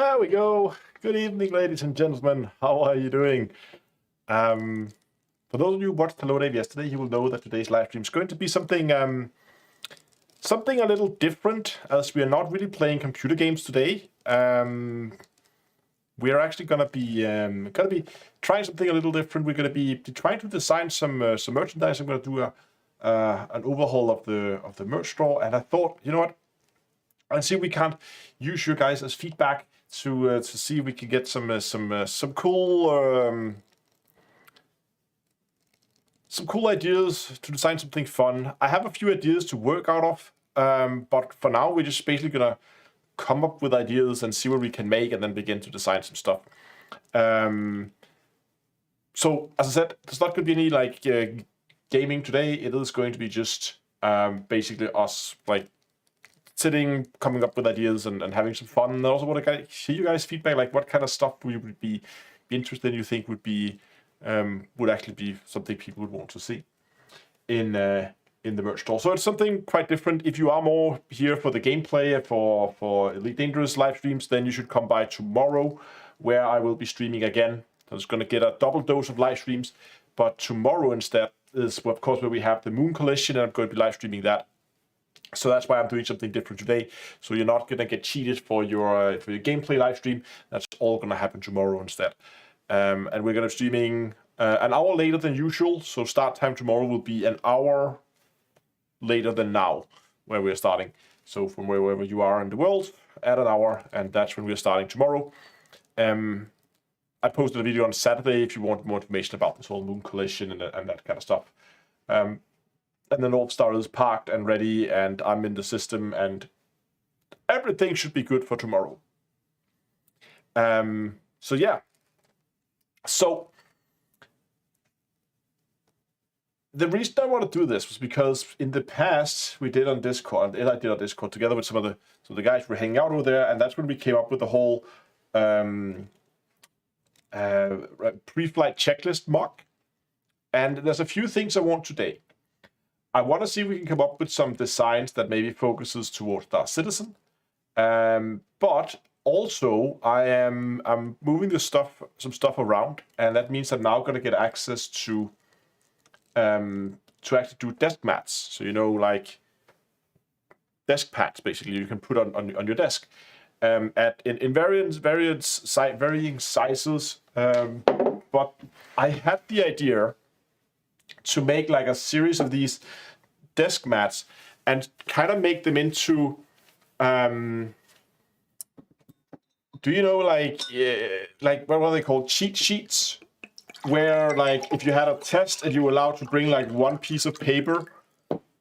There we go. Good evening, ladies and gentlemen. How are you doing? For those of you who watched Hello Dave yesterday, you will know that today's live stream is going to be something something a little different, as we are not really playing computer games today. We are actually gonna be trying something a little different. We're gonna be trying to design some merchandise. I'm gonna do an overhaul of the merch store, and I thought, you know what? And see if we can't use you guys as feedback to see if we can get some cool ideas to design something fun. I have a few ideas to work out of, but for now we're just basically gonna come up with ideas and see what we can make, and then begin to design some stuff. So as I said, there's not gonna be any like gaming today. It is going to be just basically us like sitting, coming up with ideas and having some fun. And I also want to hear you guys feedback, like what kind of stuff we would be interested in, you think would actually be something people would want to see in the merch store. So it's something quite different. If you are more here for the gameplay for Elite Dangerous live streams, then you should come by tomorrow, where I will be streaming again. I was going to get a double dose of live streams, but tomorrow instead is, of course, where we have the Moon Collision, and I'm going to be live streaming that. So that's why I'm doing something different today. So you're not gonna get cheated for your gameplay live stream. That's all gonna happen tomorrow instead. And we're gonna be streaming an hour later than usual. So start time tomorrow will be an hour later than now, where we're starting. So from wherever you are in the world, add an hour, and that's when we're starting tomorrow. I posted a video on Saturday if you want more information about this whole Moon Collision and that kind of stuff. And the North Star is parked and ready, and I'm in the system, and everything should be good for tomorrow. So yeah. So the reason I want to do this was because in the past we did on Discord, and I did on Discord together with some of the guys who were hanging out over there, and that's when we came up with the whole pre-flight checklist mock. And there's a few things I want today. I want to see if we can come up with some designs that maybe focuses towards Star Citizen, but also I'm moving some stuff around, and that means I'm now going to get access to actually do desk mats. So like desk pads, basically you can put on your desk, in varying sizes. But I had the idea to make like a series of these desk mats and kind of make them into like what are they called, cheat sheets, where like if you had a test and you were allowed to bring like one piece of paper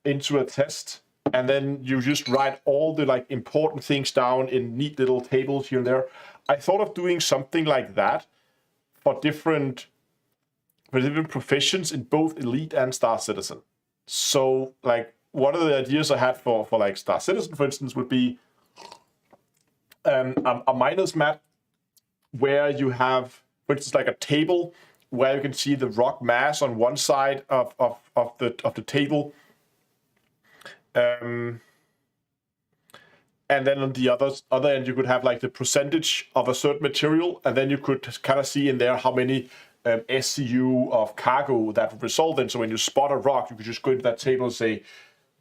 into a test, and then you just write all the like important things down in neat little tables here and there. I thought of doing something like that for different professions in both Elite and Star Citizen. So like one of the ideas I had for like Star Citizen, for instance, would be a miner's mat, where you have, for instance, like a table where you can see the rock mass on one side of the table, and then on the other end you could have like the percentage of a certain material, and then you could kind of see in there how many SCU of cargo that would result in. So when you spot a rock, you could just go into that table and say,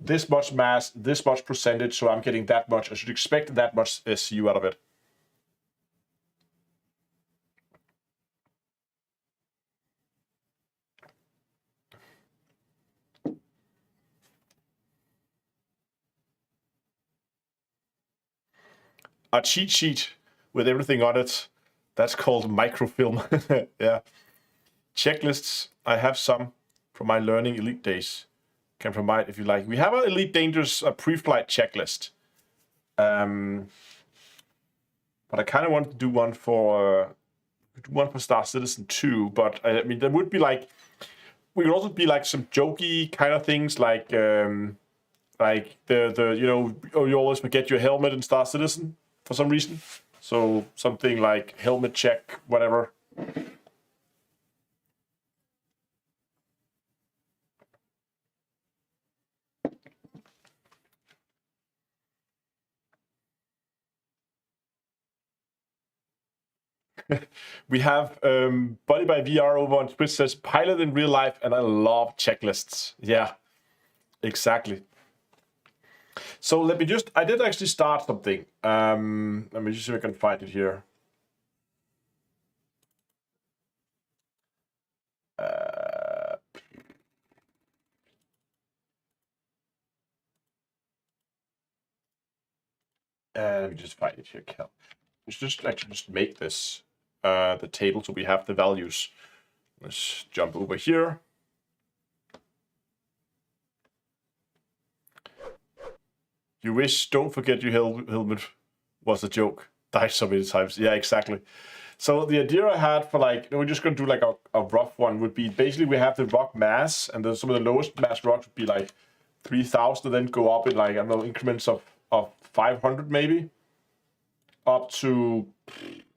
this much mass, this much percentage, so I'm getting that much. I should expect that much SCU out of it. A cheat sheet with everything on it. That's called microfilm. Yeah. Checklists. I have some from my learning Elite days. Can provide if you like. We have an Elite Dangerous pre-flight checklist. But I kind of want to do one for Star Citizen 2. But I mean, there would be like, we could also be like some jokey kind of things, like the you always forget your helmet in Star Citizen for some reason. So something like helmet check, whatever. We have Body by VR over on Twitch says pilot in real life, and I love checklists. Yeah, exactly. So let me just, I did actually start something. Let me just see if I can find it here. Let me just find it here, Cal. Let's just actually just make this the table so we have the values. Let's jump over here. You wish, don't forget your helmet was a joke. Died so many times. Yeah, exactly. So the idea I had for like, we're just going to do like a rough one would be basically we have the rock mass, and then some of the lowest mass rocks would be like 3,000, and then go up in like, I don't know, increments of 500 maybe, up to,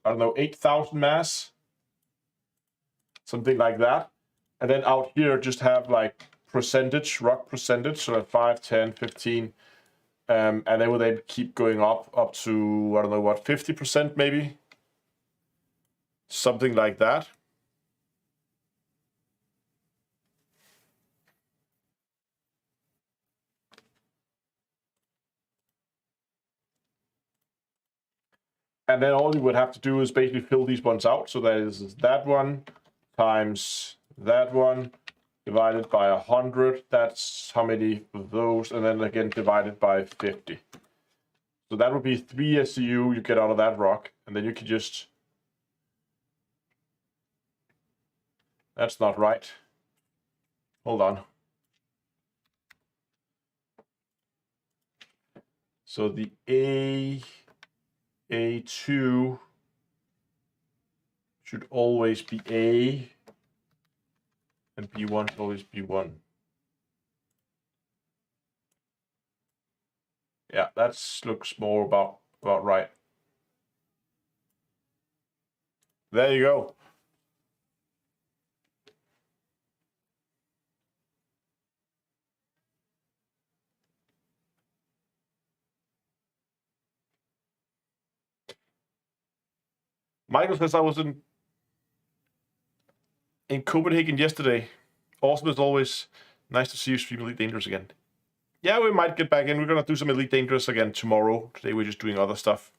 I don't know, 8,000 mass, something like that. And then out here just have like percentage, rock percentage, so like 5, 10, 15, and then will they keep going up to, I don't know what, 50% maybe? Something like that. And then all you would have to do is basically fill these ones out. So that is that one times that one divided by 100. That's how many of those. And then again divided by 50. So that would be 3 SCU you get out of that rock. And then you can just... That's not right. Hold on. So the A2 should always be A, and B1 should always be 1. Yeah, that looks more about right. There you go. Michael says I was in Copenhagen yesterday. Awesome as always. Nice to see you stream Elite Dangerous again. Yeah, we might get back in. We're gonna do some Elite Dangerous again tomorrow. Today we're just doing other stuff.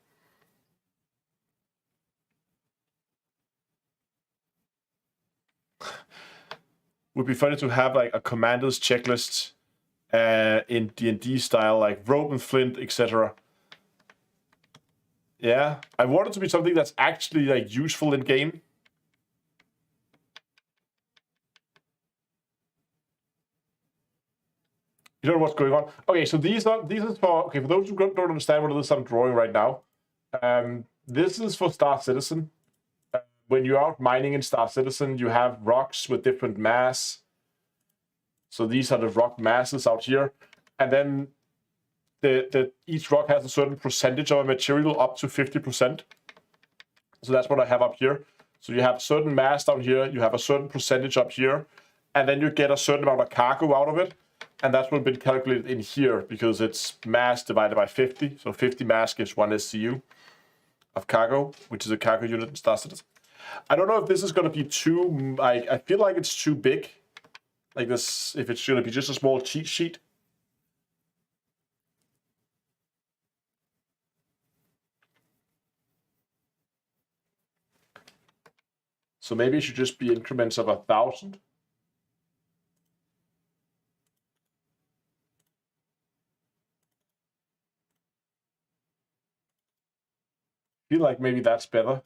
Would be funny to have like a commander's checklist in D&D style, like rope and flint, etc. Yeah, I want it to be something that's actually like useful in game. You don't know what's going on. Okay, so these is for, okay, for those who don't understand what it is I'm drawing right now. This is for Star Citizen. When you're out mining in Star Citizen, you have rocks with different mass. So these are the rock masses out here, and then each rock has a certain percentage of a material up to 50%. So that's what I have up here. So you have certain mass down here, you have a certain percentage up here, and then you get a certain amount of cargo out of it. And that's what's been calculated in here because it's mass divided by 50. So 50 mass gives 1 SCU of cargo, which is a cargo unit in Star Citizen. I don't know if this is going to be too... I feel like it's too big. Like this, if it's going to be just a small cheat sheet. So maybe it should just be increments of 1,000. I feel like maybe that's better.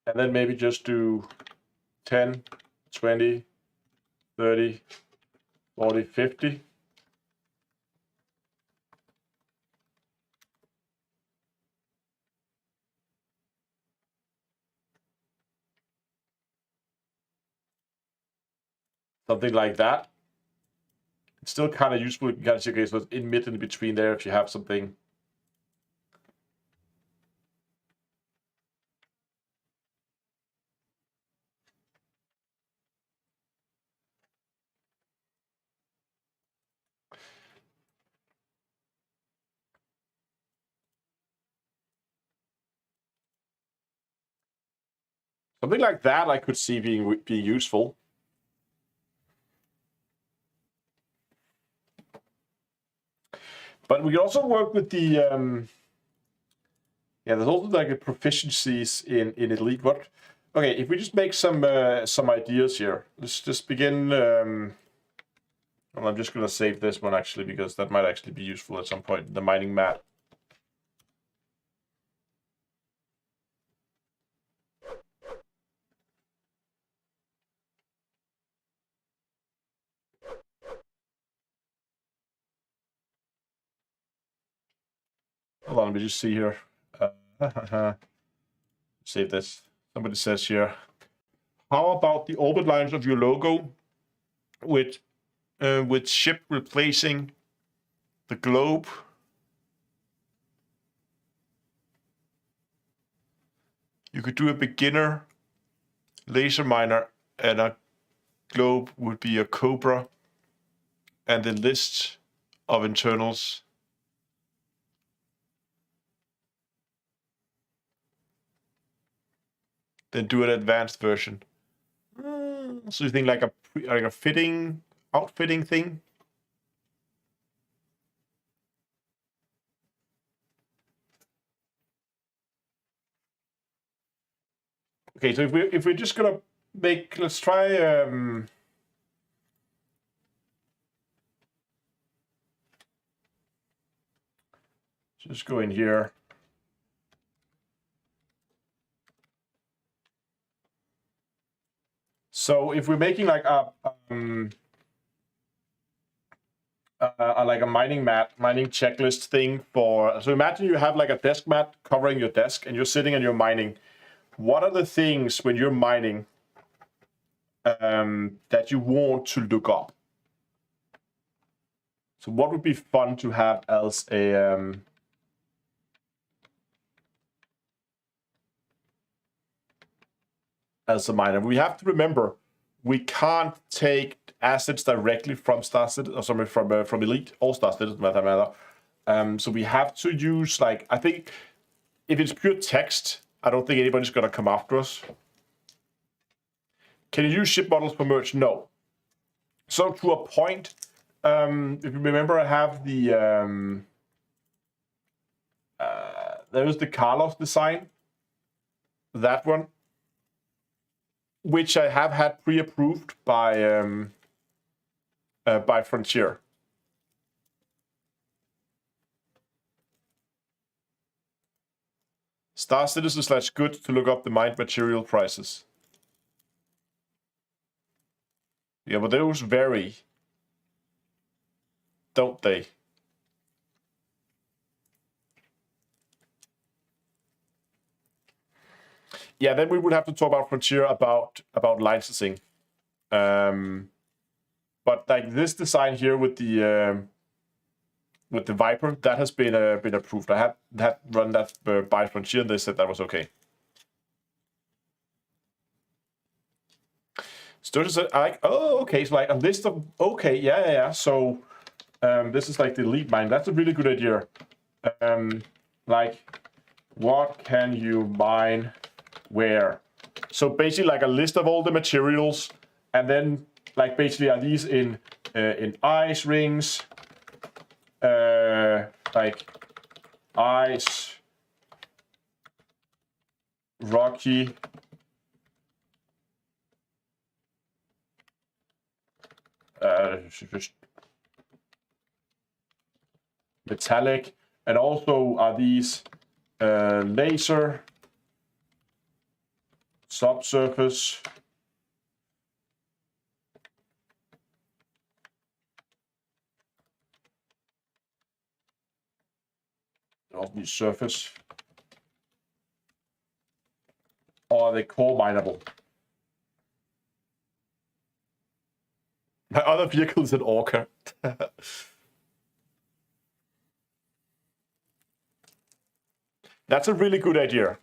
And then maybe just do 10, 20, 30, 40, 50. Something like that. It's still kind of useful. You can see, okay, so it's in between there if you have something. Something like that I could see being useful. But we can also work with the yeah. There's also like the proficiencies in Elite. What? Okay, if we just make some ideas here, let's just begin. Well, I'm just gonna save this one actually because that might actually be useful at some point. The mining mat. Hold on, let me just see here. Save this. Somebody says here, how about the orbit lines of your logo with ship replacing the globe? You could do a beginner laser miner and a globe would be a Cobra and the list of internals. Then do an advanced version. So you think like a outfitting thing? Okay, so if we're just gonna make, let's try just go in here. So if we're making like a mining checklist thing for, so imagine you have like a desk mat covering your desk and you're sitting and you're mining. What are the things when you're mining that you want to look up? So what would be fun to have as a miner? We have to remember we can't take assets directly from Star Citizen, or sorry, from Elite or Star Citizen, matter. So we have to use, like, I think if it's pure text, I don't think anybody's gonna come after us. Can you use ship models for merge? No. So to a point, if you remember, I have the there was the Carlos design, that one, which I have had pre-approved by Frontier. Star Citizen / good to look up the mined material prices. Yeah, but those vary, don't they? Yeah, then we would have to talk about Frontier about licensing. But like this design here with the Viper, that has been approved. I had run that by Frontier, and they said that was okay. Sturgis said, oh, okay, so like a list of, okay, yeah. So this is like the lead mine. That's a really good idea. Like, what can you mine where? So basically like a list of all the materials, and then like basically are these in ice rings, like ice, rocky, just metallic, and also are these laser, subsurface, also surface, or are they core mineable? My other vehicle is an Orca. That's a really good idea.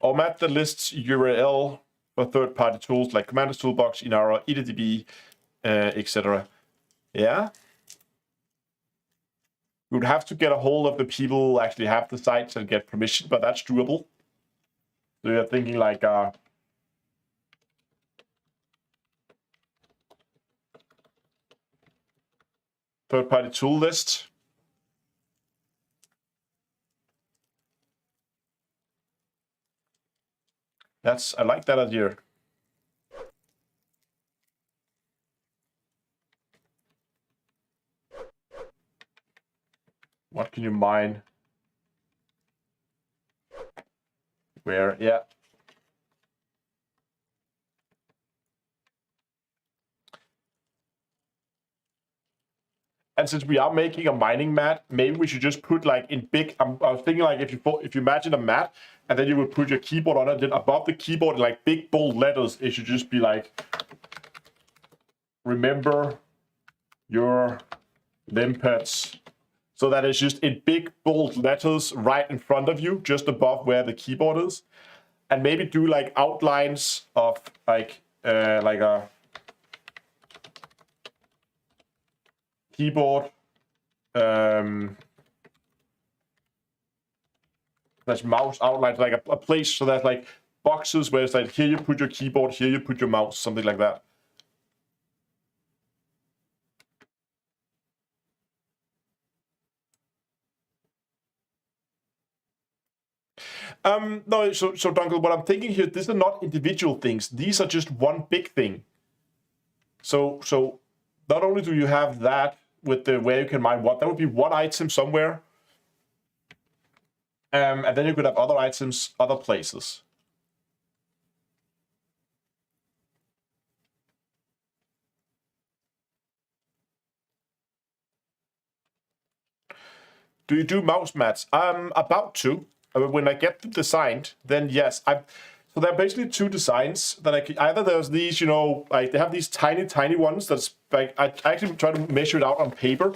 Or map the list's URL for third-party tools like Commander's Toolbox, Inara, EDDB, etc. Yeah. We would have to get a hold of the people who actually have the sites and get permission, but that's doable. So you're thinking like third-party tool list. I like that idea. What can you mine? Where? Yeah. And since we are making a mining mat, maybe we should just put like in big. I was thinking like if you imagine a mat, and then you would put your keyboard on it, then above the keyboard, like big bold letters, it should just be like, remember your limpets. So that is just in big bold letters right in front of you, just above where the keyboard is. And maybe do like outlines of like a keyboard. There's mouse outlines, like a place, so there's like boxes where it's like, here you put your keyboard, here you put your mouse, something like that. No, so Dunkel, what I'm thinking here, these are not individual things. These are just one big thing. So not only do you have that with the where you can mine what, that would be one item somewhere. And then you could have other items other places. Do you do mouse mats? I'm about to. When I get them designed, then yes. So there are basically two designs that I can, either there's these, you know, like they have these tiny ones that's like, I actually try to measure it out on paper.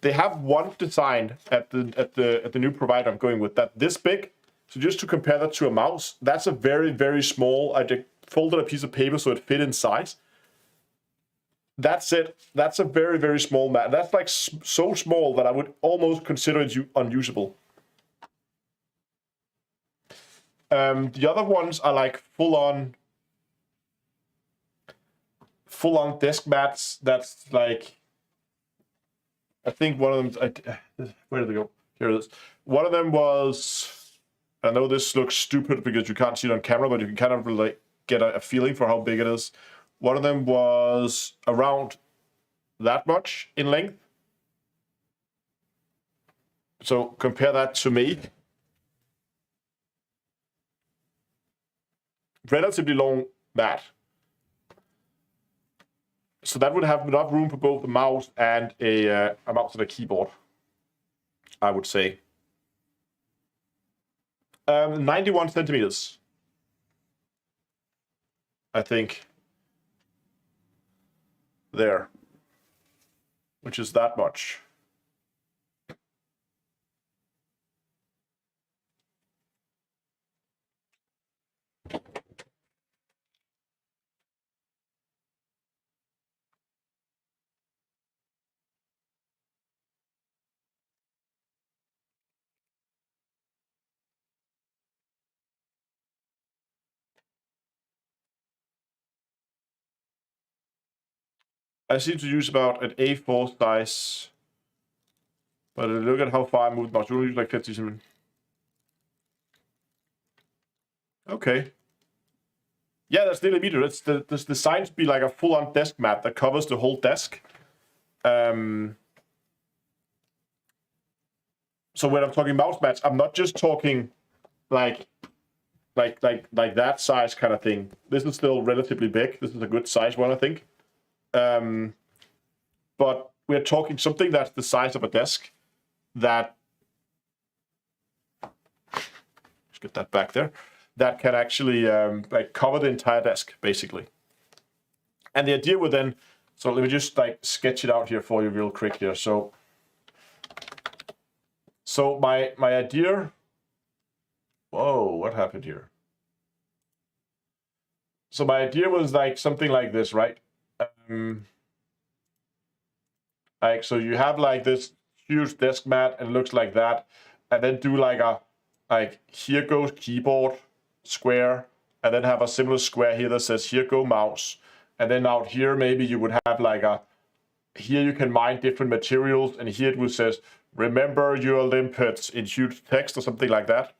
They have one design at the new provider I'm going with, that this big. So just to compare that to a mouse, that's a very small. I just folded a piece of paper so it fit in size. That's it. That's a very small mat. That's like so small that I would almost consider it unusable. The other ones are like full-on desk mats. That's like, I think one of them. Where did they go? Here it is. One of them was. I know this looks stupid because you can't see it on camera, but you can kind of like get a feeling for how big it is. One of them was around that much in length. So compare that to me. Relatively long mat. So that would have enough room for both a mouse and a mouse and a keyboard, I would say. 91 centimeters, I think. There, which is that much. I seem to use about an A4 size, but look at how far I moved. Mouse. You only use like 57. Okay. Yeah, that's nearly a meter. It's designed to be like a full-on desk mat that covers the whole desk. So when I'm talking mouse mats, I'm not just talking like that size kind of thing. This is still relatively big. This is a good size one, I think. But we're talking something that's the size of a desk that, let's get that back there, that can actually like cover the entire desk, basically. And the idea would then, so let me just like sketch it out here for you real quick here. So my idea, whoa, what happened here? So my idea was like something like this, right? Like, so you have like this huge desk mat and it looks like that, and then do like here goes keyboard square, and then have a similar square here that says here go mouse, and then out here maybe you would have like here you can mine different materials, and here it will says remember your limpets in huge text or something like that.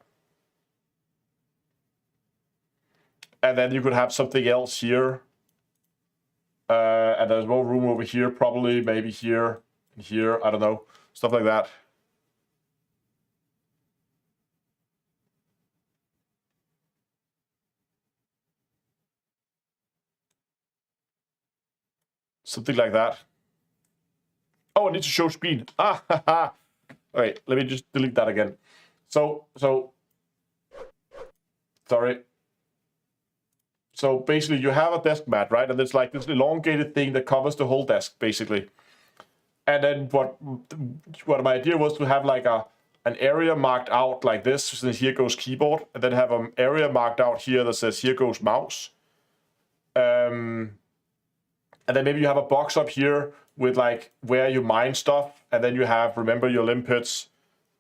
And then you could have something else here. And there's more room over here, probably, maybe here, and here, I don't know, stuff like that. Something like that. Oh, I need to show screen. Ah, okay, let me just delete that again. So, sorry. So basically you have a desk mat, right? And it's like this elongated thing that covers the whole desk, basically. And then what my idea was to have like an area marked out like this, so here goes keyboard, and then have an area marked out here that says here goes mouse. And then maybe you have a box up here with like where you mine stuff, and then you have remember your limpets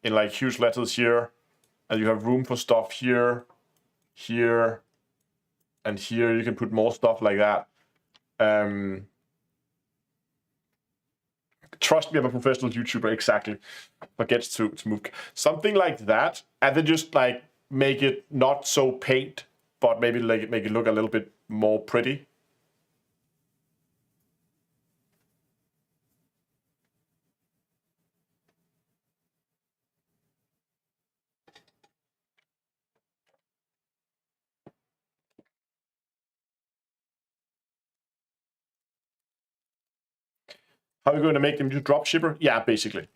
in like huge letters here, and you have room for stuff here, here, and here. You can put more stuff like that. Trust me, I'm a professional YouTuber, exactly. Forgets to move. Something like that, and then just like make it not so paint, but maybe like make it look a little bit more pretty. How are we going to make them do drop shipper? Yeah, basically.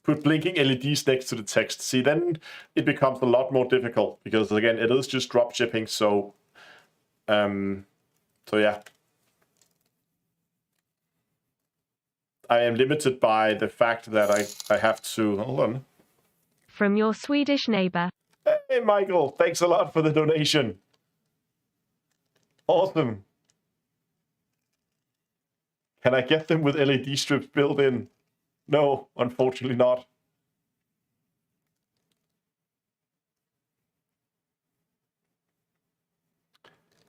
Put blinking LEDs next to the text. See, then it becomes a lot more difficult because again, it is just drop shipping. So yeah. I am limited by the fact that I have to, hold on. From your Swedish neighbor. Hey, Michael, thanks a lot for the donation. Awesome. Can I get them with LED strips built in? No, unfortunately not.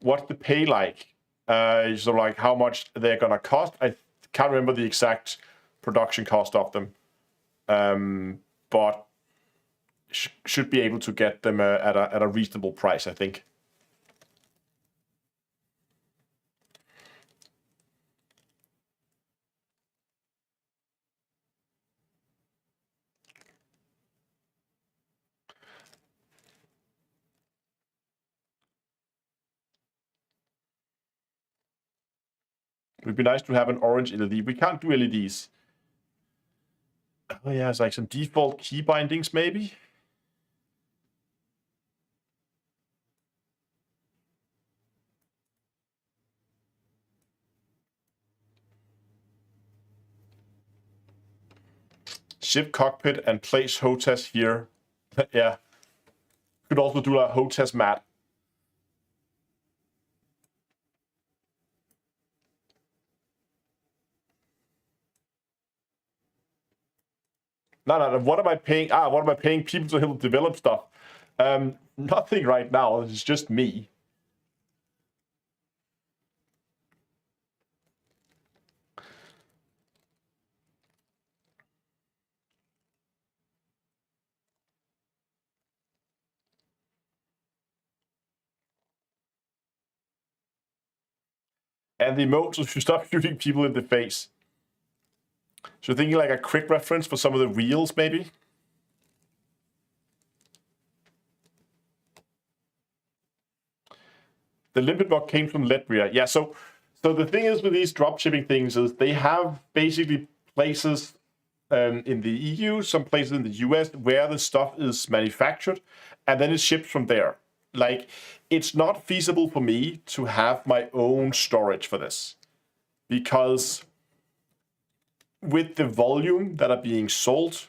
What's the pay like? So like how much they're gonna cost? I can't remember the exact production cost of them, but should be able to get them at a reasonable price, I think. It would be nice to have an orange LED. We can't do LEDs. Oh yeah, it's like some default key bindings maybe. Ship cockpit and place HOTAS here. Yeah. Could also do a HOTAS mat. No. What am I paying? What am I paying people to help develop stuff? Nothing right now. It's just me. And the emotes, if you stop shooting people in the face. So thinking like a quick reference for some of the reels, maybe. The limpet bug came from Latvia. Yeah, so the thing is with these drop shipping things is they have basically places in the EU, some places in the US where the stuff is manufactured, and then it's shipped from there. Like, it's not feasible for me to have my own storage for this because with the volume that are being sold,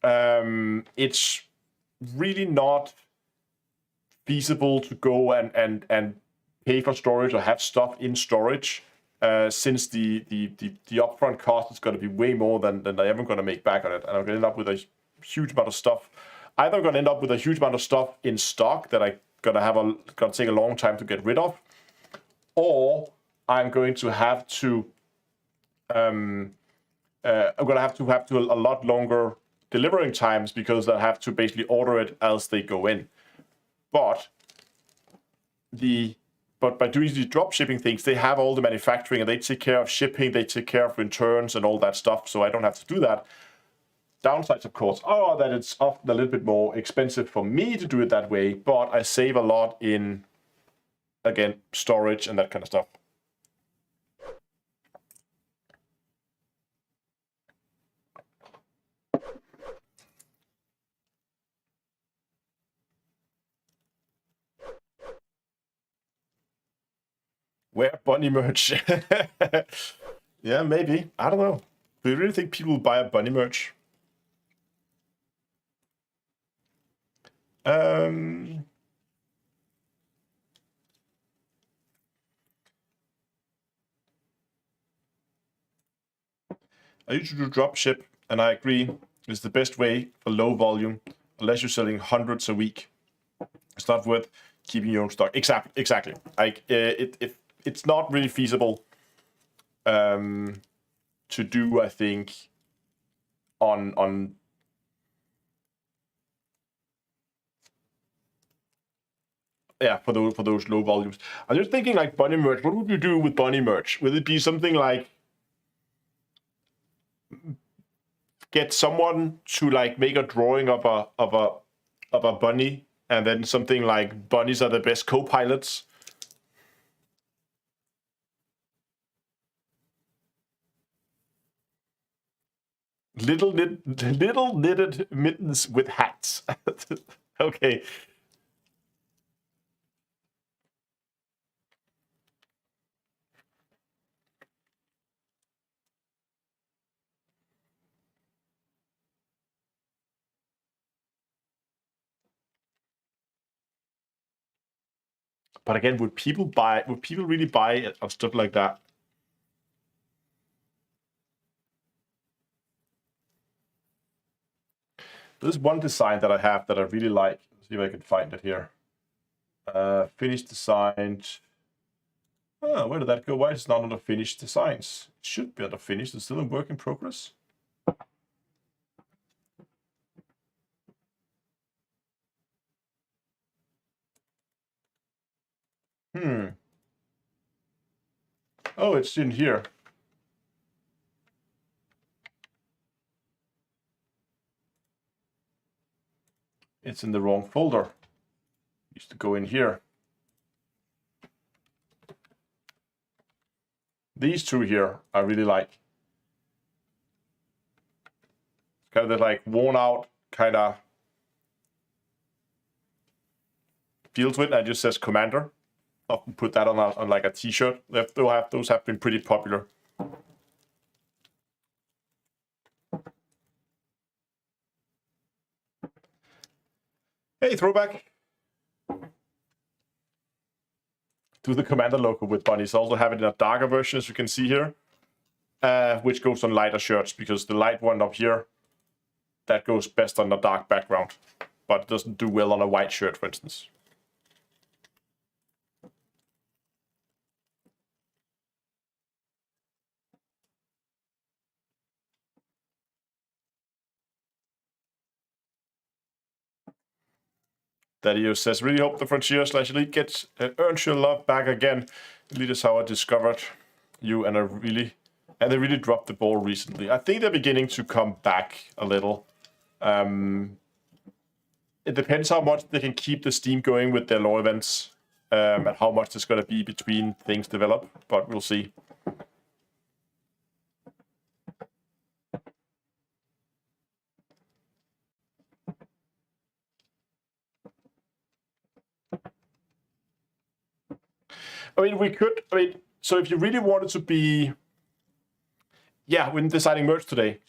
it's really not feasible to go and pay for storage or have stuff in storage since the upfront cost is going to be way more than I'm ever going to make back on it, and I'm going to end up with a huge amount of stuff. Either I'm going to end up with a huge amount of stuff in stock that I'm going to take a long time to get rid of, or I'm going to have to have to a lot longer delivering times because I have to basically order it as they go in. But by doing these drop shipping things, they have all the manufacturing and they take care of shipping, they take care of returns and all that stuff, so I don't have to do that. Downsides, of course, are that it's often a little bit more expensive for me to do it that way, but I save a lot in, again, storage and that kind of stuff. Wear bunny merch. Yeah, maybe. I don't know. Do you really think people will buy a bunny merch? I used to do drop ship, and I agree, it's the best way for low volume, unless you're selling hundreds a week. It's not worth keeping your own stock. Exactly. Like it's not really feasible to do, I think, on yeah, for those low volumes. I'm just thinking like bunny merch. What would you do with bunny merch? Would it be something like get someone to like make a drawing of a bunny, and then something like bunnies are the best co-pilots? Little knitted mittens with hats. Okay. But again, would people really buy stuff like that? There's one design that I have that I really like. Let's see if I can find it here. Finished designed. Oh, where did that go? Why is it not under finished designs? It should be under finished. It's still in work in progress. Oh, it's in here. It's in the wrong folder. Used to go in here. These two here I really like. It's kind of like worn out kind of feel to it. And it just says Commander. Often put that on like a t-shirt. Those have been pretty popular. Hey, throwback. Do the Commander logo with bunnies. I also have it in a darker version, as you can see here, which goes on lighter shirts, because the light one up here, that goes best on a dark background, but it doesn't do well on a white shirt, for instance. Daddy says, really hope the Frontier/Elite gets earns your love back again. Elite is how I discovered you, and they really dropped the ball recently. I think they're beginning to come back a little. It depends how much they can keep the Steam going with their lore events, and how much there's going to be between things develop, but we'll see. I mean, so if you really wanted to be, yeah, when deciding merch today,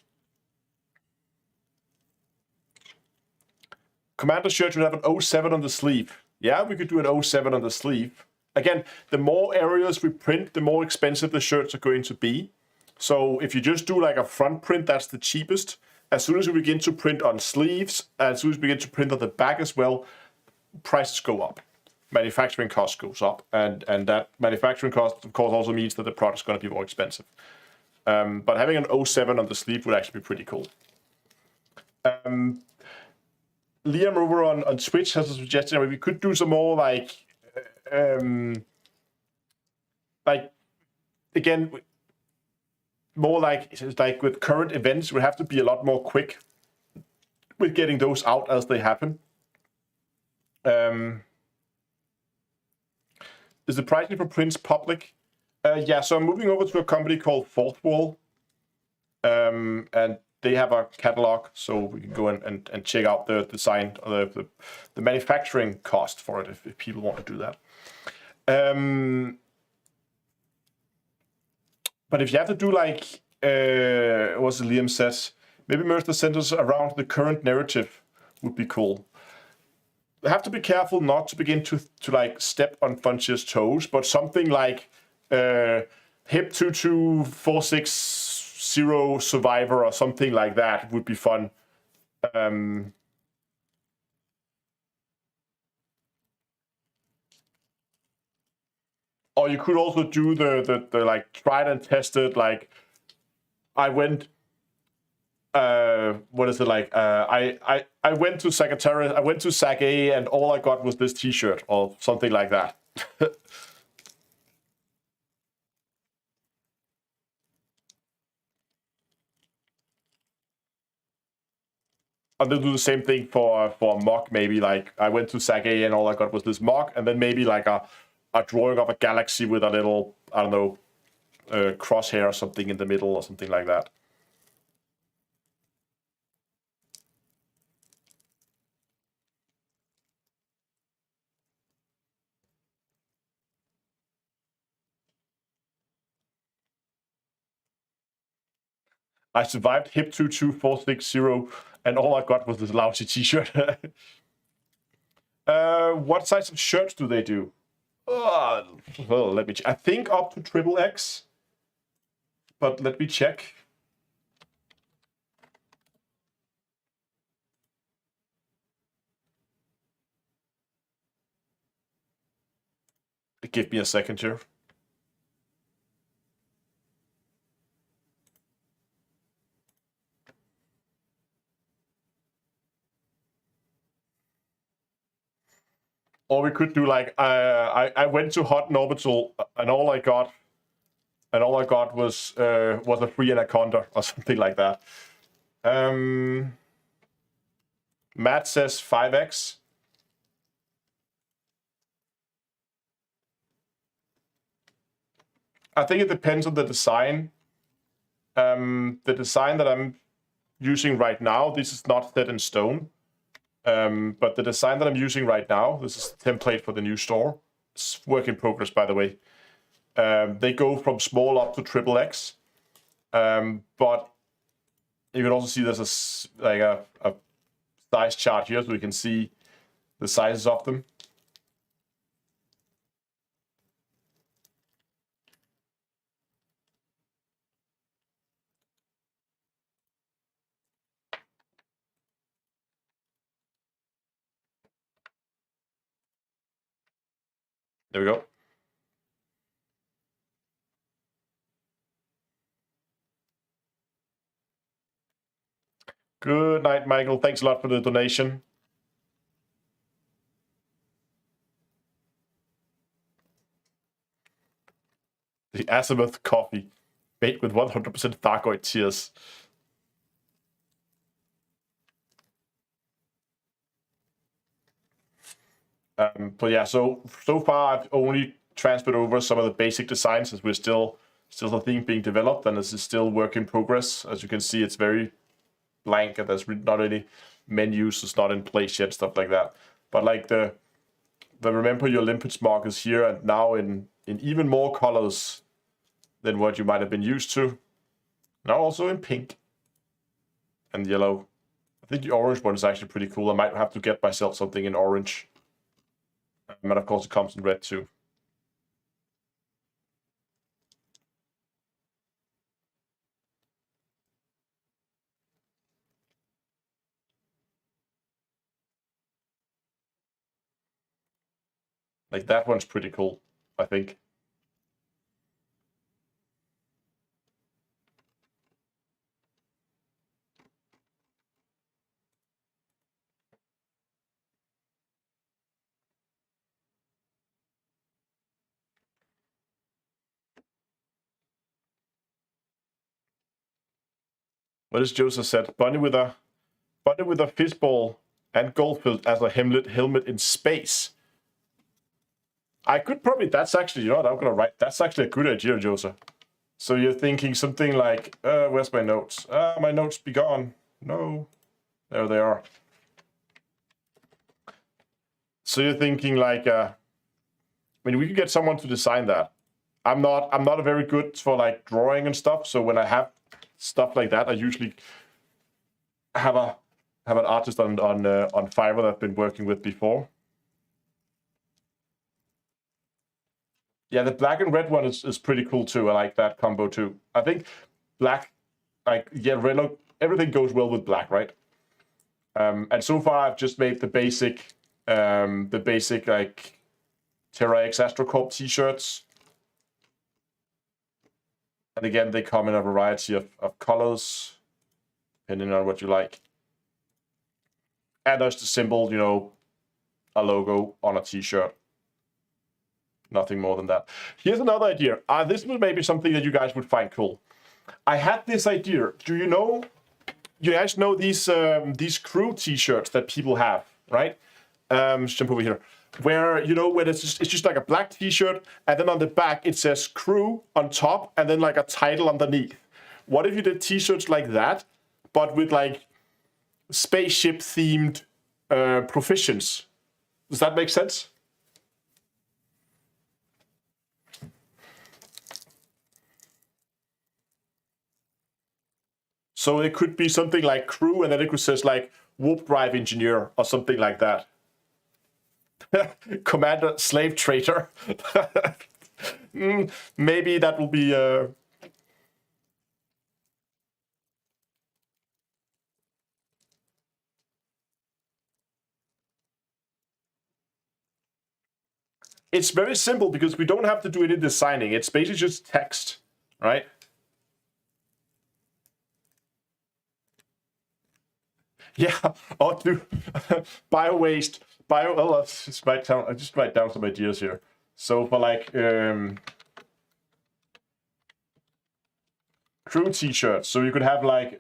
Commander shirt should have an 07 on the sleeve. Yeah, we could do an 07 on the sleeve. again, the more areas we print, the more expensive the shirts are going to be. So if you just do like a front print, that's the cheapest. As soon as we begin to print on sleeves, as soon as we begin to print on the back as well, prices go up. Manufacturing cost goes up, and that manufacturing cost, of course, also means that the product's going to be more expensive. But having an 07 on the sleeve would actually be pretty cool. Liam over on Twitch has a suggestion where we could do some more like again, more like with current events, we have to be a lot more quick with getting those out as they happen. Is the pricing for prints public? Yeah, so I'm moving over to a company called Fourth Wall, and they have a catalog, so we can go and check out the design, the manufacturing cost for it if people want to do that. But if you have to do like what Liam says, maybe merge the centers around the current narrative would be cool. You have to be careful not to begin to like step on Frontier's toes, but something like HIP 22460 Survivor or something like that would be fun. Or you could also do the like tried and tested, like I went what is it like? I went to Secretariat, I went to Sag A, and all I got was this T-shirt or something like that. And they'll do the same thing for a mock, maybe like I went to Sag A and all I got was this mock, and then maybe like a drawing of a galaxy with a little, I don't know, crosshair or something in the middle or something like that. I survived HIP 22460, and all I got was this lousy T-shirt. What size of shirts do they do? Well, let me check. I think up to XXX, but let me check. Give me a second here. Or we could do like I went to Hot and Orbital, and all I got was a free Anaconda or something like that. Matt says 5X. I think it depends on the design. The design that I'm using right now, this is not set in stone. But the design that I'm using right now, this is the template for the new store. It's work in progress, by the way. They go from small up to XXX. But you can also see there's a size chart here, so we can see the sizes of them. There we go. Good night, Michael. Thanks a lot for the donation. The Azimuth coffee, made with 100% Thargoid tears. But yeah, so far I've only transferred over some of the basic designs, as we're still the thing being developed, and this is still work in progress. As you can see, it's very blank, and there's not any menus, it's not in place yet, stuff like that. But like the remember your limpets mark is here, and now in even more colors than what you might have been used to. Now also in pink and yellow. I think the orange one is actually pretty cool. I might have to get myself something in orange. And of course it comes in red too. Like that one's pretty cool, I think. What is Joseph said? Bunny with a fistball and goldfish as a helmet in space. I could probably. That's actually, you know what? I'm gonna write. That's actually a good idea, Joseph. So you're thinking something like, where's my notes? My notes be gone. No, there they are. So you're thinking like, I mean, we could get someone to design that. I'm not a very good for like drawing and stuff. So when I have stuff like that, I usually have an artist on Fiverr that I've been working with before. Yeah, the black and red one is pretty cool too. I like that combo too. I think black, like, yeah, red, everything goes well with black, right? And so far I've just made the basic like Terra X AstroCorp t-shirts. And again, they come in a variety of colors, depending on what you like. And there's the symbol, you know, a logo on a t-shirt. Nothing more than that. Here's another idea. This was maybe something that you guys would find cool. I had this idea. Do you guys know these crew t-shirts that people have, right? Let's jump over here. Where, you know, when it's just like a black t-shirt, and then on the back it says crew on top, and then like a title underneath. What if you did t-shirts like that, but with like spaceship themed provisions? Does that make sense? So it could be something like crew, and then it could say like warp drive engineer or something like that. Commander slave trader. Maybe that will be. It's very simple because we don't have to do any designing. It's basically just text, right? Yeah. Oh, do bio waste. Oh, let's just write down. I just write down some ideas here. So for like crew t-shirts, so you could have like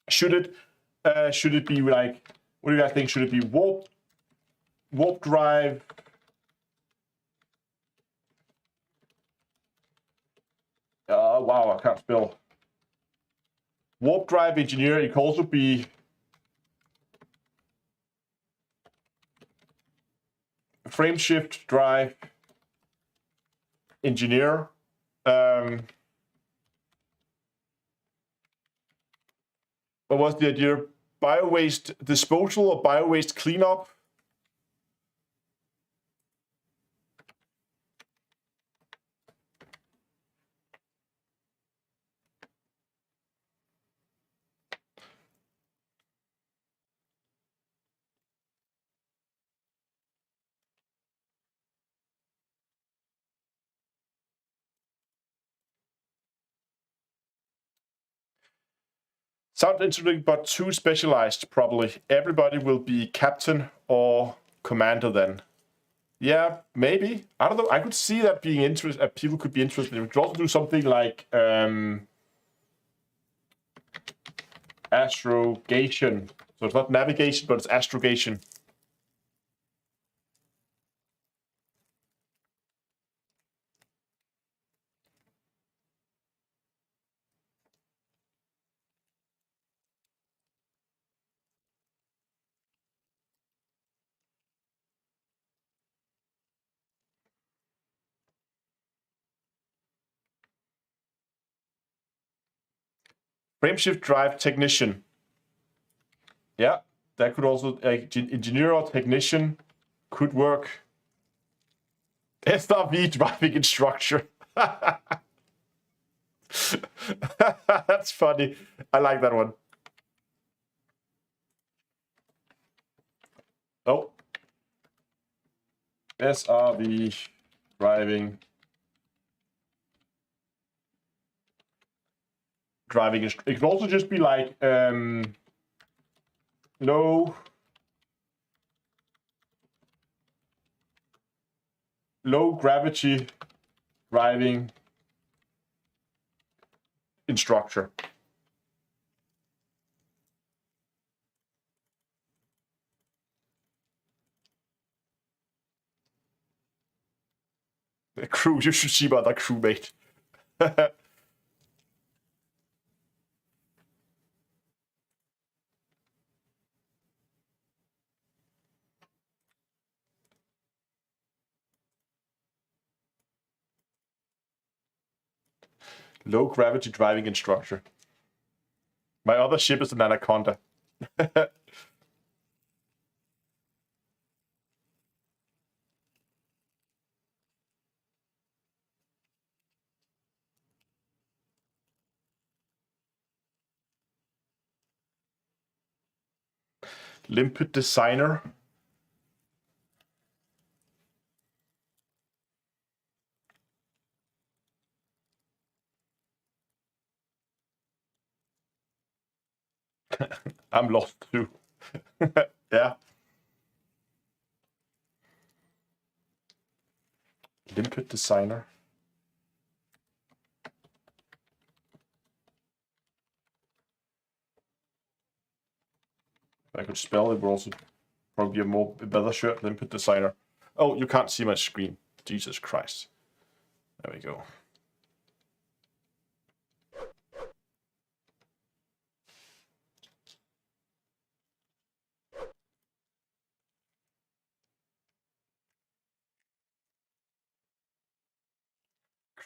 should it be like, what do you guys think? Should it be warp drive? Wow, I can't spell. Warp drive engineer. It could also be frame shift drive engineer. What was the idea? Bio waste disposal or bio waste cleanup? Sounds interesting, but too specialized, probably. Everybody will be captain or commander then. Yeah, maybe. I don't know. I could see that being interesting. People could be interested. We could also do something like astrogation. So it's not navigation, but it's astrogation. Frameshift drive technician. Yeah, that could also, engineer or technician could work. SRV driving instructor. That's funny. I like that one. Oh. SRV driving. It could also just be like low gravity driving instructor. The crew, you should see about that crewmate. Low gravity driving instructor. My other ship is an Anaconda. Limpet designer. I'm lost too. Yeah. Limpet designer. If I could spell, it would also probably be a better shirt. Limpet designer. Oh, you can't see my screen. Jesus Christ. There we go.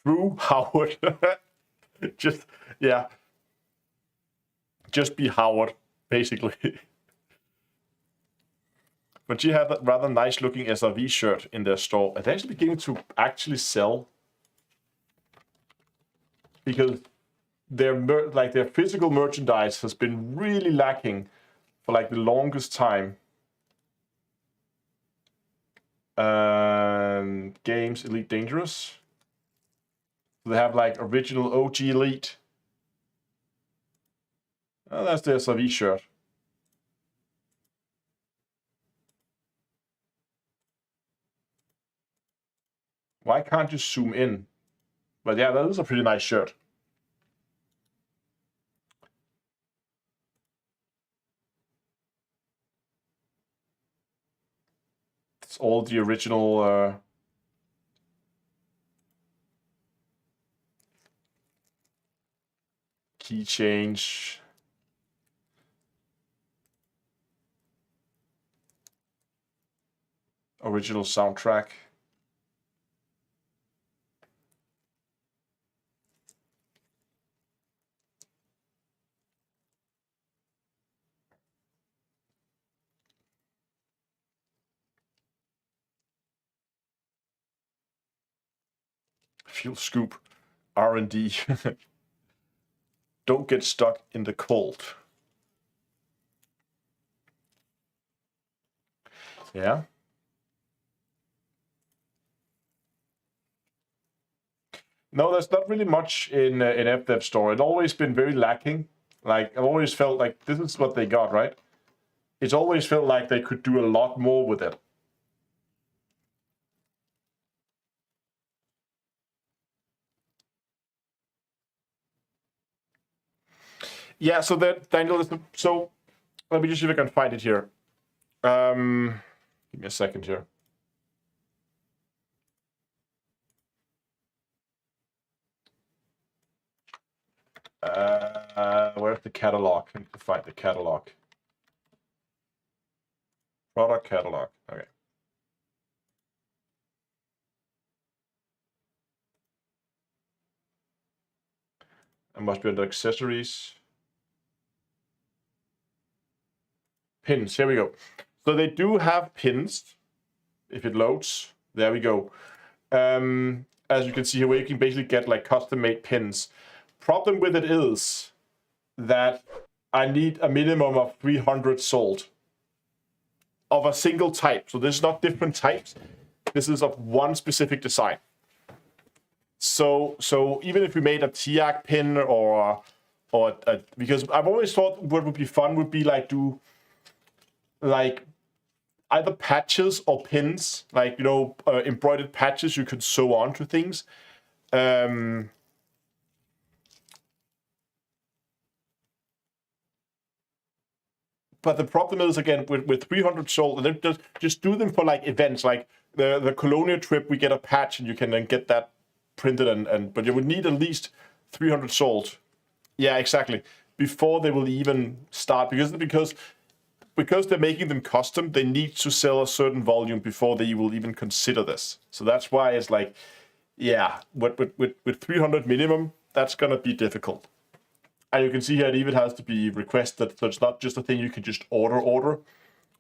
Crew Howard. Just, yeah. Just be Howard, basically. But she had that rather nice looking SRV shirt in their store. It's actually beginning to actually sell. Because their physical merchandise has been really lacking for like the longest time. Games Elite Dangerous. They have like original OG Elite. Oh, that's the SRV shirt. Why can't you zoom in? But yeah, that is a pretty nice shirt. It's all the original key change. Original soundtrack. Fuel scoop. R&D. Don't get stuck in the cold. Yeah. No, there's not really much in FDev Store. It's always been very lacking. Like, I've always felt like this is what they got, right? It's always felt like they could do a lot more with it. Yeah, so that, Daniel, so let me just see if I can find it here. Give me a second here. Where's the catalog? I need to find the catalog. Product catalog. Okay. It must be under accessories. Pins. Here we go. So they do have pins. If it loads, there we go. As you can see here, where you can basically get like custom-made pins. Problem with it is that I need a minimum of 300 sold of a single type. So this is not different types. This is of one specific design. So even if we made a TIAC pin or because I've always thought what would be fun would be like do like either patches or pins, like, you know, embroidered patches you could sew onto things. But the problem is, again, with 300 sold, and then just do them for like events, like the Colonia trip. We get a patch, and you can then get that printed, but you would need at least 300 sold. Yeah, exactly. Before they will even start, because they're making them custom, they need to sell a certain volume before they will even consider this. So that's why it's like, yeah, with 300 minimum, that's gonna be difficult. And you can see here it even has to be requested, so it's not just a thing you can just order.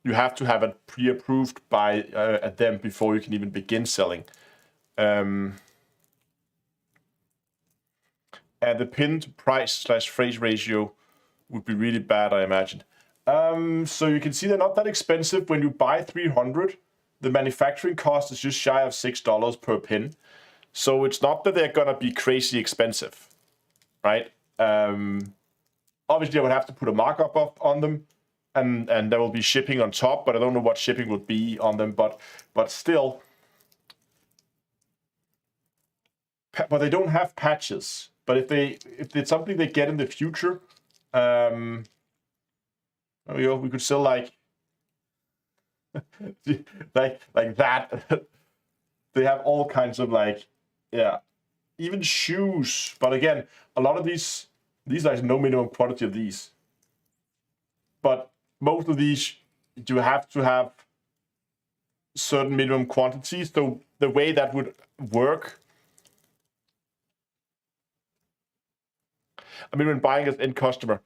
You have to have it pre-approved by them before you can even begin selling. And the pin to price / freight ratio would be really bad, I imagine. So you can see they're not that expensive. When you buy 300, the manufacturing cost is just shy of $6 per pin. So it's not that they're gonna be crazy expensive, right? Obviously I would have to put a markup up on them, and there will be shipping on top, but I don't know what shipping would be on them, but still. But they don't have patches. But if it's something they get in the future, you know, we could sell like like that. They have all kinds of like, yeah, even shoes. But again, a lot of these are no minimum quantity of these. But most of these, you have to have certain minimum quantities. So the way that would work, I mean, when buying as end customer.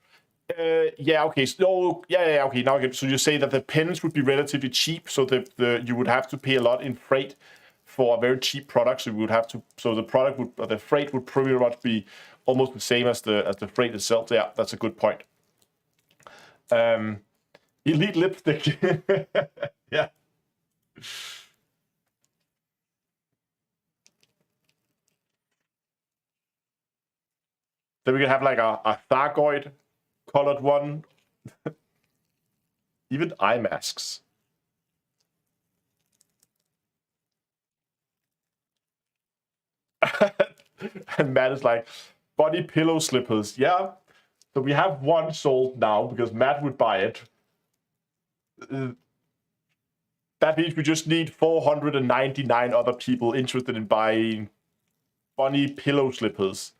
Yeah, okay. So, yeah, okay. Now, so you say that the pins would be relatively cheap, so you would have to pay a lot in freight for a very cheap product. So you would have to. So the product would, or the freight would pretty much be almost the same as the freight itself. Yeah, that's a good point. Elite lipstick. Yeah. Then we can have like a Thargoid colored one. Even eye masks. And Matt is like, body pillow slippers. Yeah. So we have one sold now because Matt would buy it. That means we just need 499 other people interested in buying bunny pillow slippers.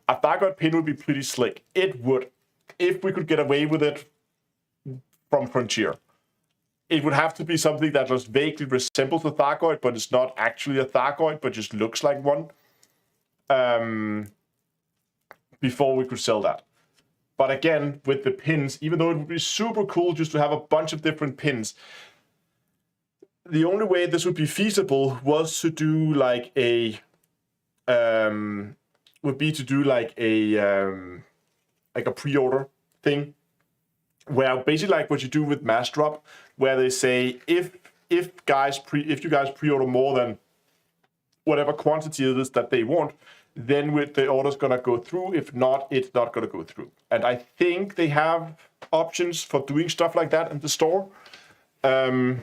A Thargoid pin would be pretty slick. It would, if we could get away with it from Frontier. It would have to be something that just vaguely resembles a Thargoid, but it's not actually a Thargoid, but just looks like one. Before we could sell that. But again, with the pins, even though it would be super cool just to have a bunch of different pins, the only way this would be feasible was to do like a pre-order thing, where basically like what you do with Mass Drop, where they say if you guys pre-order more than whatever quantity it is that they want, then the order's gonna go through. If not, it's not gonna go through. And I think they have options for doing stuff like that in the store. But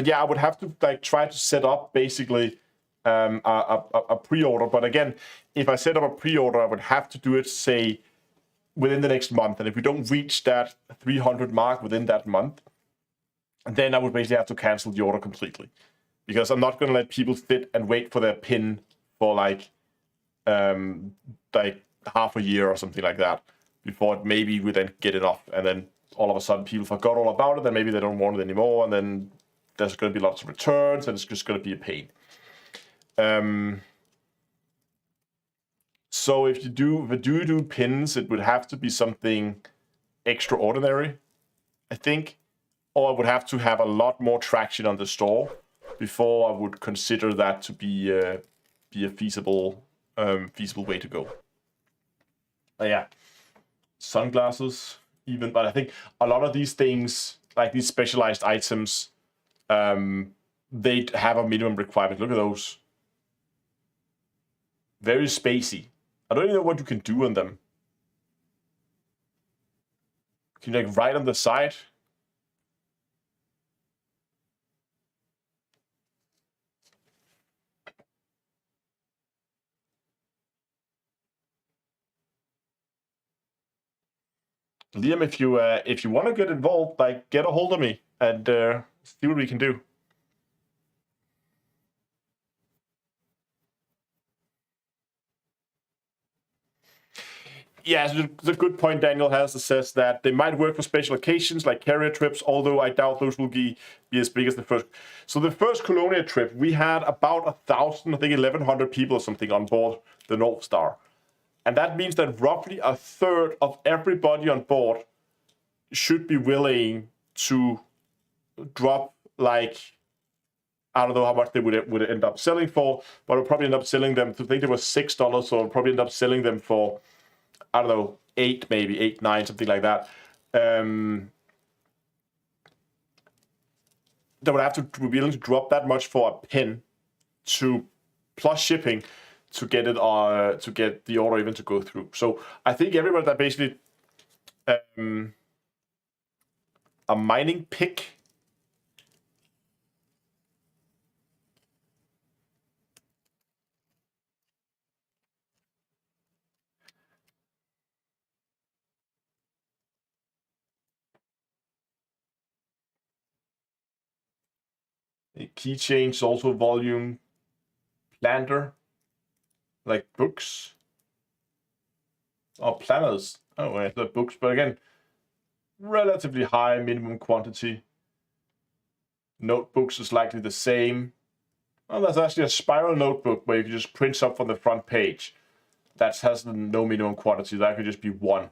yeah, I would have to like try to set up basically a pre-order. But again, if I set up a pre-order, I would have to do it, say, within the next month. And if we don't reach that 300 mark within that month, then I would basically have to cancel the order completely. Because I'm not going to let people sit and wait for their pin for like half a year or something like that before maybe we then get it off. And then all of a sudden people forgot all about it and maybe they don't want it anymore. And then there's going to be lots of returns and it's just going to be a pain. So if you do pins, it would have to be something extraordinary, I think. Or it would have to have a lot more traction on the store before I would consider that to be a feasible way to go. Yeah, sunglasses even, but I think a lot of these things like these specialized items, they have a minimum requirement. Look at those. Very spacey. I don't even know what you can do on them. Can you like write on the side? Liam, if you want to get involved, like get a hold of me and see what we can do. Yeah, it's a good point Daniel has that says that they might work for special occasions like carrier trips, although I doubt those will be as big as the first. So the first Colonia trip, we had about 1,000, I think 1,100 people or something on board the North Star. And that means that roughly a third of everybody on board should be willing to drop, like, I don't know how much they would end up selling for, but I'll probably end up selling them, I think they were $6, so I'll probably end up selling them for, I don't know, 8, maybe 8, 9, something like that. They would have to be willing to drop that much for a pin to plus shipping to get it to get the order even to go through. So I think everybody that basically a mining pick. Keychains, also volume planter, like books. Oh, planners. Oh, wait, the books, but again, relatively high minimum quantity. Notebooks is likely the same. Well, there's actually a spiral notebook where you can just print up from the front page. That has no minimum quantity. That could just be 1.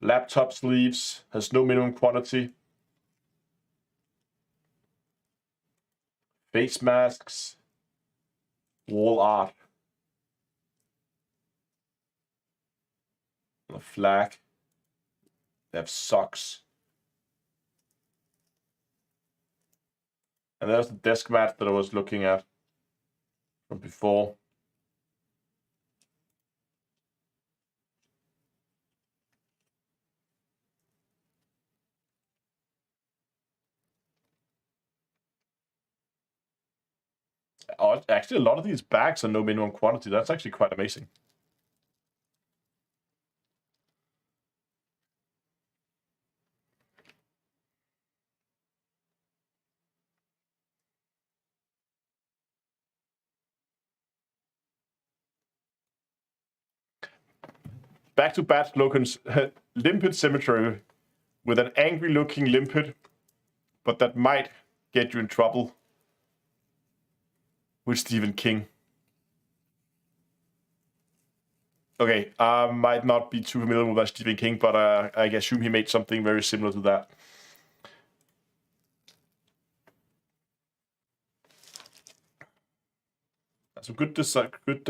Laptop sleeves has no minimum quantity. Face masks. Wall art. A flag. They have socks. And there's the desk mat that I was looking at from before. Oh, actually, a lot of these bags are no minimum quantity. That's actually quite amazing. Back to Bad Logan's limpet cemetery with an angry-looking limpet, but that might get you in trouble with Stephen King. Okay, I might not be too familiar with that Stephen King, but I assume he made something very similar to that. Some good design, good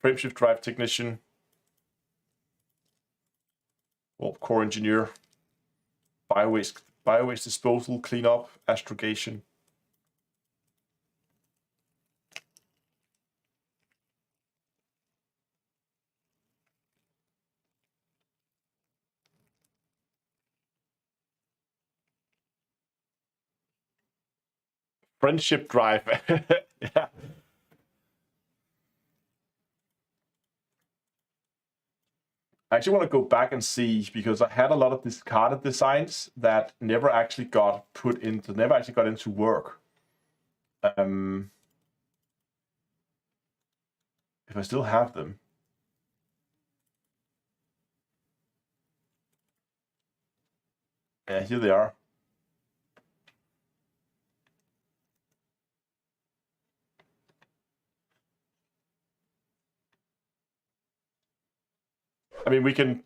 frameshift drive technician, or core engineer, biowaste disposal, cleanup, astrogation. Friendship drive. Yeah. I actually want to go back and see, because I had a lot of discarded designs that never actually got into work. If I still have them. Yeah, here they are. I mean, we can.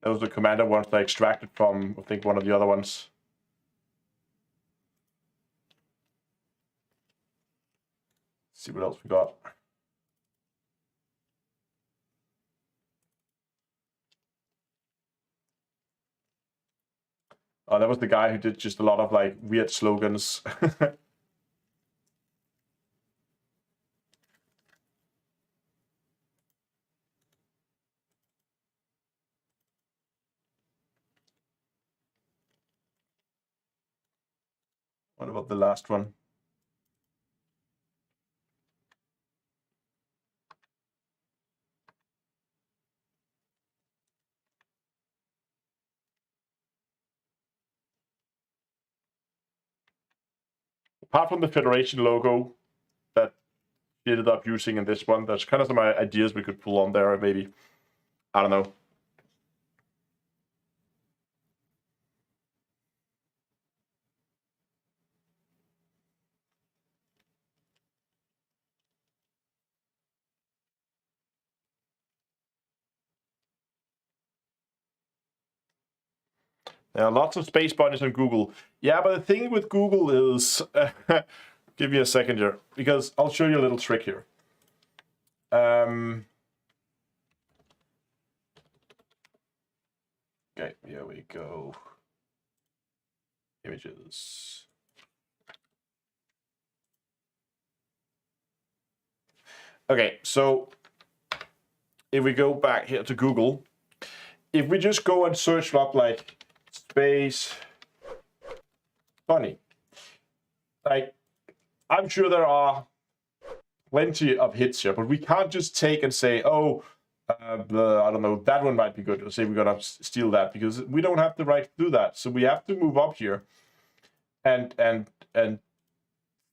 That was the commander ones that I extracted from, I think, one of the other ones. Let's see what else we got. Oh, that was the guy who did just a lot of like weird slogans. What about the last one? Apart from the Federation logo that we ended up using in this one, there's kind of some ideas we could pull on there, maybe. I don't know. There are lots of space bunnies on Google. Yeah, but the thing with Google is, give me a second here, because I'll show you a little trick here. Okay, here we go. Images. Okay, so if we go back here to Google, if we just go and search up like space bunny, like I'm sure there are plenty of hits here, but we can't just take and say, oh, I don't know, that one might be good, or say we're gonna steal that, because we don't have the right to do that. So we have to move up here and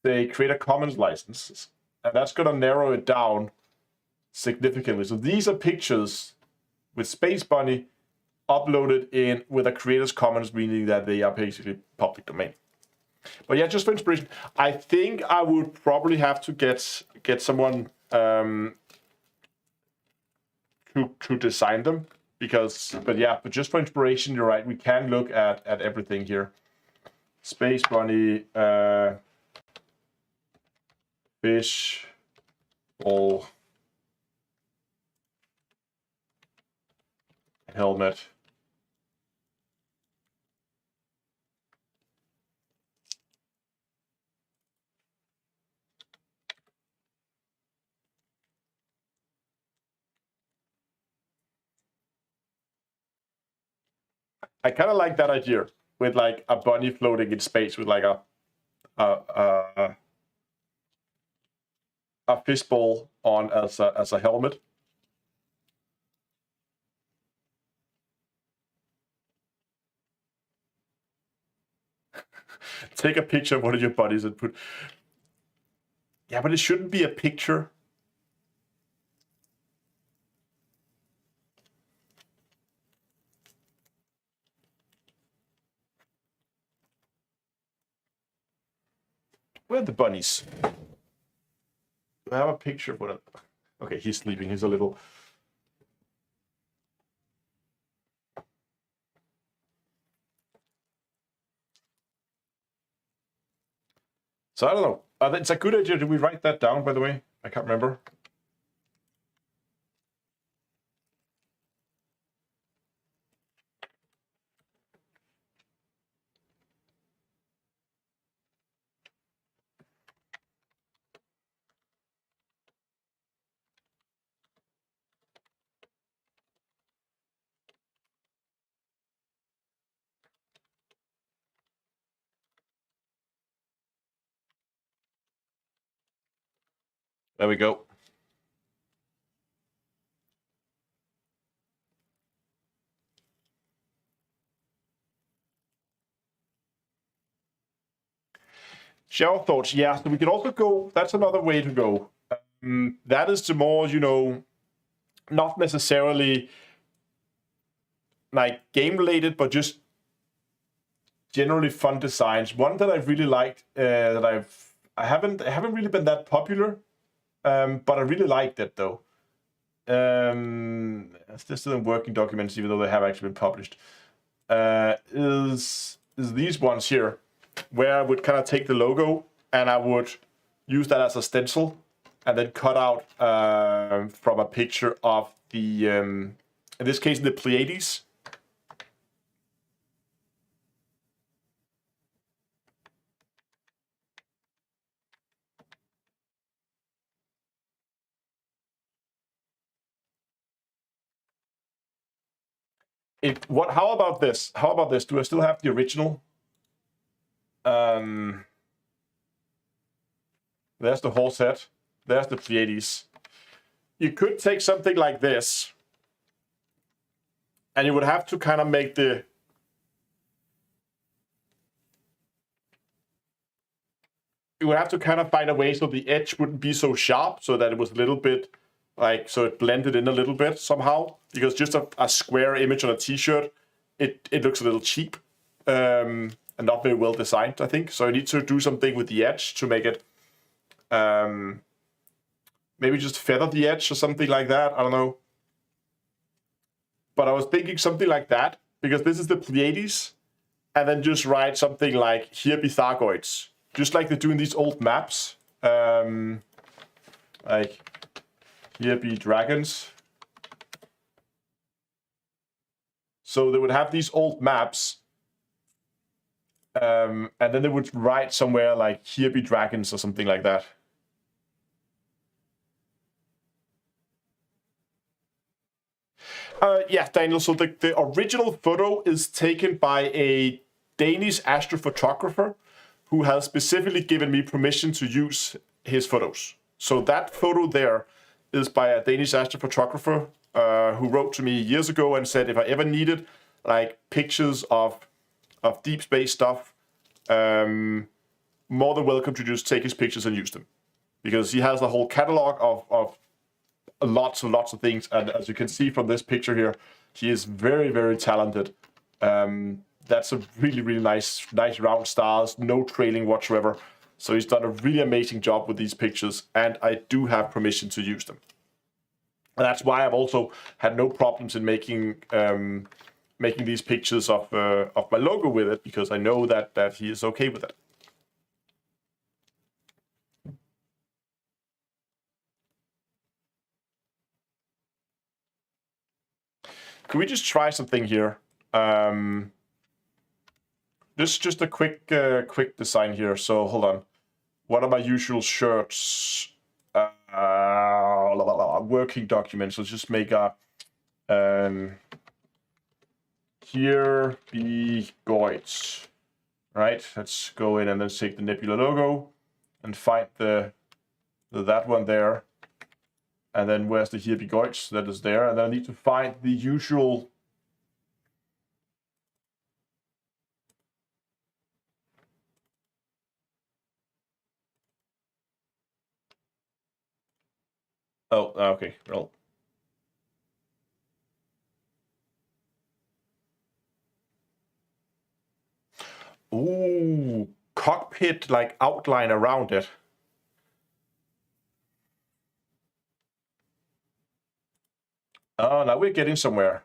they create a commons license, and that's gonna narrow it down significantly. So these are pictures with Space Bunny uploaded in with a creators commons, meaning that they are basically public domain. But yeah, just for inspiration, I think I would probably have to get someone to design them, because, but just for inspiration, you're right, we can look at everything here. Space Bunny, fish, ball, helmet. I kind of like that idea with like a bunny floating in space with like a fishbowl on as a helmet. Take a picture of one of your buddies and put. Yeah, but it shouldn't be a picture. Where are the bunnies? Do I have a picture of one? Okay, he's sleeping. He's a little. So I don't know. It's a good idea. Did we write that down, by the way? I can't remember. There we go. Share our thoughts. Yeah, so we can also go. That's another way to go. That is the more, not necessarily like game related, but just generally fun designs. One that I've really liked, that I haven't really been that popular, but I really liked it though. they're still in working documents, even though they have actually been published, is these ones here, where I would kind of take the logo and I would use that as a stencil and then cut out from a picture of the, in this case, the Pleiades. How about this? How about this? Do I still have the original? There's the horse head. There's the Pleiades. You could take something like this, and you would have to kind of make the... You would have to kind of find a way so the edge wouldn't be so sharp, so that it was a little bit like, so it blended in a little bit somehow. Because just a square image on a t-shirt, it looks a little cheap and not very well designed, I think. So I need to do something with the edge to make it, maybe just feather the edge or something like that. I don't know. But I was thinking something like that, because this is the Pleiades, and then just write something like, here be Thargoids. Just like they do in these old maps. Like, here be dragons. So they would have these old maps, and then they would write somewhere like, here be dragons or something like that. Yeah, Daniel, so the original photo is taken by a Danish astrophotographer who has specifically given me permission to use his photos. So that photo there is by a Danish astrophotographer who wrote to me years ago and said if I ever needed like pictures of deep space stuff, more than welcome to just take his pictures and use them. Because he has a whole catalog of lots and lots of things, and as you can see from this picture here, he is very, very talented. That's a really, really nice round stars, no trailing whatsoever. So he's done a really amazing job with these pictures, and I do have permission to use them. And that's why I've also had no problems in making these pictures of my logo with it, because I know that he is okay with it. Could we just try something here? Just a quick design here. So hold on. What are my usual shirts? Working documents. Let's just make a here be Goids. Right. Let's go in and then take the Nebula logo and find that one there. And then where's the here be Goids? That is there. And then I need to find the usual. Oh, okay. Well. Ooh, cockpit like outline around it. Oh, now we're getting somewhere.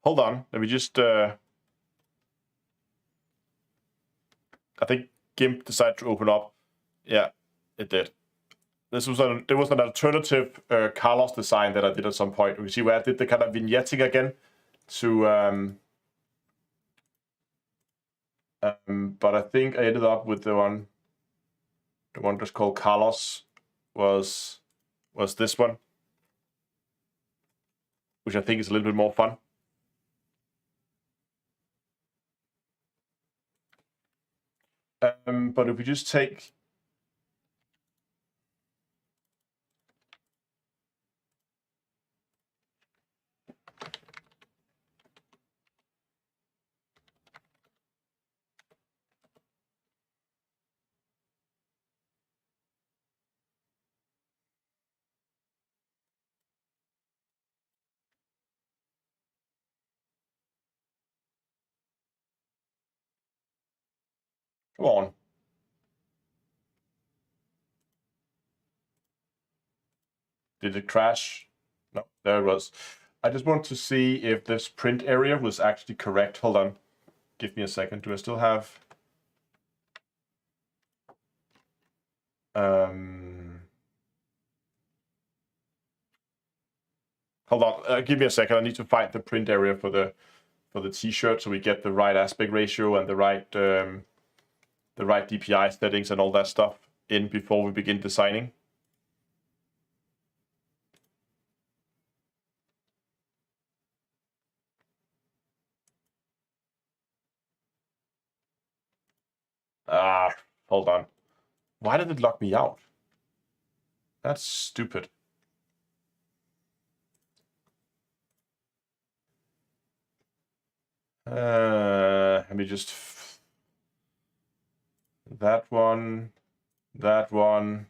Hold on, let me just. I think GIMP decided to open up. Yeah, it did. There was an alternative Carlos design that I did at some point. You see where I did the kind of vignetting again to. But I think I ended up with the one that's called Carlos was this one, which I think is a little bit more fun. But if we just take. Come on. Did it crash? No, there it was. I just want to see if this print area was actually correct. Hold on. Give me a second. Do I still have... Hold on. Give me a second. I need to find the print area for the t-shirt so we get the right aspect ratio and the right DPI settings and all that stuff in before we begin designing. Hold on. Why did it lock me out? That's stupid. Let me just... That one. That one.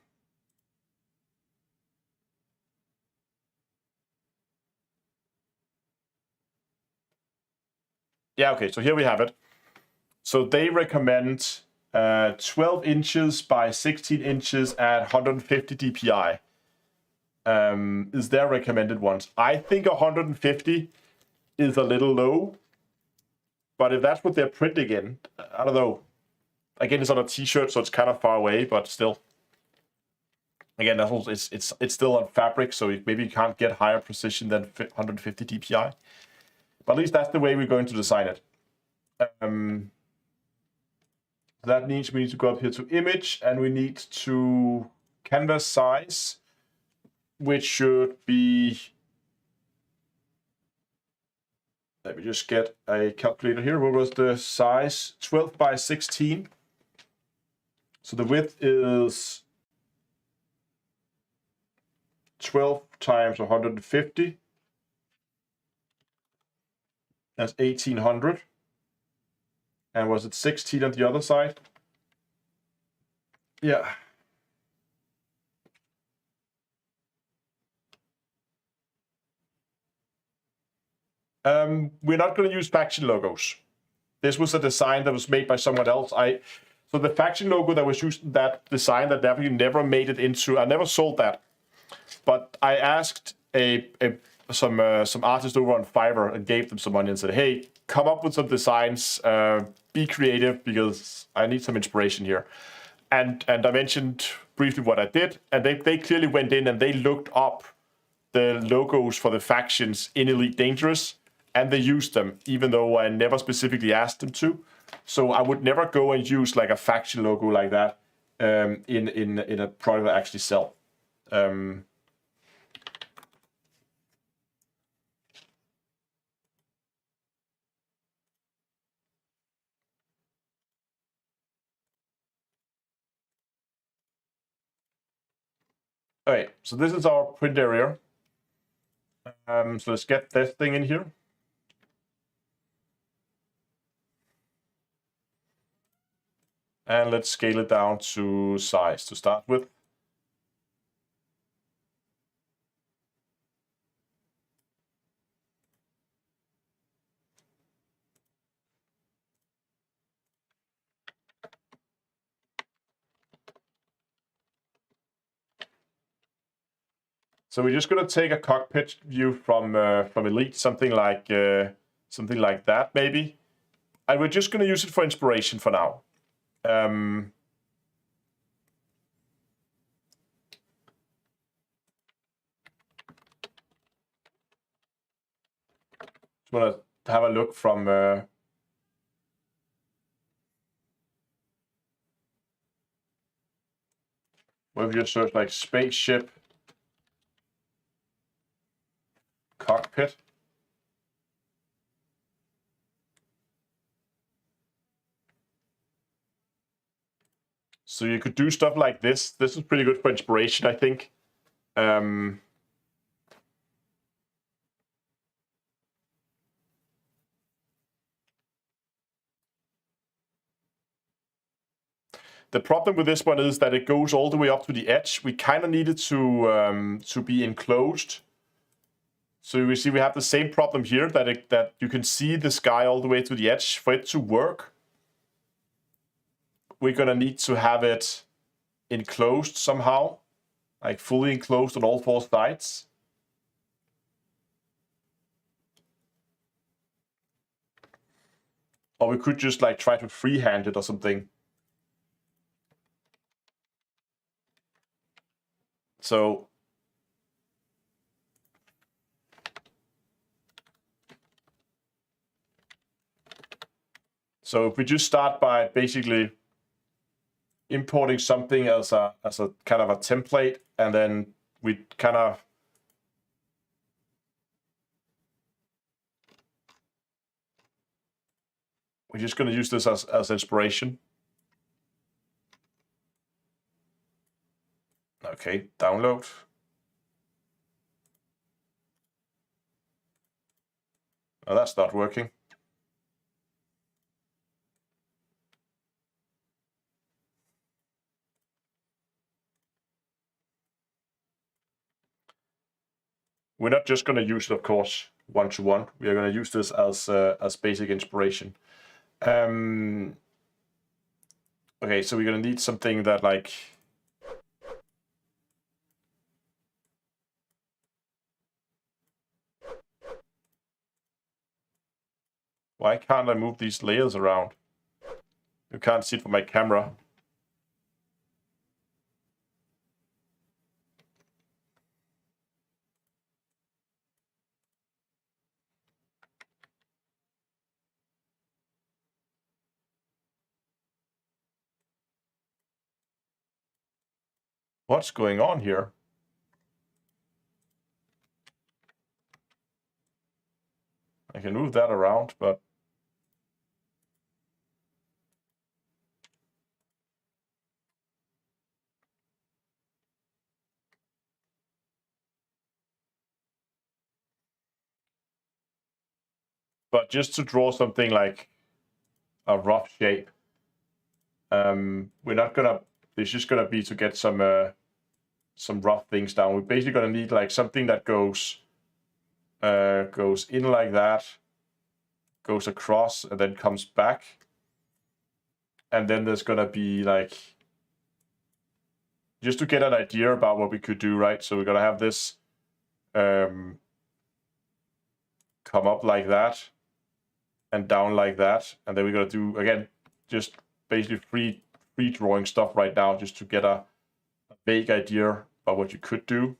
Yeah, okay, so here we have it. So they recommend 12 inches by 16 inches at 150 DPI. Is their recommended ones. I think 150 is a little low. But if that's what they're printing in, I don't know. Again, it's on a t-shirt, so it's kind of far away, but still. Again, that's also, it's still on fabric, so maybe you can't get higher precision than 150 DPI. But at least that's the way we're going to design it. That means we need to go up here to image, and we need to canvas size, which should be... Let me just get a calculator here. What was the size? 12 by 16. So the width is 12 times 150. That's 1800. And was it 16 on the other side? Yeah. We're not going to use faction logos. This was a design that was made by someone else. So the faction logo that was used in that design that definitely never made it into... I never sold that. But I asked some artists over on Fiverr and gave them some money and said, hey, come up with some designs, be creative because I need some inspiration here. And I mentioned briefly what I did, and they clearly went in and they looked up the logos for the factions in Elite Dangerous, and they used them, even though I never specifically asked them to. So I would never go and use like a faction logo like that in a product I actually sell. All right, so this is our print area. So let's get this thing in here. And let's scale it down to size to start with. So we're just going to take a cockpit view from Elite, something like that, maybe. And we're just going to use it for inspiration for now. Just want to have a look from what if you just search like spaceship cockpit. So you could do stuff like this. This is pretty good for inspiration, I think. The problem with this one is that it goes all the way up to the edge. We kind of need it to be enclosed. So we see we have the same problem here, that you can see the sky all the way to the edge. For it to work, we're gonna need to have it enclosed somehow, like fully enclosed on all 4 sides. Or we could just like try to freehand it or something. So if we just start by basically importing something as a kind of a template, and then we kind of we're just going to use this as inspiration. Okay, download. Oh, that's not working. We're not just going to use it, of course, one-to-one. We are going to use this as basic inspiration. Okay, so we're going to need something that like... Why can't I move these layers around? You can't see it from my camera. What's going on here? I can move that around, but... But just to draw something like a rough shape, we're not gonna... It's just gonna be to get some rough things down. We're basically gonna need like something that goes in like that, goes across, and then comes back. And then there's gonna be like, just to get an idea about what we could do, right? So we're gonna have this come up like that and down like that, and then we're gonna do again just basically free drawing stuff right now, just to get a vague idea about what you could do.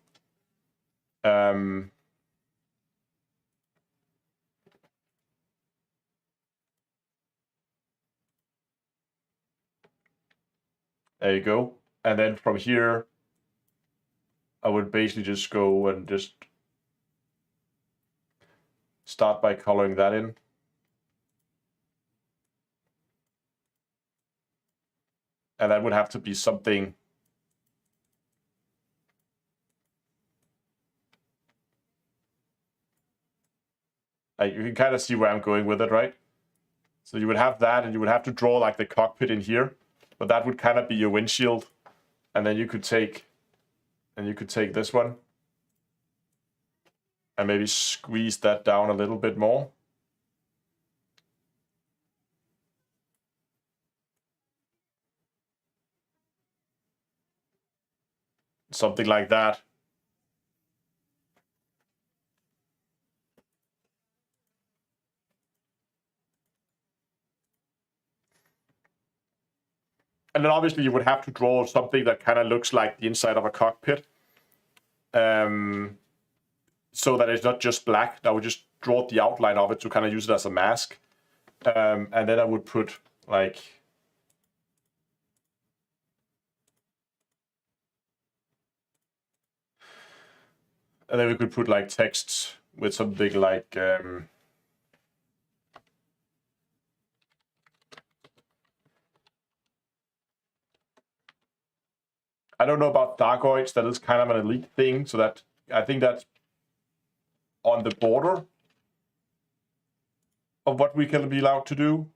There you go. And then from here, I would basically just go and just start by coloring that in. And that would have to be something you can kind of see where I'm going with it, right? So you would have that, and you would have to draw like the cockpit in here, but that would kind of be your windshield. And then you could take this one and maybe squeeze that down a little bit more. Something like that. And then obviously you would have to draw something that kind of looks like the inside of a cockpit. So that it's not just black. I would just draw the outline of it to kind of use it as a mask. And then I would put like... And then we could put like texts with something like... I don't know about darkoids. That is kind of an elite thing. So that I think that's on the border of what we can be allowed to do.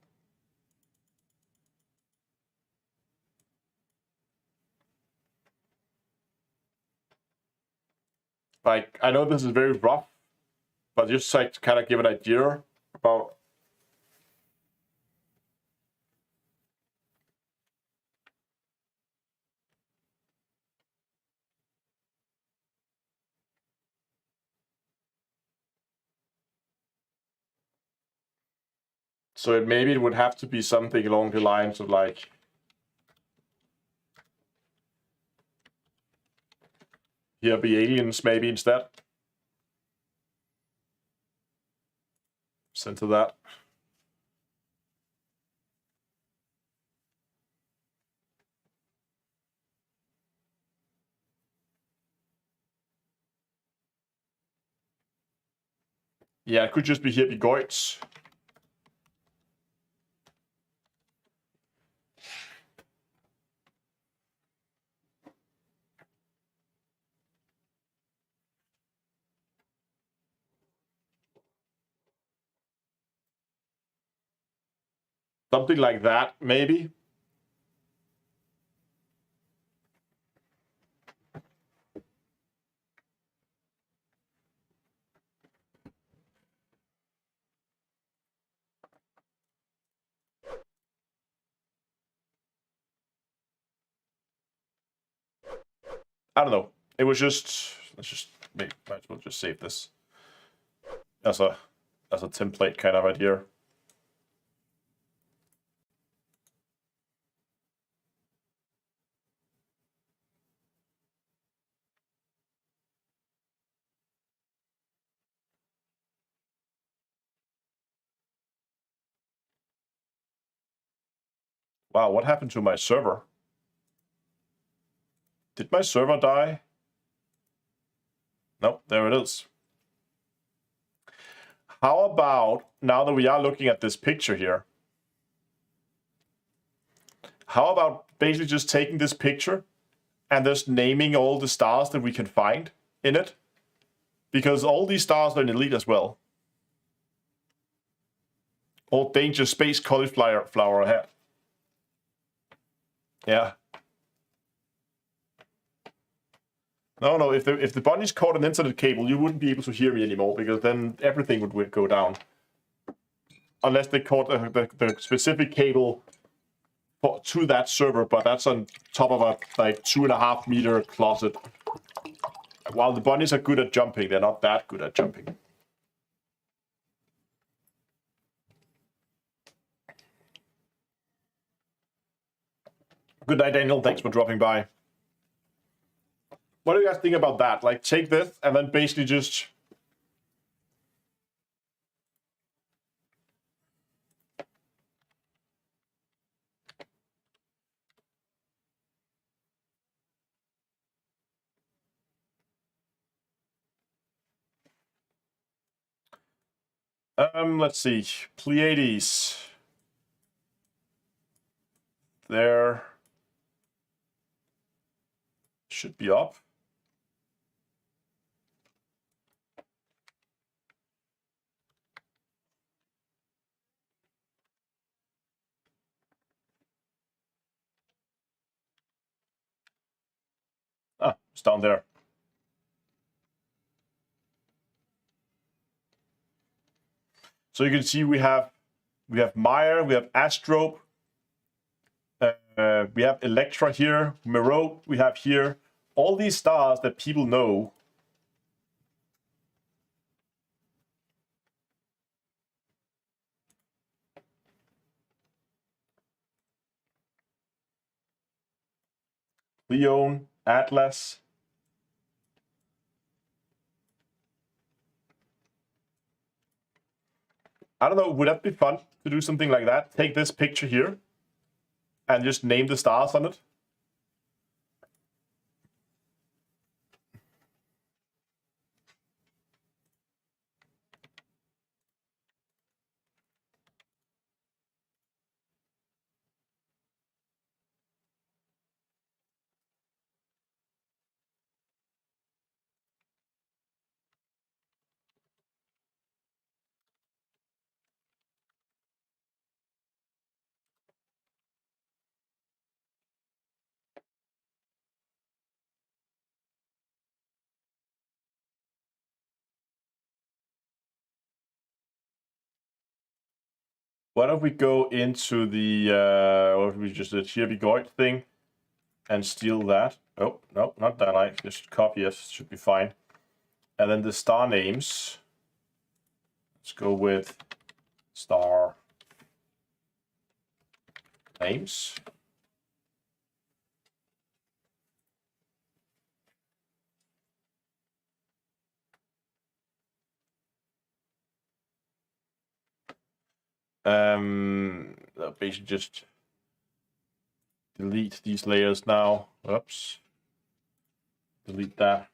Like, I know this is very rough, but just like to kind of give an idea about... So maybe it would have to be something along the lines of like here be aliens maybe instead. Center that. Yeah, it could just be here be goits. Something like that, maybe. I don't know. It was just, let's just might as well just save this as a template kind of idea. Wow, what happened to my server? Did my server die? Nope, there it is. How about, now that we are looking at this picture here, how about basically just taking this picture and just naming all the stars that we can find in it? Because all these stars are in Elite as well. Or Danger Space Cauliflower ahead. Yeah. No, if the bunny's caught an internet cable, you wouldn't be able to hear me anymore, because then everything would go down. Unless they caught the specific cable to that server, but that's on top of a like 2.5 meter closet. While the bunnies are good at jumping, they're not that good at jumping. Good night, Daniel. Thanks for dropping by. What do you guys think about that? Like, take this and then basically just... let's see. Pleiades. There. Should be up. Ah, it's down there. So you can see we have Meyer, we have Astrope, we have Electra here, Merope we have here. All these stars that people know. Leon, Atlas. I don't know, would that be fun to do something like that? Take this picture here and just name the stars on it. Why don't we go into the, what we just did, here Goit thing and steal that. Oh, no, not that. I just copy it, should be fine. And then the star names. Let's go with star names. Basically just delete these layers now. Oops. Delete that.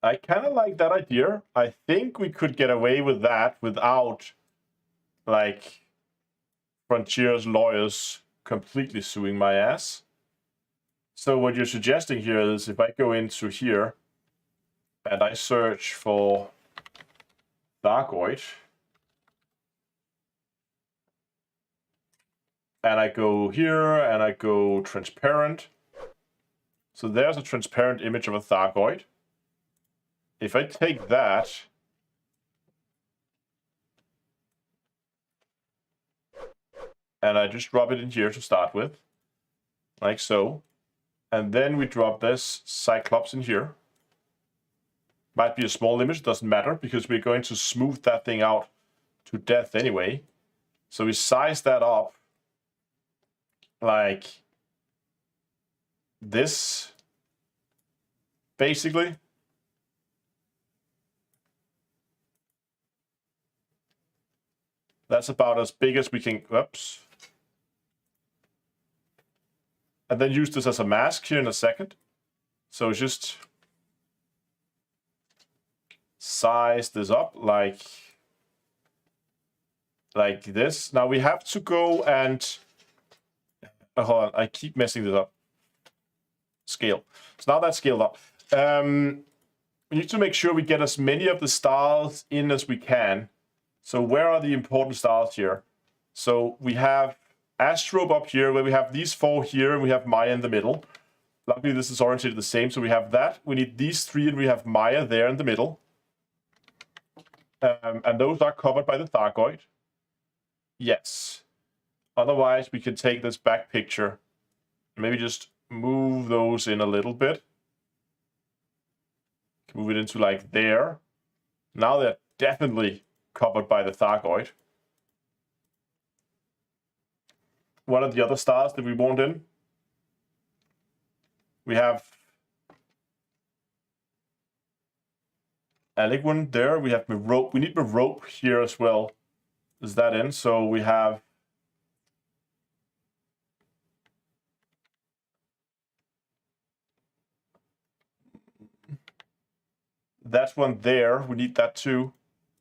I kind of like that idea. I think we could get away with that without, like, Frontier's lawyers completely suing my ass. So what you're suggesting here is if I go into here and I search for Thargoid, and I go here and I go transparent. So there's a transparent image of a Thargoid. If I take that and I just drop it in here to start with, like so, and then we drop this Cyclops in here. Might be a small image, doesn't matter, because we're going to smooth that thing out to death anyway. So we size that up like this, basically. That's about as big as we can, oops. And then use this as a mask here in a second. So just size this up like this. Now we have to go and, hold on, I keep messing this up. Scale. So now that's scaled up. We need to make sure we get as many of the stars in as we can. So where are the important stars here? So we have Astrobe up here, where we have these 4 here, and we have Maya in the middle. Luckily, this is oriented the same, so we have that. We need these 3, and we have Maya there in the middle. And those are covered by the Thargoid. Yes. Otherwise, we can take this back picture and maybe just move those in a little bit. Move it into like there. Now they're definitely covered by the Thargoid. What are the other stars that we want in? We have Aligwan there. We have Merope. We need Merope here as well. Is that in? So we have that one there. We need that too.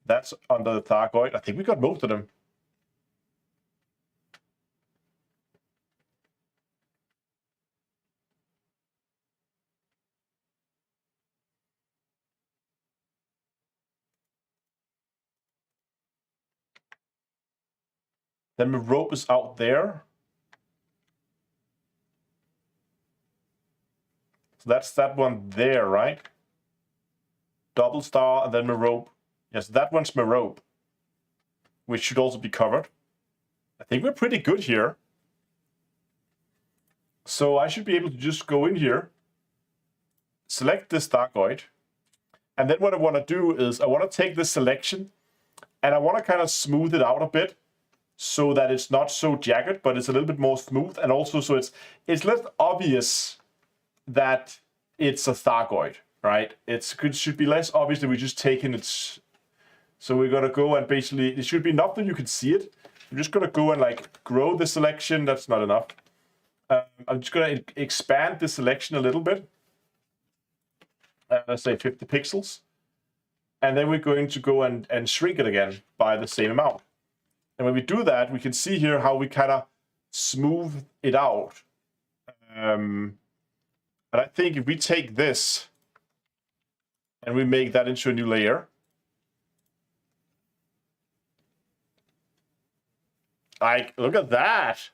That's under the Thargoid. I think we got most of them. Then Merope is out there. So that's that one there, right? Double star and then Merope. Yes, that one's Merope, which should also be covered. I think we're pretty good here. So I should be able to just go in here, select this Thargoid, and then what I want to do is I want to take this selection and I want to kind of smooth it out a bit so that it's not so jagged, but it's a little bit more smooth, and also so it's less obvious that it's a Thargoid, right? It should be less obvious that we're just taking it. So we're gonna go and basically, it should be enough that you can see it. I'm just gonna go and like grow the selection. That's not enough. I'm just gonna expand the selection a little bit. Let's say 50 pixels. And then we're going to go and shrink it again by the same amount. And when we do that, we can see here how we kind of smooth it out. And I think if we take this and we make that into a new layer, like, look at that.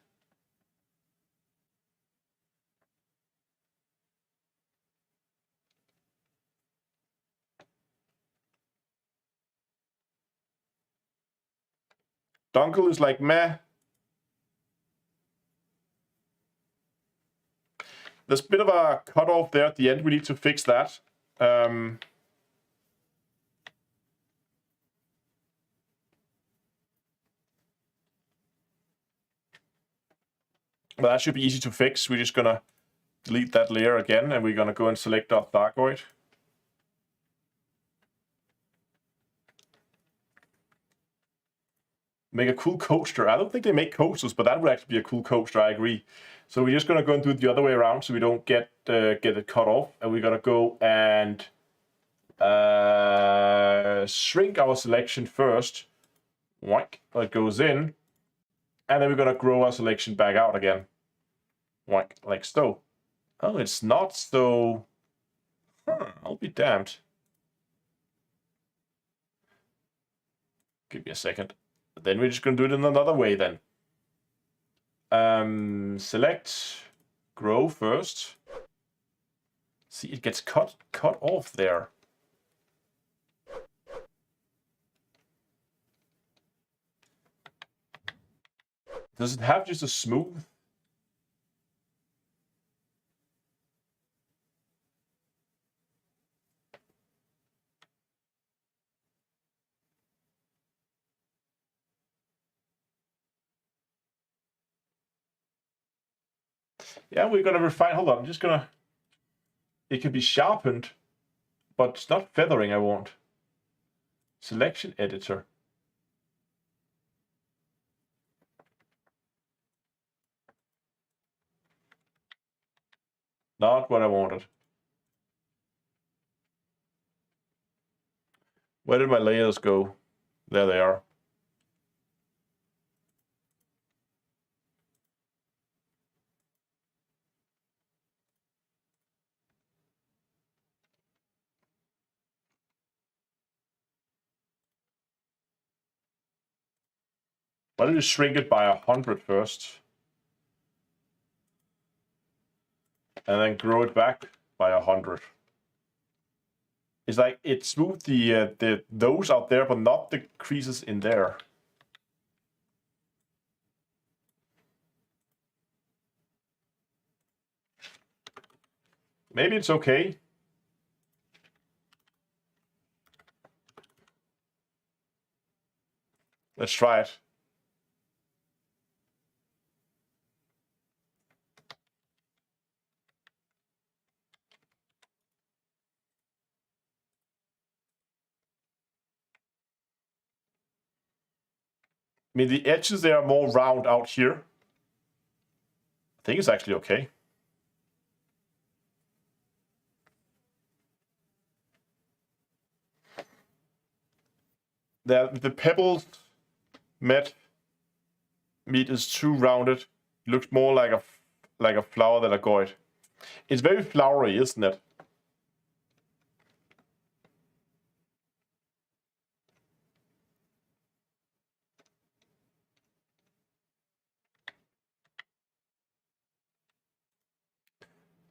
Dunkel is like meh. there's a bit of a cutoff there at the end. We need to fix that. Well, that should be easy to fix. We're just gonna delete that layer again, and we're gonna go and select our Thargoid. Make a cool coaster. I don't think they make coasters, but that would actually be a cool coaster. I agree. So we're just gonna go and do it the other way around, so we don't get it cut off, and we're gonna go and shrink our selection first. That goes in, and then we're gonna grow our selection back out again. Like so. Oh, it's not so. I'll be damned. Give me a second. Then we're just gonna do it in another way then. Select, grow first. See, it gets cut off there. Does it have just a smooth? Yeah, we're gonna refine. Hold on, I'm just gonna. It can be sharpened, but it's not feathering I want. Selection editor. Not what I wanted. Where did my layers go? There they are. Why don't you shrink it by 100 first? And then grow it back by 100. It's like it smoothed the those out there, but not the creases in there. Maybe it's okay. Let's try it. I mean, the edges, they are more round out here. I think it's actually okay. The pebbled meat is too rounded. It looks more like a flower than a gourd. It's very flowery, isn't it?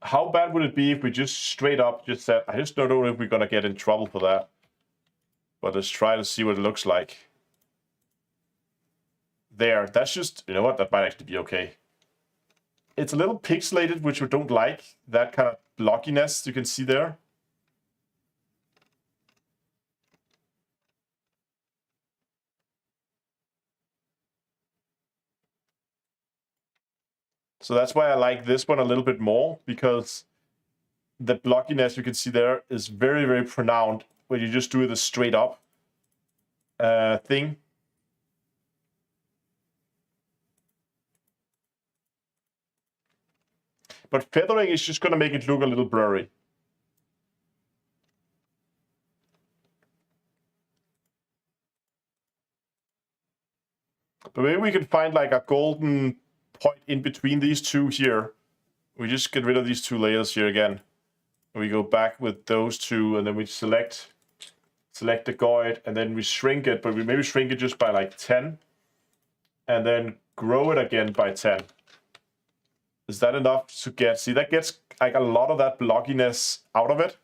How bad would it be if we just straight up just said, I just don't know if we're gonna get in trouble for that. But let's try to see what it looks like. There, that's just, you know what, that might actually be okay. It's a little pixelated, which we don't like. That kind of blockiness you can see there. So that's why I like this one a little bit more, because the blockiness you can see there is very, very pronounced when you just do the straight up thing. But feathering is just going to make it look a little blurry. But maybe we can find like a golden point in between these two here. We just get rid of these two layers here again. We go back with those two, and then we select the gourd, and then we shrink it, but we maybe shrink it just by like 10, and then grow it again by 10. Is that enough to get, see, that gets like a lot of that blockiness out of it.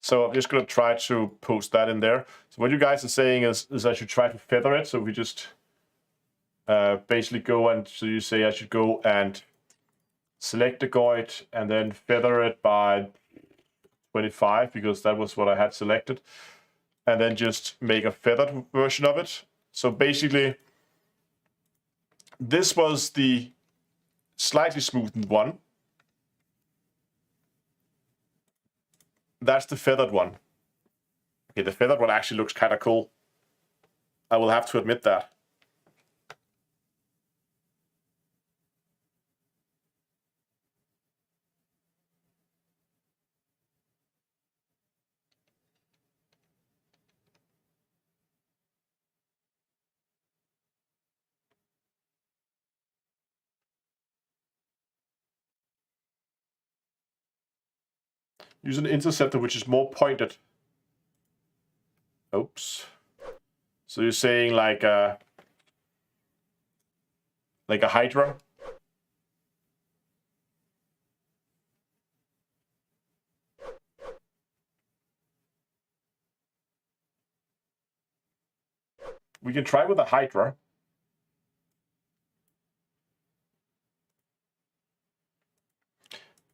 So I'm just going to try to post that in there. So what you guys are saying is I should try to feather it. So we just basically go and, so you say I should go and select the goid and then feather it by 25 because that was what I had selected. And then just make a feathered version of it. So basically, this was the slightly smoothened one. That's the feathered one. Okay, the feathered one actually looks kind of cool. I will have to admit that. Use an interceptor which is more pointed. Oops. So you're saying like a Hydra? We can try with a Hydra.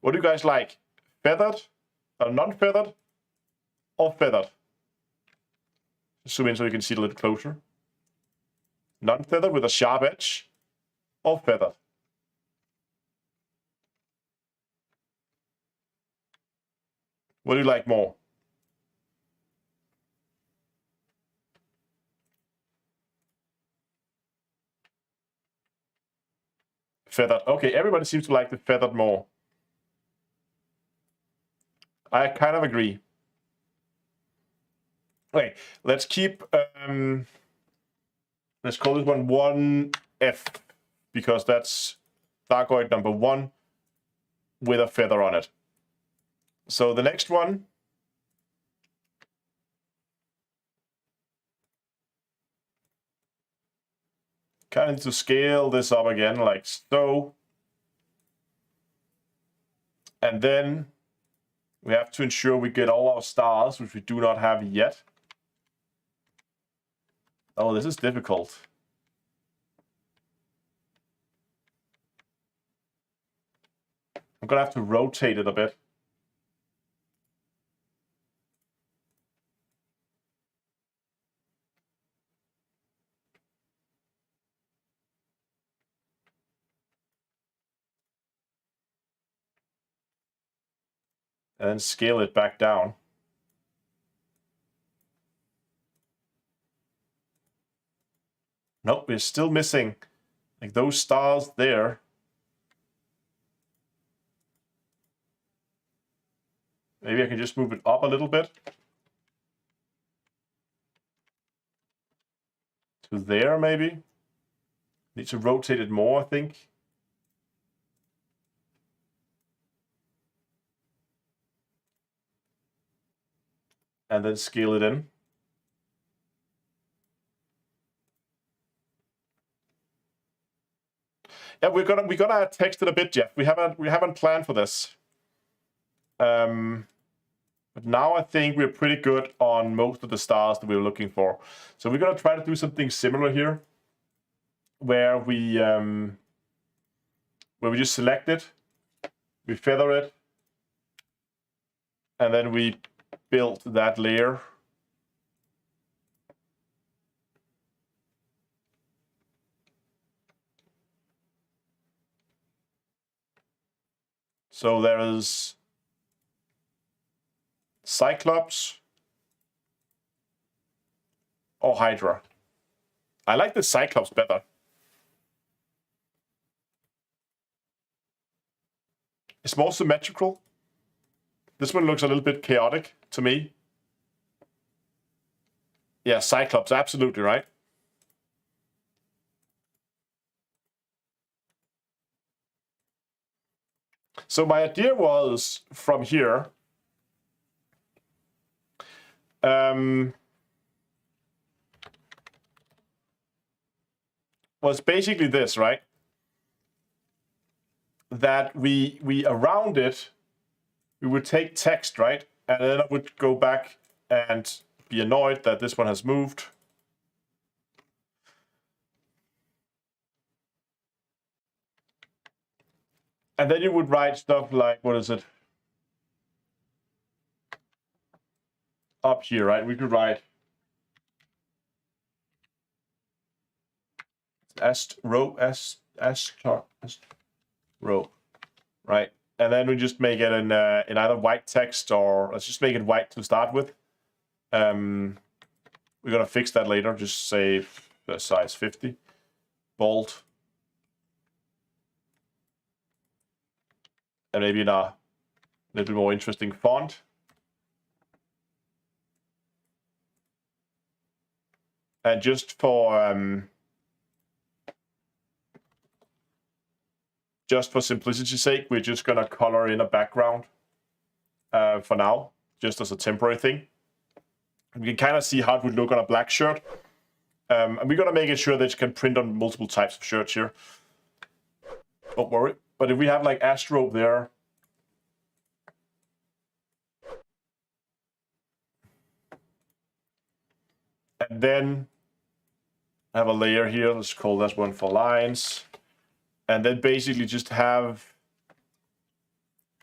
What do you guys like? Feathered, or non-feathered, or feathered? Zoom in so you can see it a little closer. Non-feathered with a sharp edge, or feathered? What do you like more? Feathered. Okay, everybody seems to like the feathered more. I kind of agree. Okay, let's keep, let's call this one 1F, because that's Darkoid number 1 with a feather on it. So the next one, kind of need to scale this up again, like so. And then we have to ensure we get all our stars, which we do not have yet. Oh, this is difficult. I'm gonna have to rotate it a bit. And then scale it back down. Nope, we're still missing like those stars there. Maybe I can just move it up a little bit. To there, maybe. Need to rotate it more, I think. And then scale it in. Yeah, we're gonna text it a bit, Jeff. We haven't planned for this. But now I think we're pretty good on most of the stars that we were looking for. So we're gonna try to do something similar here, where we just select it, we feather it, and then we build that layer. So there is Cyclops or Hydra. I like the Cyclops better. It's more symmetrical. This one looks a little bit chaotic to me. Yeah, Cyclops, absolutely right. So my idea was from here, was basically this, right? That we around it, we would take text, right? And then I would go back and be annoyed that this one has moved. And then you would write stuff like, what is it? Up here, right? We could write row, row, right? And then we just make it in either white text, or let's just make it white to start with. We're gonna fix that later. Just say size 50, bold, and maybe in a little bit more interesting font. And just for simplicity's sake, we're just gonna color in a background for now, just as a temporary thing. And we can kind of see how it would look on a black shirt. And we're gonna make it sure that you can print on multiple types of shirts here. Don't worry. But if we have like Astro there, and then I have a layer here. Let's call this one for lines. And then basically just have,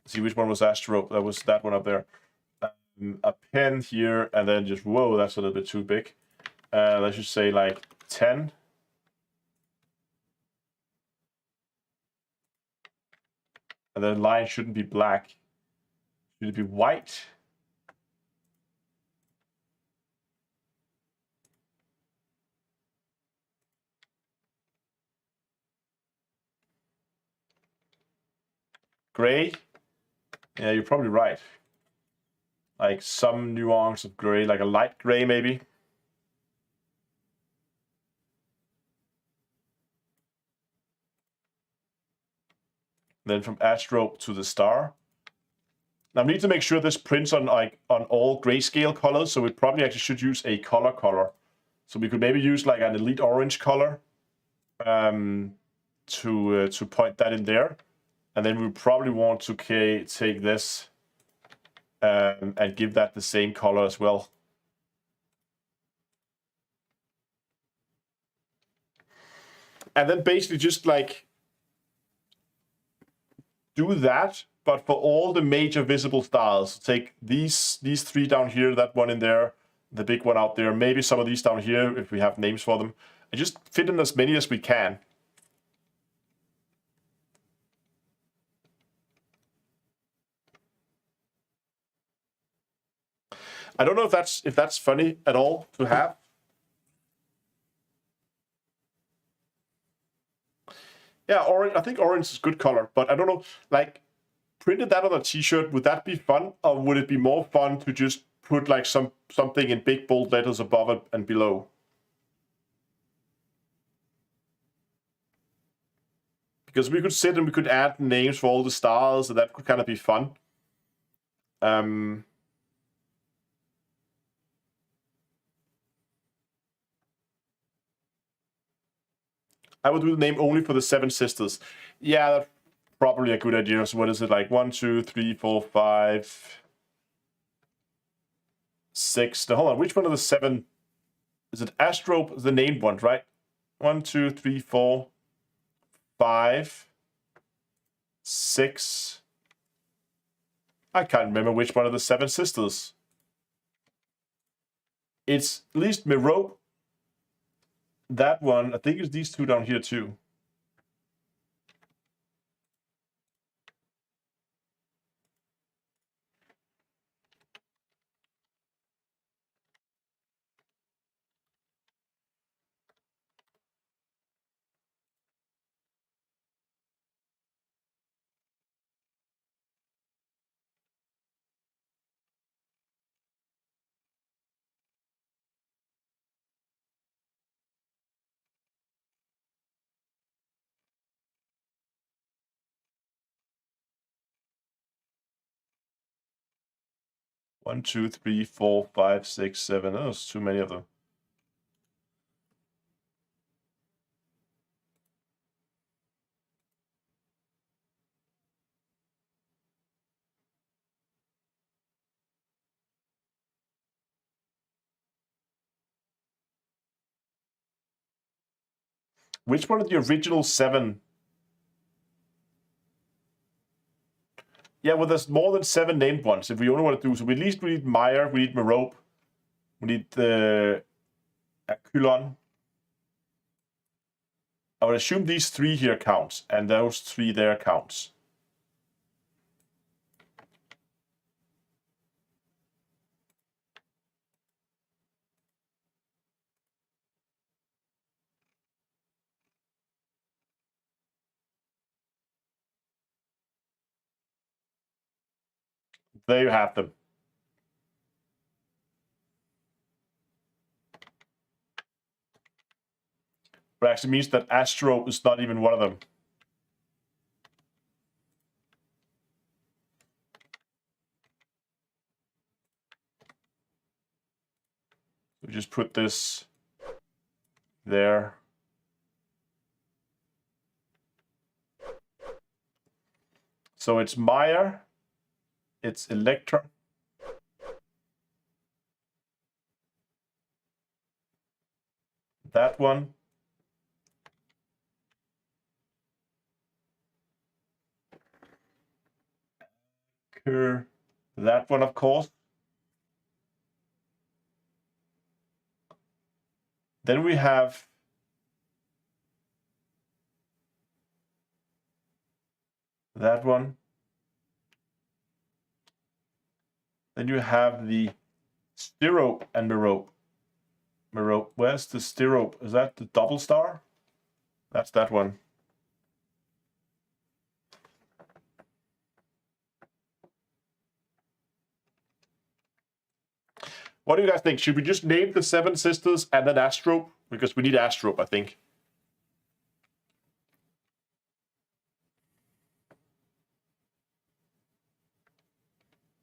see which one was Astro. That was that one up there. A pen here, and then just, whoa, that's a little bit too big. Let's just say like 10. And then line shouldn't be black. Should it be white? Gray? Yeah, you're probably right. Like some nuance of gray, like a light gray maybe. Then from Astro to the star. Now we need to make sure this prints on all grayscale colors, so we probably actually should use a color. So we could maybe use like an elite orange color to point that in there. And then we probably want to take this and give that the same color as well. And then basically just like do that, but for all the major visible stars. Take these 3 down here, that one in there, the big one out there, maybe some of these down here if we have names for them. And just fit in as many as we can. I don't know if that's funny at all to have. Yeah, orange. I think orange is a good color, but I don't know. Like, printed that on a T-shirt, would that be fun, or would it be more fun to just put like something in big bold letters above it and below? Because we could sit and we could add names for all the stars, and that could kind of be fun. I would do the name only for the 7 sisters. Yeah, that's probably a good idea. So what is it, like 1, 2, 3, 4, 5, 6? Now hold on, which one of the 7? Is it Astro, the named one, right? 1, 2, 3, 4, 5, 6. I can't remember which one of the 7 sisters. It's at least Miro. That one, I think it's these 2 down here too. One, 2, 3, 4, 5, 6, 7. Oh, there's too many of them. Which one of the original 7? Yeah, well, there's more than 7 named ones. If we only want to do so, at least we need Meyer, we need Merope, we need Aculon. I would assume these 3 here counts, and those 3 there counts. There you have them. But actually means that Astro is not even one of them. We just put this there. So it's Meyer, it's Electron. That one. That one, of course. Then we have that one. Then you have the Stirrope and Merope. Merope. Where's the Stirrope? Is that the double star? That's that one. What do you guys think? Should we just name the 7 sisters and then Astrope? Because we need Astrope, I think.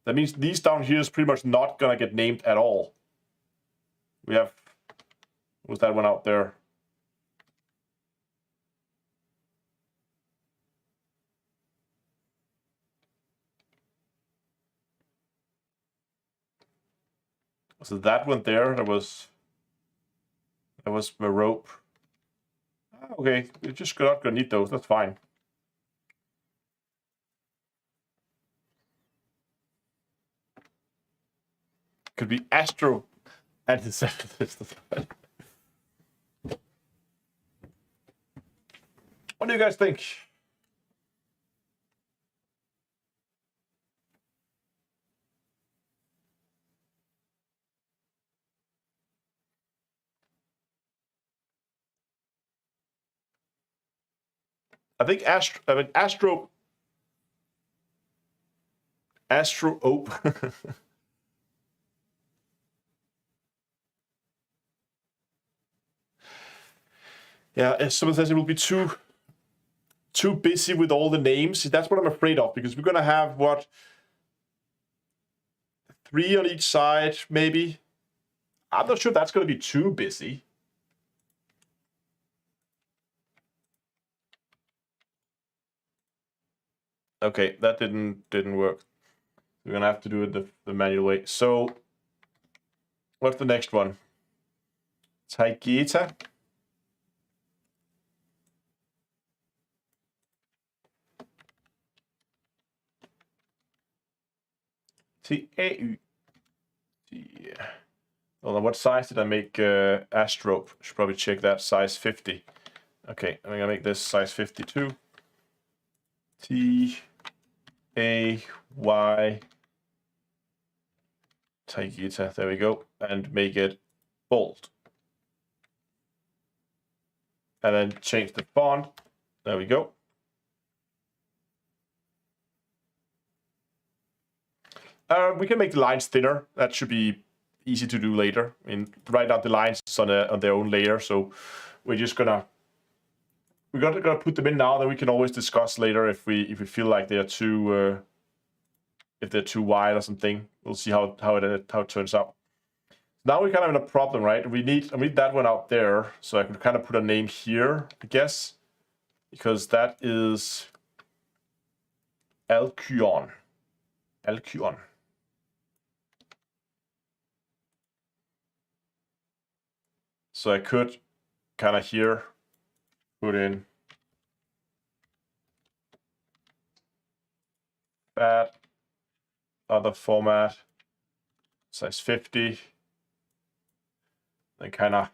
That means these down here is pretty much not gonna get named at all. We have, what's that one out there? So that one there, that was Merope. Okay, we're just not gonna need those, that's fine. Could be Astro and his 7 sisters. What do you guys think? I think Astro Ope. Yeah, someone says it will be too busy with all the names. That's what I'm afraid of, because we're gonna have what, 3 on each side, maybe. I'm not sure that's gonna be too busy. Okay, that didn't work. We're gonna have to do it the manual way. So, what's the next one? Taigeta. T-A-U. Yeah. Hold on, what size did I make Astrope? Should probably check that, size 50. Okay, I'm gonna make this size 52. T-A-Y. Taigeta, there we go. And make it bold. And then change the font. There we go. We can make the lines thinner. That should be easy to do later. I mean, right now the lines on their own layer, so we're just gonna put them in now. Then we can always discuss later if we feel like they're too wide or something. We'll see how it turns out. Now we're kind of in a problem, right? I need that one out there, so I can kind of put a name here, I guess, because that is Alcyon. Alcyon. So I could kind of here put in that other format, size 50. Then kind of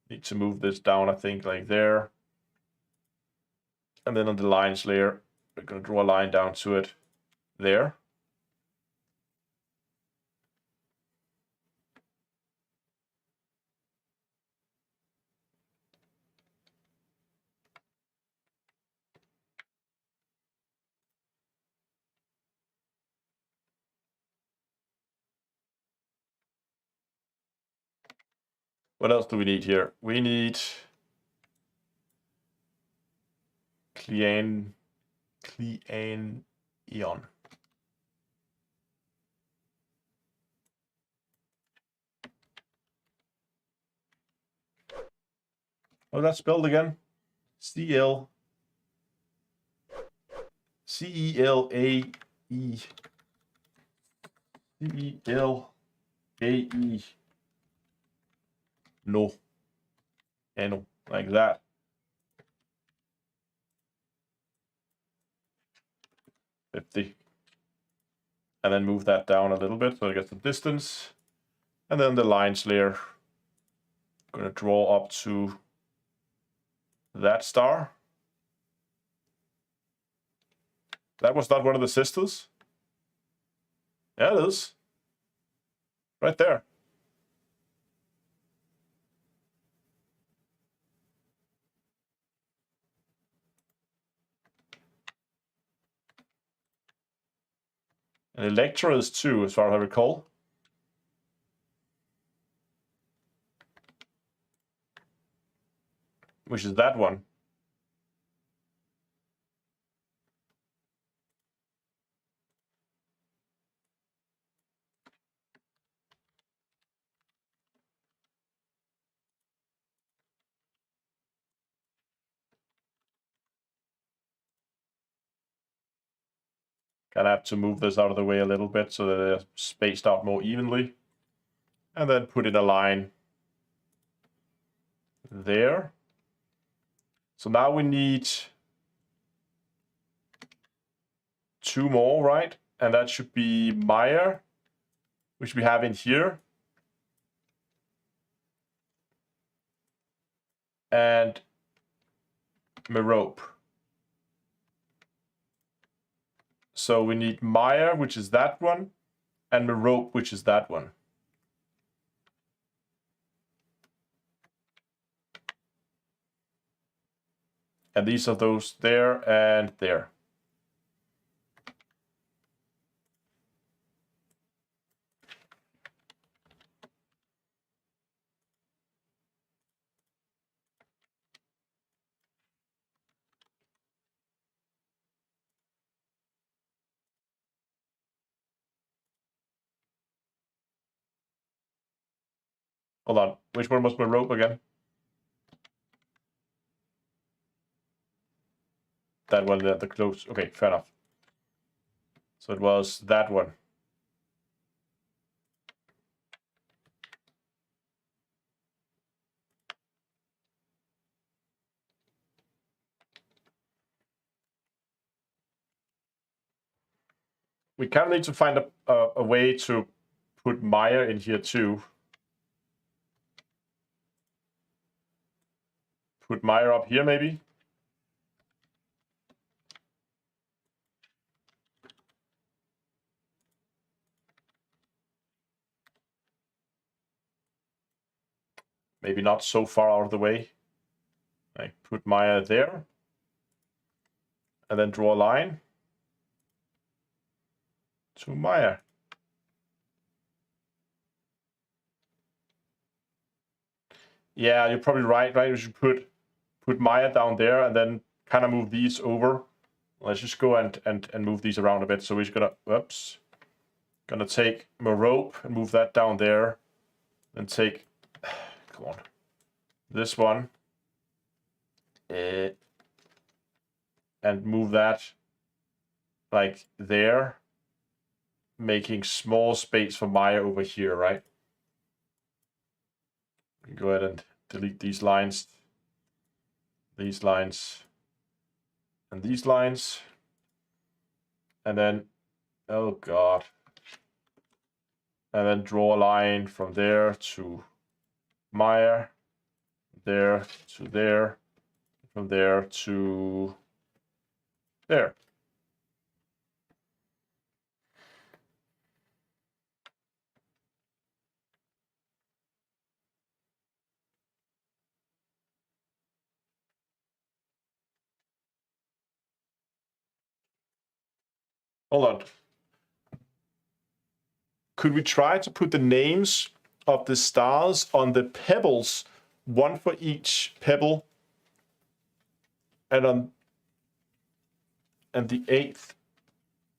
need to move this down, I think, like there. And then on the lines layer, we're going to draw a line down to it there. What else do we need here? We need Clean Ion. Oh, that's spelled again. CELAE. CELAE. No. And like that. $50. And then move that down a little bit so it gets the distance. And then the lines layer. I'm going to draw up to that star. That was not one of the sisters. Yeah, it is. Right there. And Electra is too, as far as I recall. Which is that one. Kind of have to move this out of the way a little bit so that they're spaced out more evenly. And then put in a line there. So now we need 2 more, right? And that should be Maya, which we have in here. And Merope. So we need Maya, which is that one, and Merope, which is that one. And these are those there and there. Hold on, which one was Merope again? That one, the close. Okay, fair enough. So it was that one. We kind of need to find a way to put Maya in here too. Put Maya up here maybe. Maybe not so far out of the way. I put Maya there. And then draw a line to Maya. Yeah, you're probably right, right? We should put Maya down there and then kind of move these over. Let's just go and move these around a bit. So we're just gonna take Merope and move that down there. And take, come on, this one. And move that like there. Making small space for Maya over here, right? Go ahead and delete these lines these lines, and these lines. And then, oh god. And then draw a line from there to Maya, there to there, from there to there. Hold on. Could we try to put the names of the stars on the pebbles, one for each pebble, and the 8th?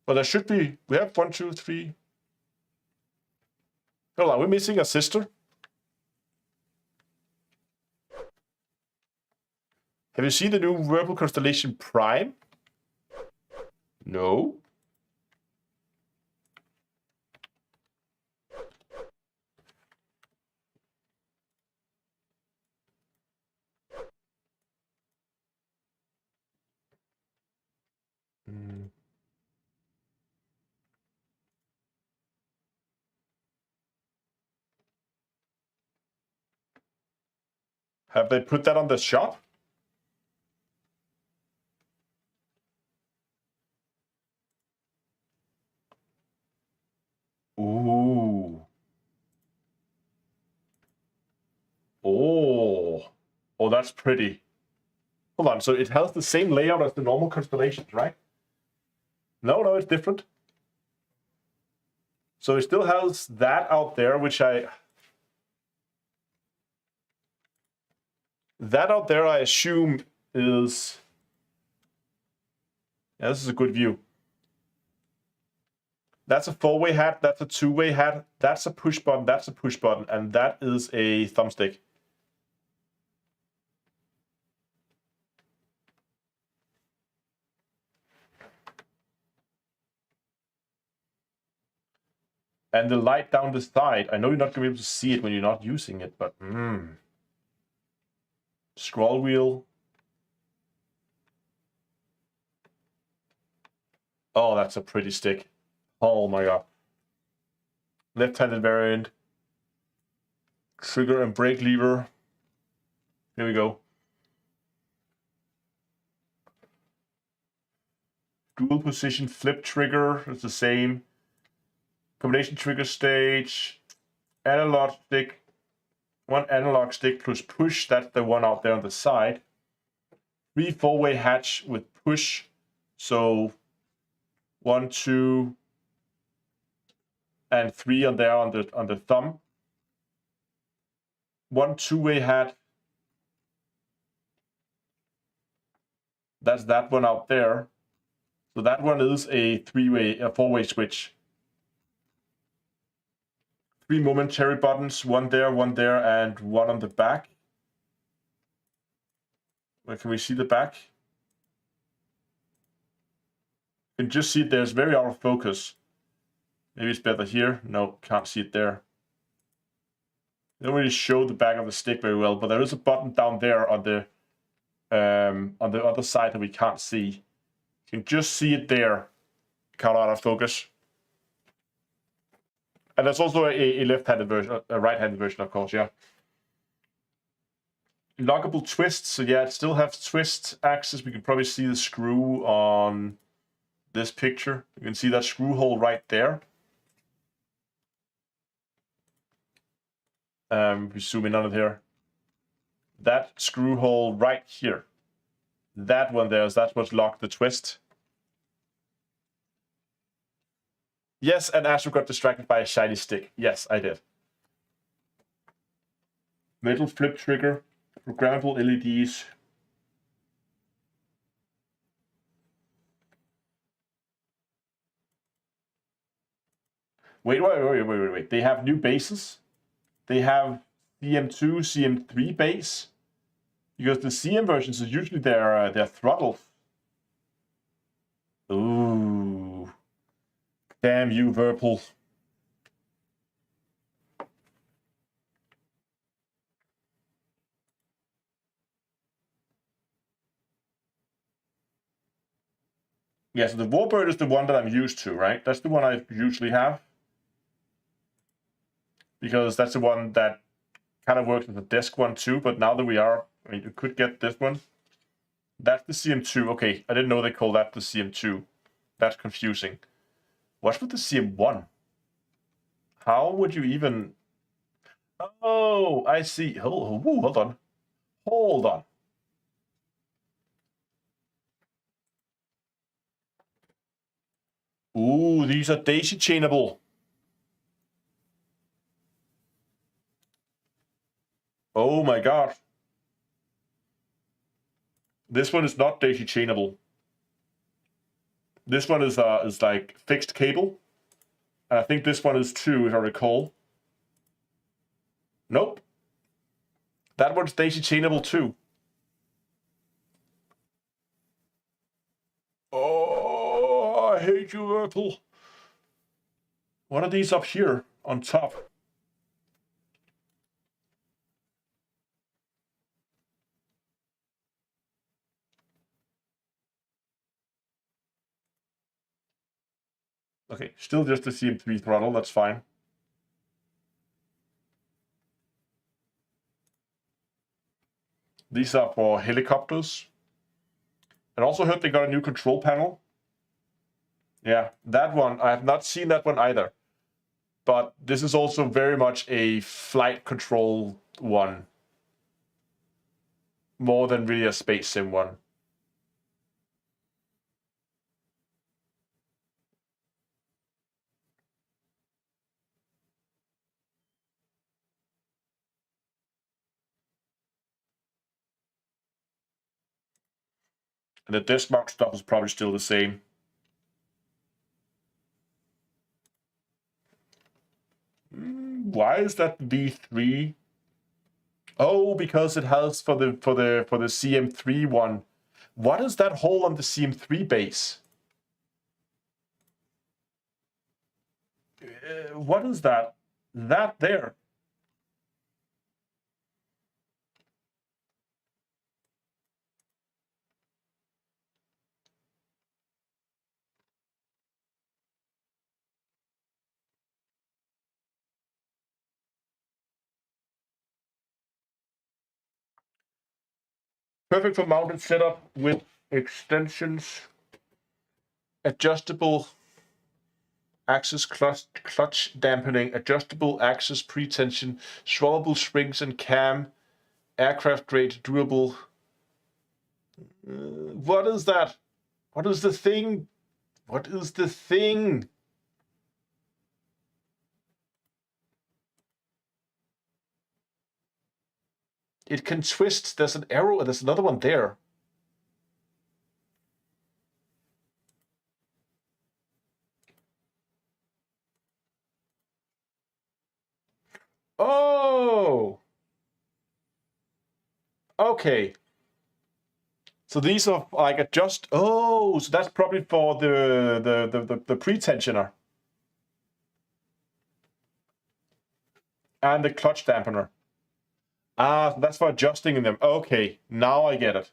Well, there should be. We have 1, 2, 3. Hold on, we're missing a sister. Have you seen the new Virtual Constellation Prime? No. Have they put that on the shop? Ooh. Oh. Oh, that's pretty. Hold on, so it has the same layout as the normal constellations, right? No, it's different. So it still has that out there, that out there I assume is... Yeah, this is a good view. That's a 4-way hat, that's a 2-way hat, that's a push button, that's a push button, and that is a thumbstick. And the light down the side, I know you're not going to be able to see it when you're not using it, but scroll wheel. Oh, that's a pretty stick. Oh my god. Left-handed variant. Trigger and brake lever. Here we go. Dual position flip trigger is the same. Combination trigger stage. Analog stick. One analog stick plus push. That's the one out there on the side. 3 4-way hatch with push. So 1, 2, and 3 on there on the thumb. 1 2-way hat. That's that one out there. So that one is a 4-way switch. 3 momentary buttons, one there, and one on the back. Where can we see the back? You can just see it there. It's very out of focus. Maybe it's better here. No, can't see it there. They don't really show the back of the stick very well, but there is a button down there on the other side that we can't see. You can just see it there. Kind of out of focus. And there's also a left-handed version, a right-handed version, of course, yeah. Lockable twists, so yeah, it still has twist axis. We can probably see the screw on this picture. You can see that screw hole right there. We zoom in on it here. That screw hole right here. That one there, that's what's locked the twist. Yes, and Astro got distracted by a shiny stick. Yes, I did. Metal flip trigger, programmable LEDs. Wait. They have new bases. They have CM2, CM3 base. Because the CM versions are usually their throttle. Ooh. Damn you, Virpal. Yeah, so the Warbird is the one that I'm used to, right? That's the one I usually have. Because that's the one that kind of works with the desk one too, but now that I mean, you could get this one. That's the CM2. Okay, I didn't know they called that the CM2. That's confusing. What's with the CM1? How would you even... Oh, I see. Hold on. Hold on. Ooh, these are daisy chainable. Oh my god. This one is not daisy chainable. This one is like fixed cable. And I think this one is too, if I recall. Nope. That one's daisy chainable too. Oh, I hate you, Apple. What are these up here on top? Okay, still just the CM3 throttle, that's fine. These are for helicopters. And also heard they got a new control panel. Yeah, that one, I have not seen that one either. But this is also very much a flight control one. More than really a space sim one. And the desk mount stuff is probably still the same. Why is that V3? Oh, because it has for the CM3 one. What is that hole on the CM3 base? What is that? That there. Perfect for mounted setup with extensions, adjustable axis clutch dampening, adjustable axis pretension, swallowable springs and cam, aircraft grade durable. What is that? What is the thing? What is the thing? It can twist. There's an arrow and there's another one there. Oh! Okay. So these are like adjust. Oh, so that's probably for the pretensioner. And the clutch dampener. Ah, so that's for adjusting them. Okay, now I get it.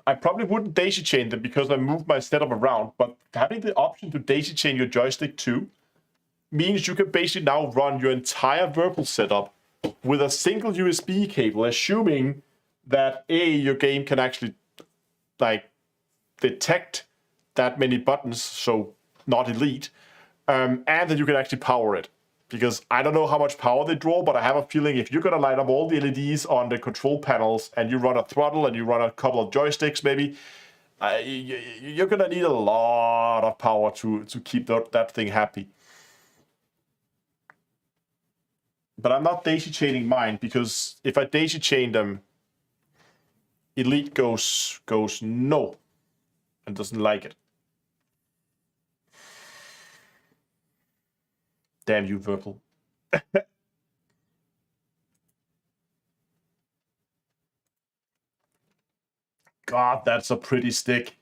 I probably wouldn't daisy chain them because I moved my setup around, but having the option to daisy chain your joystick too means you can basically now run your entire Virtual setup with a single USB cable, assuming that your game can actually like detect that many buttons, so not elite, and that you can actually power it. Because I don't know how much power they draw, but I have a feeling if you're gonna light up all the LEDs on the control panels and you run a throttle and you run a couple of joysticks maybe, you're gonna need a lot of power to keep that thing happy. But I'm not daisy chaining mine because if I daisy chain them, Elite goes no and doesn't like it. Damn you, Virtual. God, that's a pretty stick.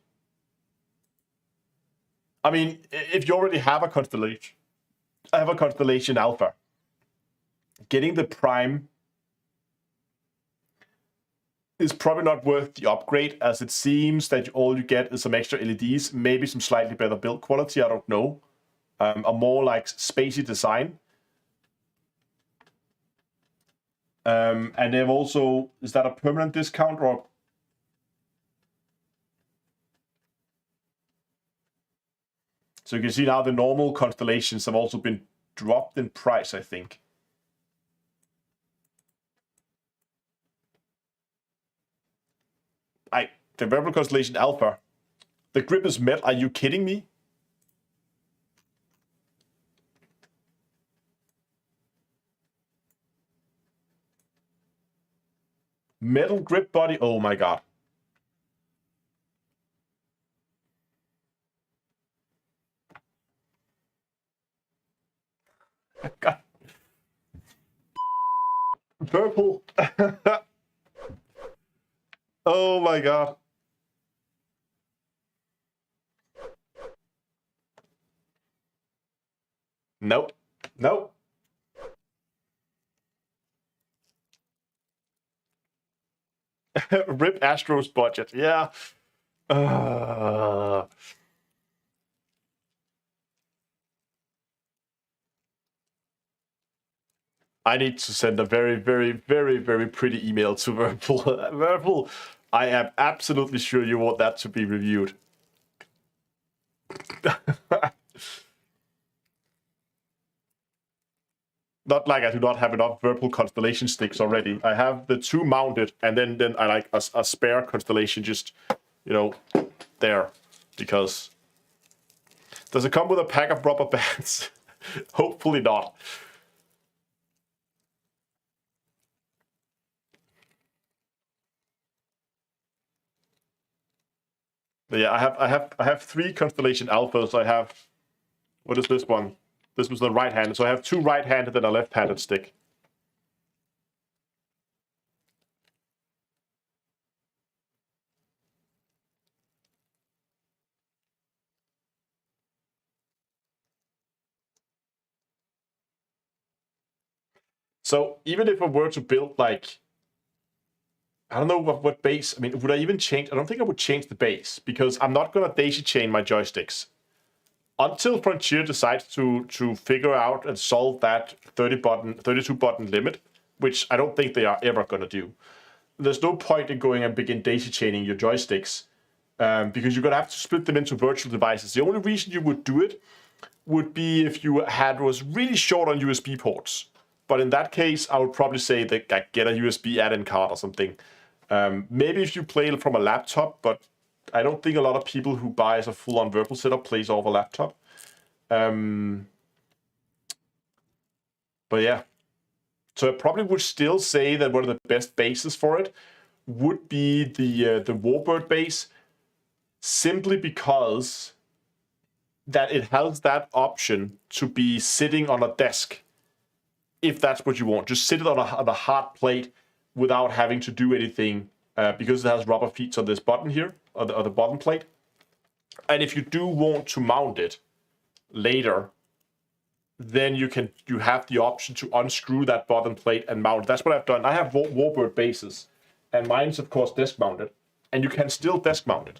I mean, if you already have a Constellation, I have a Constellation Alpha. Getting the Prime is probably not worth the upgrade, as it seems that all you get is some extra LEDs, maybe some slightly better build quality, I don't know. A more like spacey design. And they've also, is that a permanent discount or? So you can see now the normal constellations have also been dropped in price, I think. The Variable Constellation Alpha. The grip is metal. Are you kidding me? Metal grip body. Oh my god. God. Purple. Oh my god. Nope. Nope. Rip Astro's budget. Yeah. I need to send a very, very, very, very pretty email to Virpal. Virpal, I am absolutely sure you want that to be reviewed. Not like I do not have enough Virpal constellation sticks already. I have the 2 mounted, and then I like a spare constellation just, you know, there. Because does it come with a pack of rubber bands? Hopefully not. But yeah, I have 3 constellation alphas. I have, what is this one? This was the right-handed. So I have 2 right-handed and a left-handed stick. So even if I were to build like, I don't know what base, I mean, would I even change? I don't think I would change the base because I'm not going to daisy chain my joysticks. Until Frontier decides to figure out and solve that 32 button limit, which I don't think they are ever going to do. There's no point in going and begin daisy chaining your joysticks because you're going to have to split them into virtual devices. The only reason you would do it would be if you was really short on USB ports. But in that case, I would probably say that get a USB add-in card or something. Maybe if you play from a laptop, but I don't think a lot of people who buys a full-on Virpal setup plays off a laptop. But yeah. So I probably would still say that one of the best bases for it would be the Warbird base, simply because that it has that option to be sitting on a desk, if that's what you want. Just sit it on a hard plate without having to do anything, because it has rubber feet on this button here, or the bottom plate. And if you do want to mount it later, then you have the option to unscrew that bottom plate and mount it. That's what I've done. I have Warbird bases, and mine's of course desk mounted, and you can still desk mount it.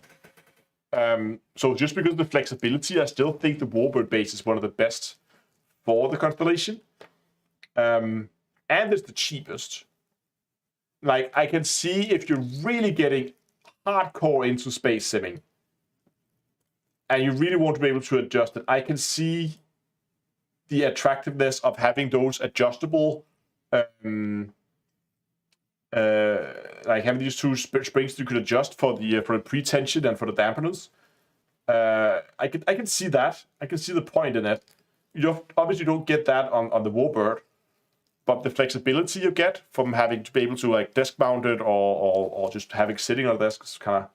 So just because of the flexibility, I still think the Warbird base is one of the best for the constellation. And it's the cheapest. Like, I can see if you're really getting hardcore into space simming and you really want to be able to adjust it, I can see the attractiveness of having those adjustable, like having these 2 springs you could adjust for the pretension and for the dampeners. I can see that. I can see the point in it. You obviously don't get that on the Warbird. But the flexibility you get from having to be able to like desk mount it or just having sitting on a desk is kind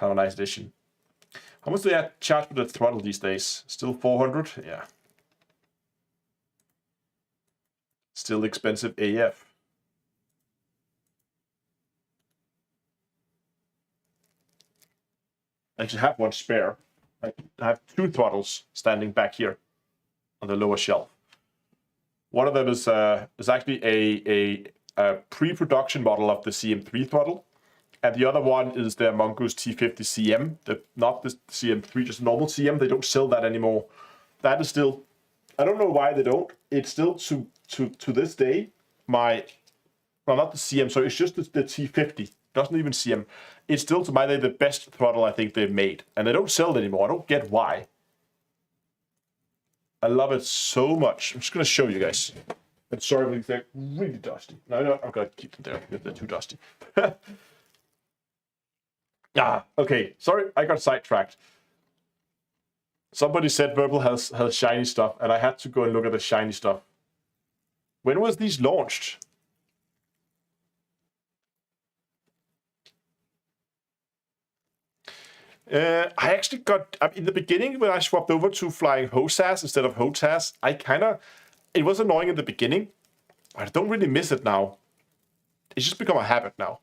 of a nice addition. How much do they charge for the throttle these days? Still 400? Yeah. Still expensive AF. I actually have one spare. I have 2 throttles standing back here on the lower shelf. One of them is actually a pre-production model of the CM3 throttle, And the other one is the Mongoose T50 CM, not the CM3, just normal CM. They don't sell that anymore. That is still, I don't know why they don't. It's still to this day, not the CM, sorry, it's just the T50. Doesn't even CM. It's still to my day the best throttle I think they've made. And they don't sell it anymore. I don't get why. I love it so much. I'm just going to show you guys. And sorry, they're really dusty. No, I'm going to keep them there. They're too dusty. Okay. Sorry, I got sidetracked. Somebody said Verbal has shiny stuff, and I had to go and look at the shiny stuff. When was these launched? I actually got, in the beginning when I swapped over to flying HOSAS instead of HOTAS, it was annoying in the beginning, but I don't really miss it now. It's just become a habit now.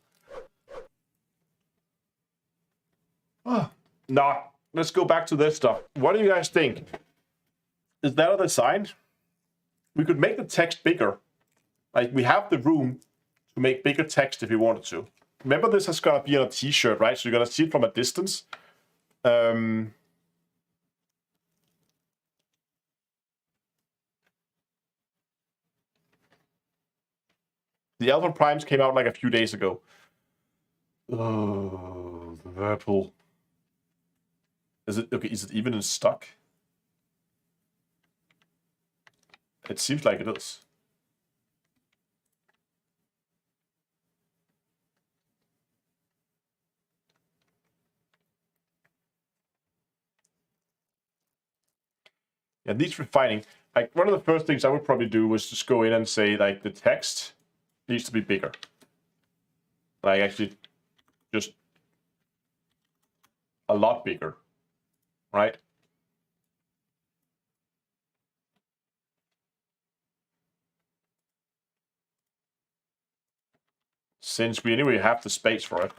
Nah, let's go back to this stuff. What do you guys think? Is that a design? We could make the text bigger. Like, we have the room to make bigger text if we wanted to. Remember, this has got to be on a t-shirt, right? So you're going to see it from a distance. The Alpha Primes came out like a few days ago. Oh, the Whirlpool. Is it okay? Is it even in stock? It seems like it is. Yeah, these refining. Like, one of the first things I would probably do was just go in and say, like, the text needs to be bigger. Like, actually, just a lot bigger, right? Since we anyway have the space for it.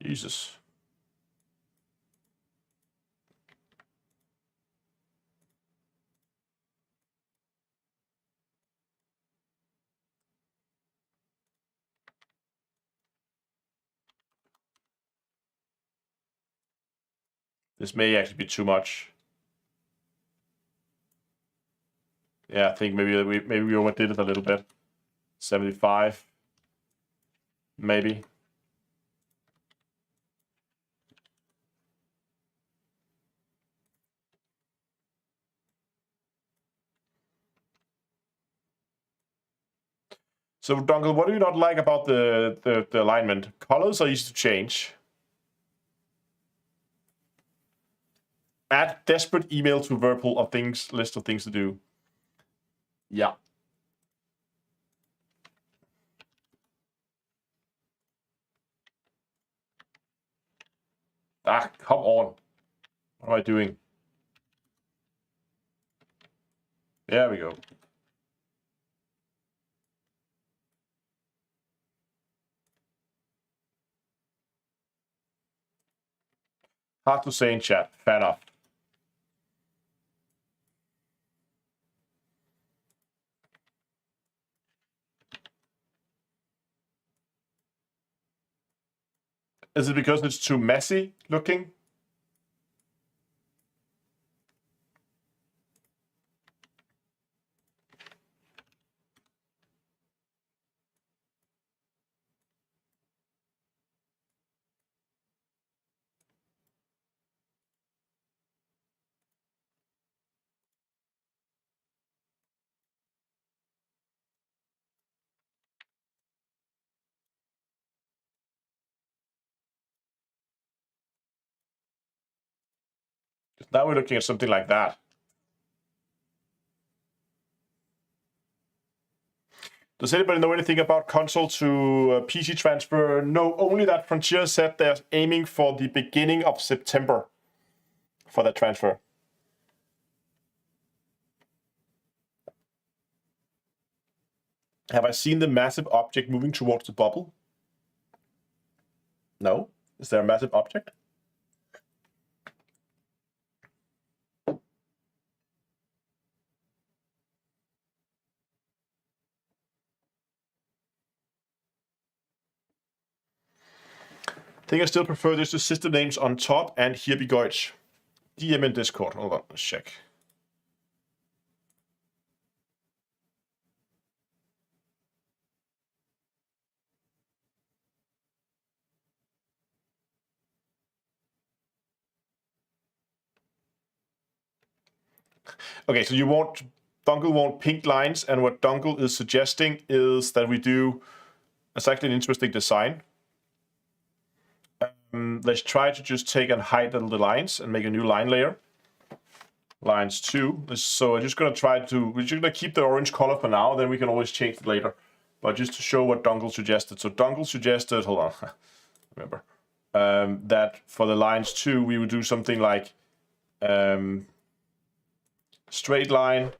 Jesus. This may actually be too much. Yeah, I think maybe we overdid it a little bit. 75, maybe. So, Dunkel, what do you not like about the alignment? Colors are easy to change. Add desperate email to Whirlpool of things, list of things to do. Yeah. Come on. What am I doing? There we go. Hard to say in chat. Fair enough. Is it because it's too messy looking? Now we're looking at something like that. Does anybody know anything about console to PC transfer? No, only that Frontier said they're aiming for the beginning of September for that transfer. Have I seen the massive object moving towards the bubble? No. Is there a massive object? I think I still prefer this to system names on top and here be Goich. DM in Discord. Hold on, let's check. Okay, so Dunkel won't pink lines, and what Dunkel is suggesting is that we do, it's actually an interesting design. Let's try to just take and hide the lines and make a new line layer. Lines 2. So I'm just going to we're just going to keep the orange color for now, then we can always change it later. But just to show what Dunkel suggested. So Dunkel suggested, hold on, remember, that for the lines 2, we would do something like straight line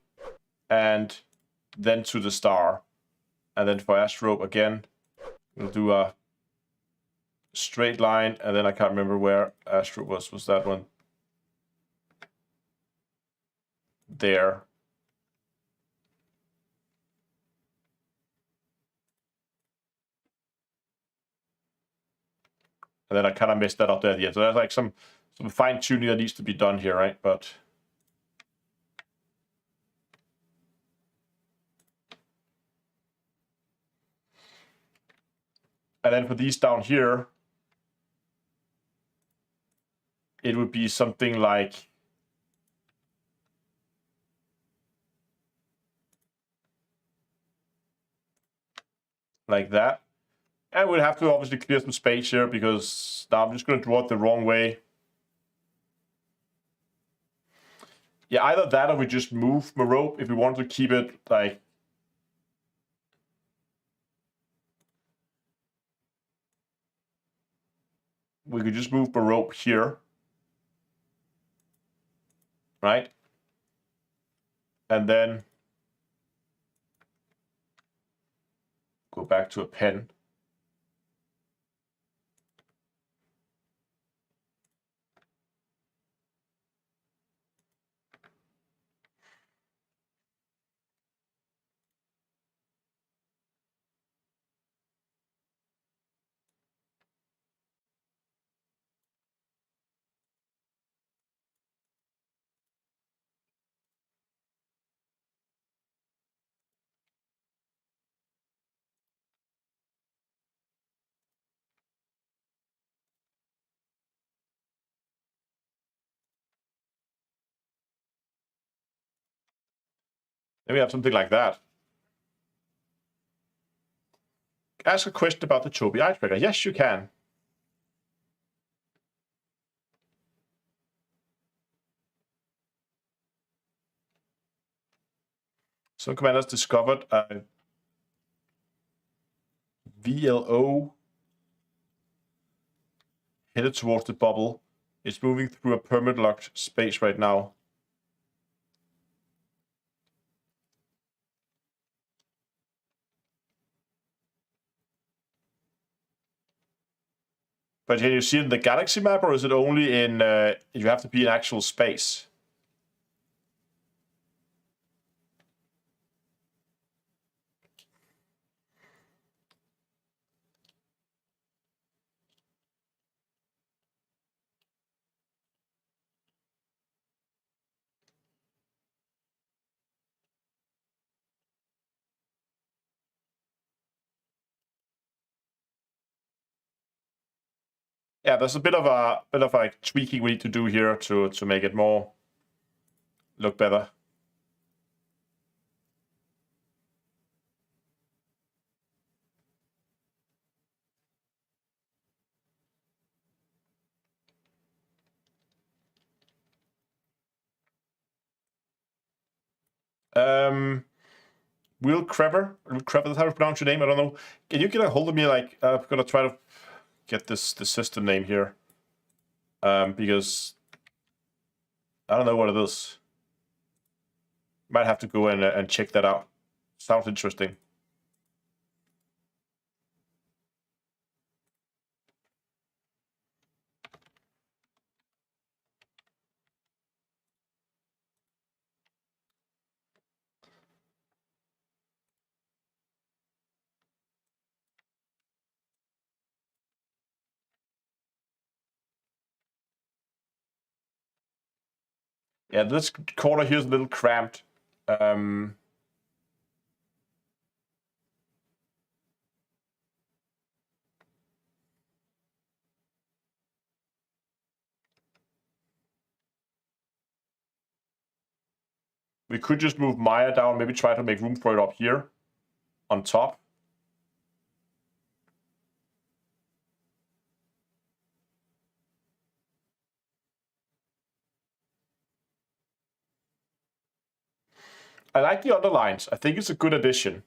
and then to the star. And then for Astrope again, we'll do a straight line, and then I can't remember where Astrope was. Was that one? There. And then I kind of messed that up there at the end. So there's like some fine tuning that needs to be done here, right? But and then for these down here, it would be something like that. And we'll have to obviously clear some space here because now I'm just going to draw it the wrong way. Yeah, either that or we just move my rope if we want to keep it like. We could just move the rope here. Right? And then go back to a pen. Maybe have something like that. Ask a question about the Tobii icebreaker. Yes, you can. Some commanders discovered a VLO headed towards the bubble. It's moving through a permit locked space right now. But can you see it in the galaxy map, or is it only in, you have to be in actual space? Yeah, there's a bit of like tweaking we need to do here to make it more look better. Will Crever, that's how to pronounce your name. I don't know. Can you get a hold of me? Like, I'm gonna try to get the system name here, because I don't know what it is. Might have to go in and check that out. Sounds interesting. Yeah, this corner here is a little cramped. We could just move Maya down, maybe try to make room for it up here on top. I like the underlines. I think it's a good addition.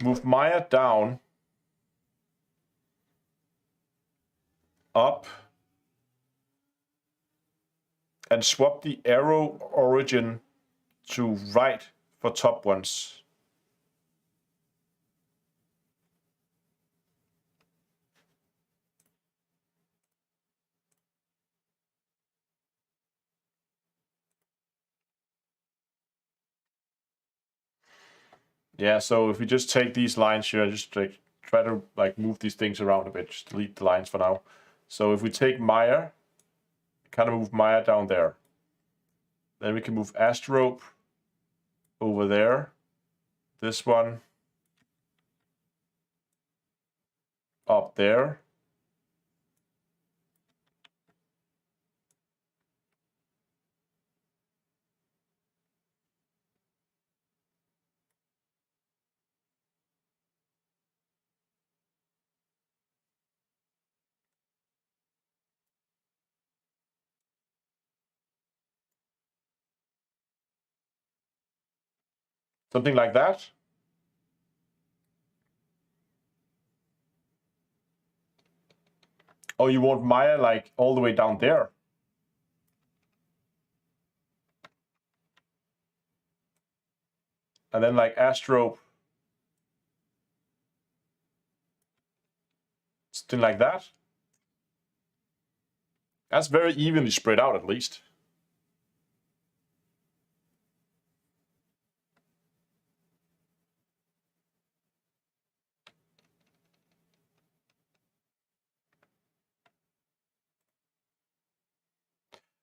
Move Maya down, up, and swap the arrow origin to right for top ones. Yeah, so if we just take these lines here and just like try to like move these things around a bit, just delete the lines for now. So if we take Maya, kind of move Maya down there. Then we can move Astrope over there. This one up there. Something like that. Oh, you want Maya like all the way down there? And then like Astrope. Something like that. That's very evenly spread out at least.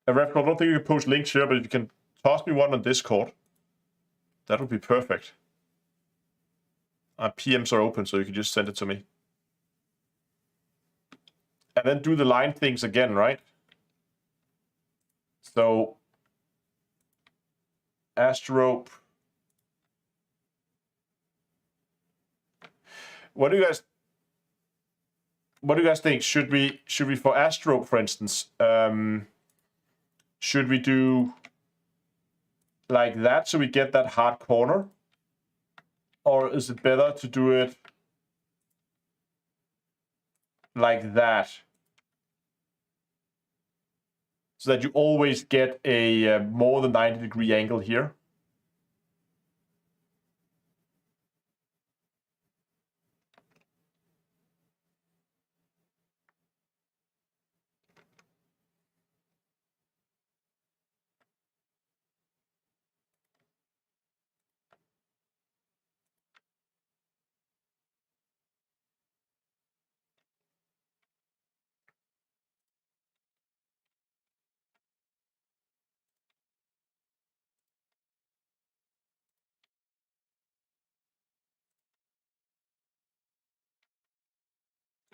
And Redcon, I don't think you can post links here, but if you can toss me one on Discord, that would be perfect. PMs are open, so you can just send it to me. And then do the line things again, right? So Astrope. What do you guys think? Should we for Astrope, for instance, should we do like that so we get that hard corner? Or is it better to do it like that? So that you always get a more than 90-degree angle here.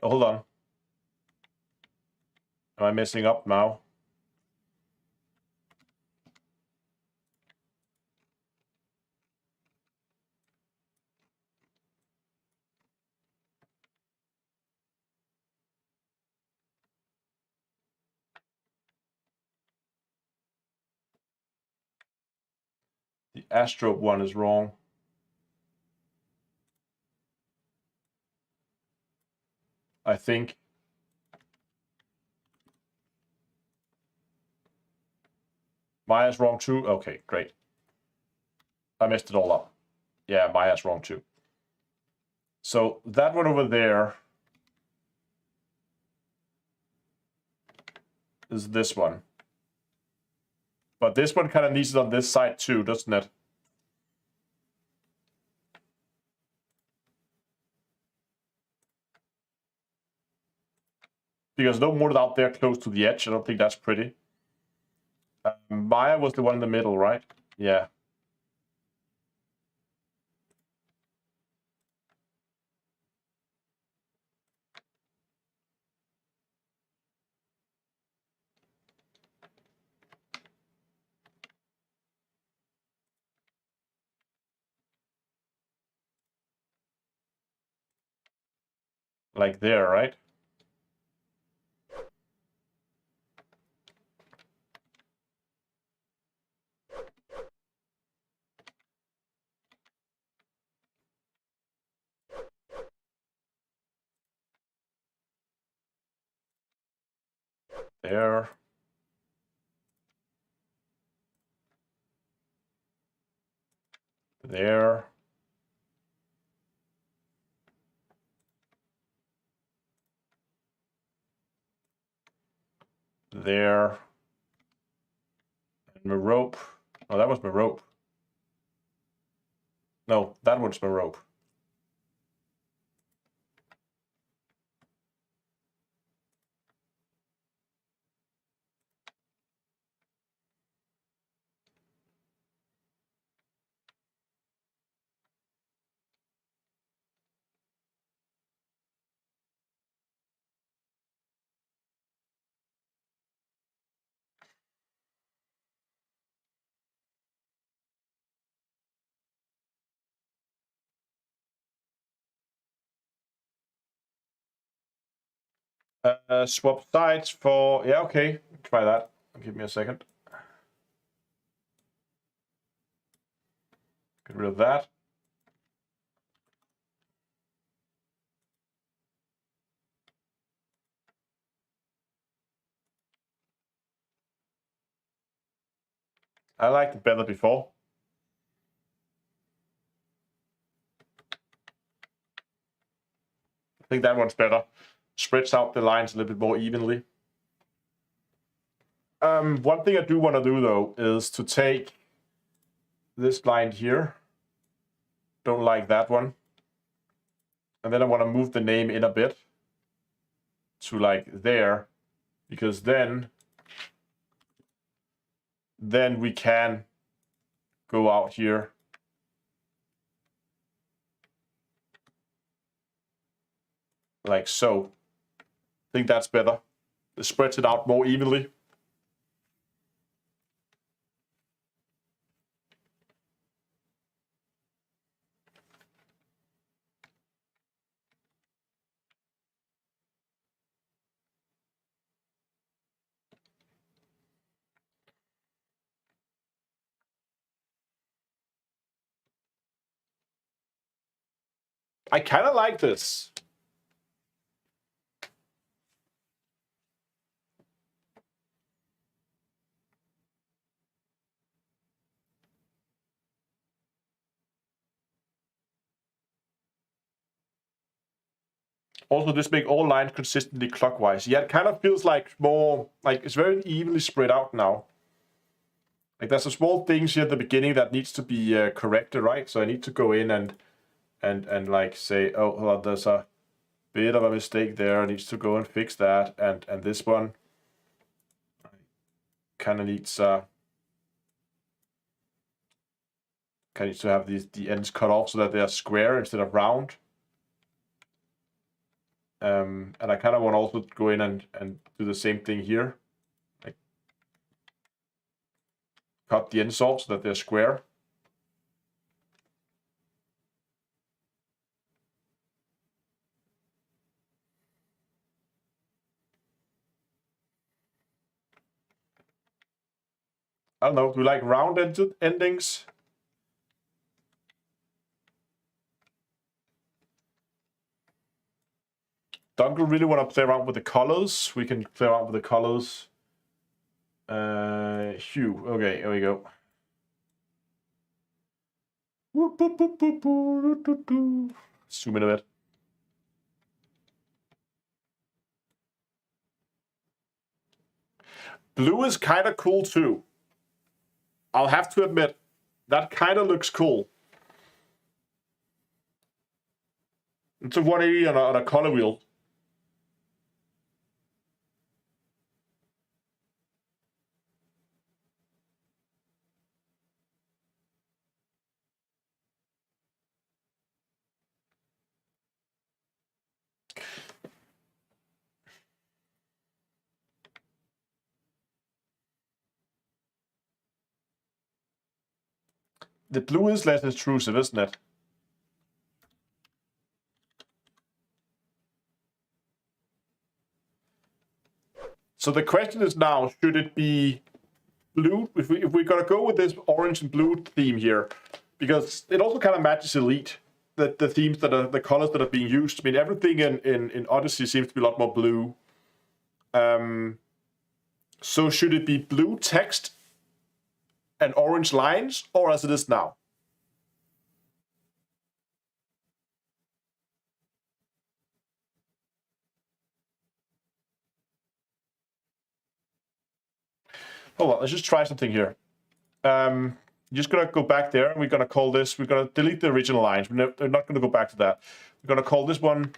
Oh, hold on. Am I messing up now? The Astrope one is wrong. I think. Maya's wrong too? Okay, great. I messed it all up. Yeah, Maya's wrong too. So that one over there is this one. But this one kind of needs it on this side too, doesn't it? Because don't want it out there close to the edge. I don't think that's pretty. Maya was the one in the middle, right? Yeah. Like there, right? There. There. There. And my rope. Oh, that was my rope. No, that one's my rope. Swap sides for... Yeah, okay. Try that. Give me a second. Get rid of that. I liked it better before. I think that one's better. Spreads out the lines a little bit more evenly. One thing I do want to do, though, is to take this line here. Don't like that one. And then I want to move the name in a bit to like there, because then we can go out here like so. I think that's better. It spreads it out more evenly. I kind of like this. Also, this make all lines consistently clockwise. Yeah, it kind of feels like more, like it's very evenly spread out now. Like there's some small things here at the beginning that needs to be corrected, right? So I need to go in and like say, oh, hold on, there's a bit of a mistake there. I need to go and fix that. And this one kind of needs to have the ends cut off so that they are square instead of round. And I kind of want to also go in and do the same thing here. Like cut the ends off so that they're square. I don't know, do you like round endings? Duncan really want to play around with the colors. We can play around with the colors. Hue. Okay, here we go. Zoom in a bit. Blue is kind of cool too. I'll have to admit, that kind of looks cool. It's a 180 on a color wheel. The blue is less intrusive, isn't it? So the question is now, should it be blue? If we're gonna go with this orange and blue theme here, because it also kind of matches Elite, the themes that are the colors that are being used. I mean, everything in Odyssey seems to be a lot more blue. So should it be blue text and orange lines, or as it is now? Hold on, let's just try something here. Just gonna go back there, and we're gonna call this. We're gonna delete the original lines. We're not gonna go back to that. We're gonna call this one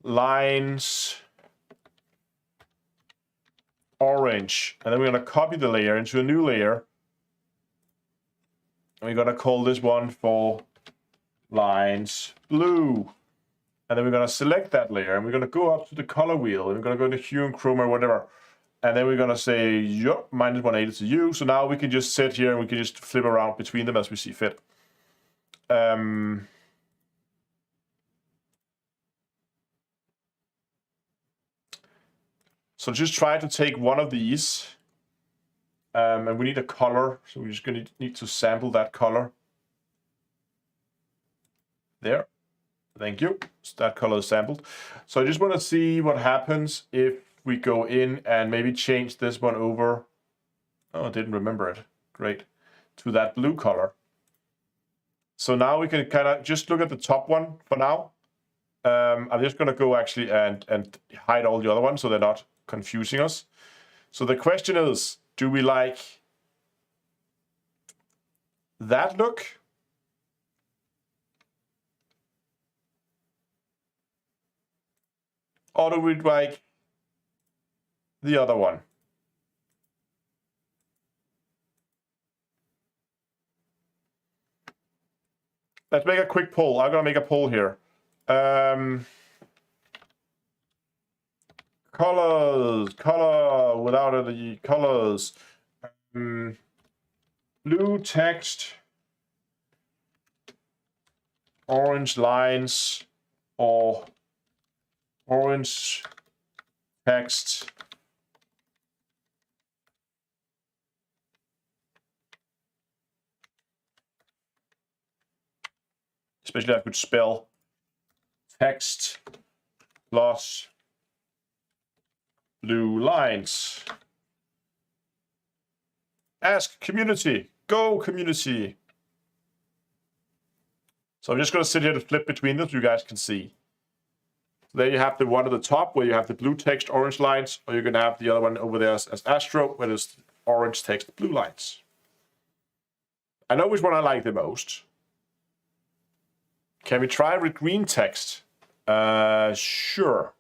lines orange, and then we're gonna copy the layer into a new layer. And we're gonna call this one for lines blue. And then we're gonna select that layer, and we're gonna go up to the color wheel, and we're gonna go to hue and chroma or whatever. And then we're gonna say, yup, minus 180 to you. So now we can just sit here and we can just flip around between them as we see fit. So just try to take one of these. And we need a color, so we're just gonna need to sample that color. There. Thank you. So that color is sampled. So I just want to see what happens if we go in and maybe change this one over. Oh, I didn't remember it. Great. To that blue color. So now we can kind of just look at the top one for now. I'm just going to go actually and hide all the other ones so they're not confusing us. So the question is, do we like that look? Or do we like the other one? Let's make a quick poll. I'm going to make a poll here. Colors, color without any colors. Blue text, orange lines, or orange text. Especially I could spell text plus blue lines. Ask community. Go community. So I'm just going to sit here to flip between them so you guys can see. So there you have the one at the top where you have the blue text, orange lines, or you're going to have the other one over there as Astro, where there's orange text, blue lines. I know which one I like the most. Can we try with green text? Sure.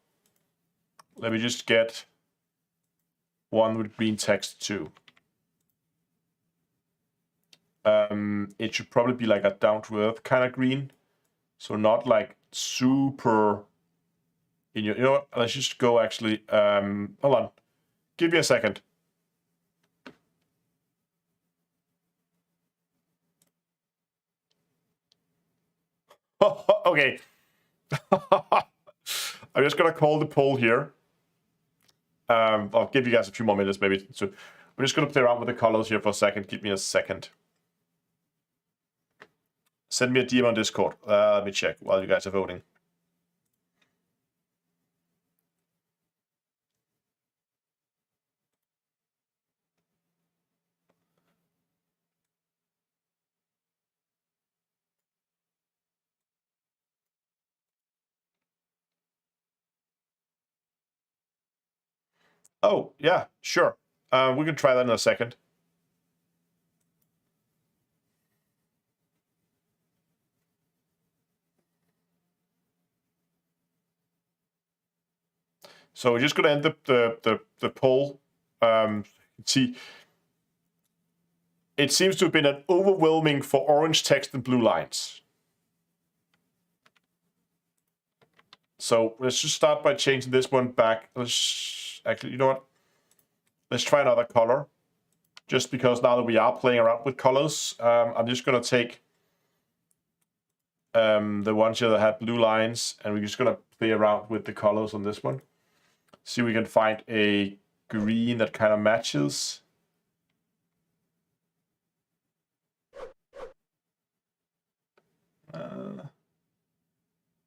Let me just get one with green text too. It should probably be like a down-to-earth kind of green. So not like super in your, you know what, let's just go actually, hold on. Give me a second. Okay. I'm just gonna call the poll here. I'll give you guys a few more minutes maybe. So I'm just gonna play around with the colors here for a second. Give me a second. Send me a DM on Discord. Let me check while you guys are voting. Oh, yeah, sure. We can try that in a second. So we're just going to end the poll. See, it seems to have been an overwhelming for orange text and blue lines. So let's just start by changing this one back. Let's actually, you know what? Let's try another color. Just because now that we are playing around with colors, I'm just going to take the ones here that have blue lines, and we're just going to play around with the colors on this one. See if we can find a green that kind of matches.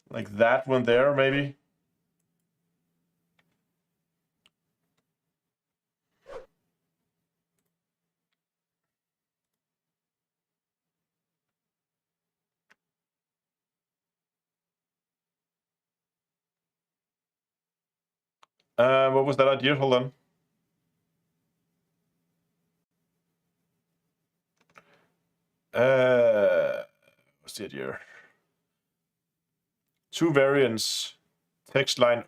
Like that one there, maybe. What was that idea? Hold on. What's the idea? Two variants, text line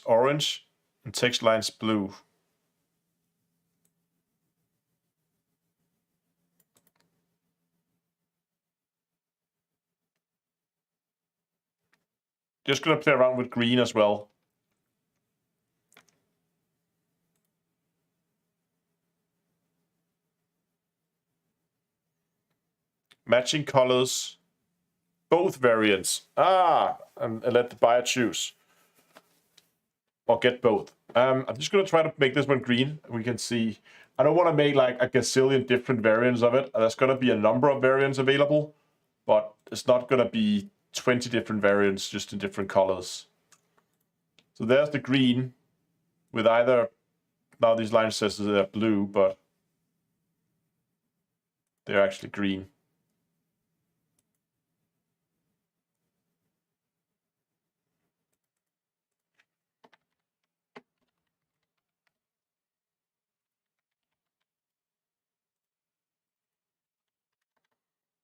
orange and text lines blue. Just gonna play around with green as well. Matching colors, both variants. And let the buyer choose. Or get both. I'm just gonna try to make this one green. We can see, I don't wanna make like a gazillion different variants of it. There's gonna be a number of variants available, but it's not gonna be 20 different variants just in different colors. So there's the green with either, now these lines says they're blue, but they're actually green.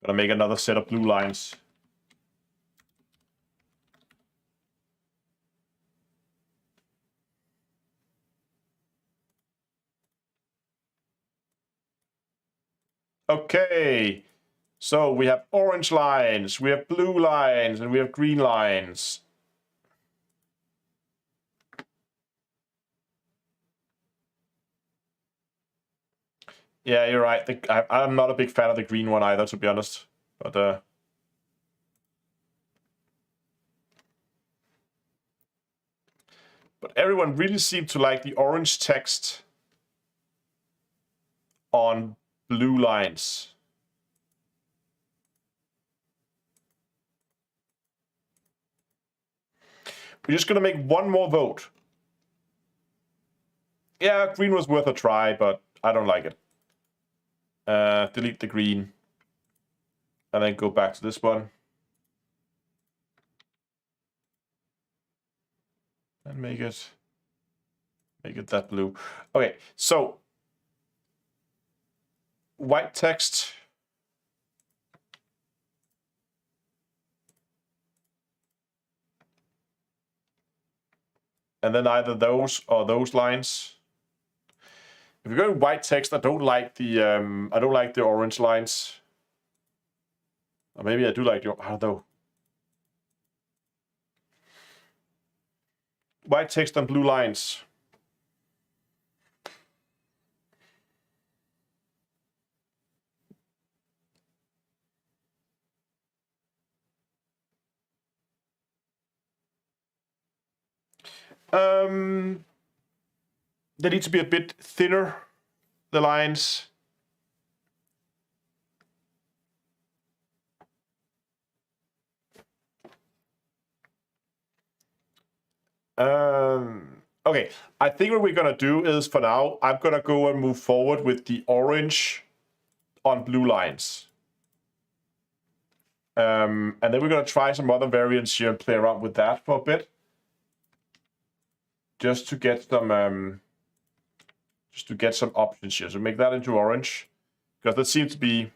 Gonna make another set of blue lines. Okay, so we have orange lines, we have blue lines, and we have green lines. Yeah, you're right. I'm not a big fan of the green one either, to be honest. But everyone really seemed to like the orange text on blue lines. We're just gonna make one more vote. Yeah, green was worth a try, but I don't like it. Delete the green. And then go back to this one. And make it that blue. Okay, so white text. And then either those or those lines. If you go to white text, I don't like the orange lines. Or maybe I do like the, I don't know. White text and blue lines. They need to be a bit thinner, the lines. Okay, I think what we're gonna do is, for now, I'm gonna go and move forward with the orange on blue lines. And then we're gonna try some other variants here and play around with that for a bit. Just to get some options here. So make that into orange, because that seems to be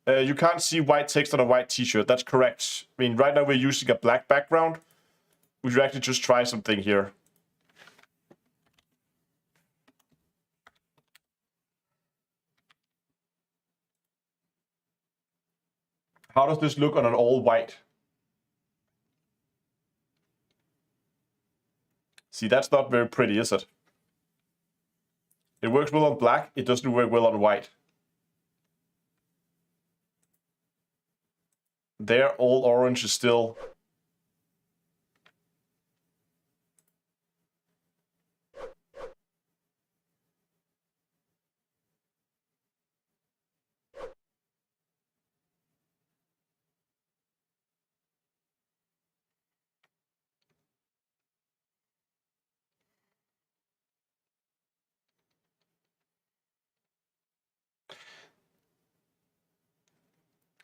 You can't see white text on a white t-shirt. That's correct. I mean, right now we're using a black background. We should actually just try something here. How does this look on an all white? See, that's not very pretty, is it? It works well on black. It doesn't work well on white. There, all orange is still...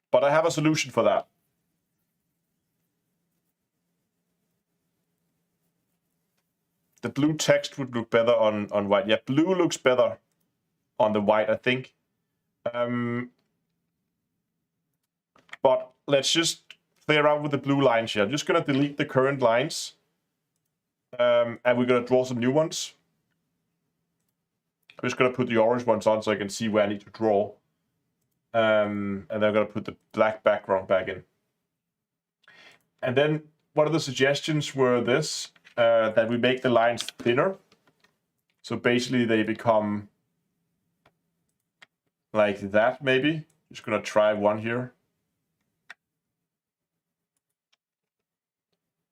But I have a solution for that. The blue text would look better on white. Yeah, blue looks better on the white, I think. But let's just play around with the blue lines here. I'm just going to delete the current lines. And we're going to draw some new ones. I'm just going to put the orange ones on so I can see where I need to draw. And then I'm going to put the black background back in. And then one of the suggestions were this, that we make the lines thinner. So basically they become like that, maybe. Just going to try one here.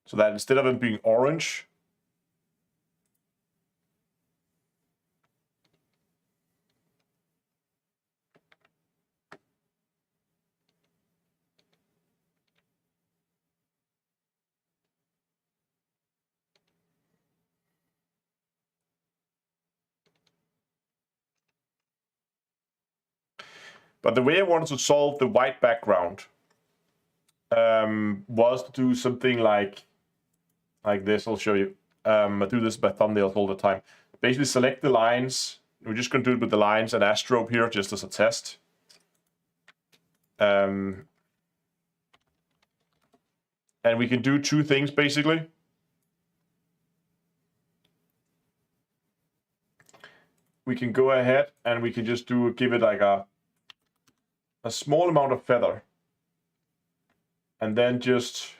So that instead of them being orange, but the way I wanted to solve the white background was to do something like this. I'll show you. I do this by thumbnails all the time. Basically select the lines. We're just going to do it with the lines and Astro here just as a test. And we can do two things basically. We can go ahead and we can just give it like a small amount of feather. And then just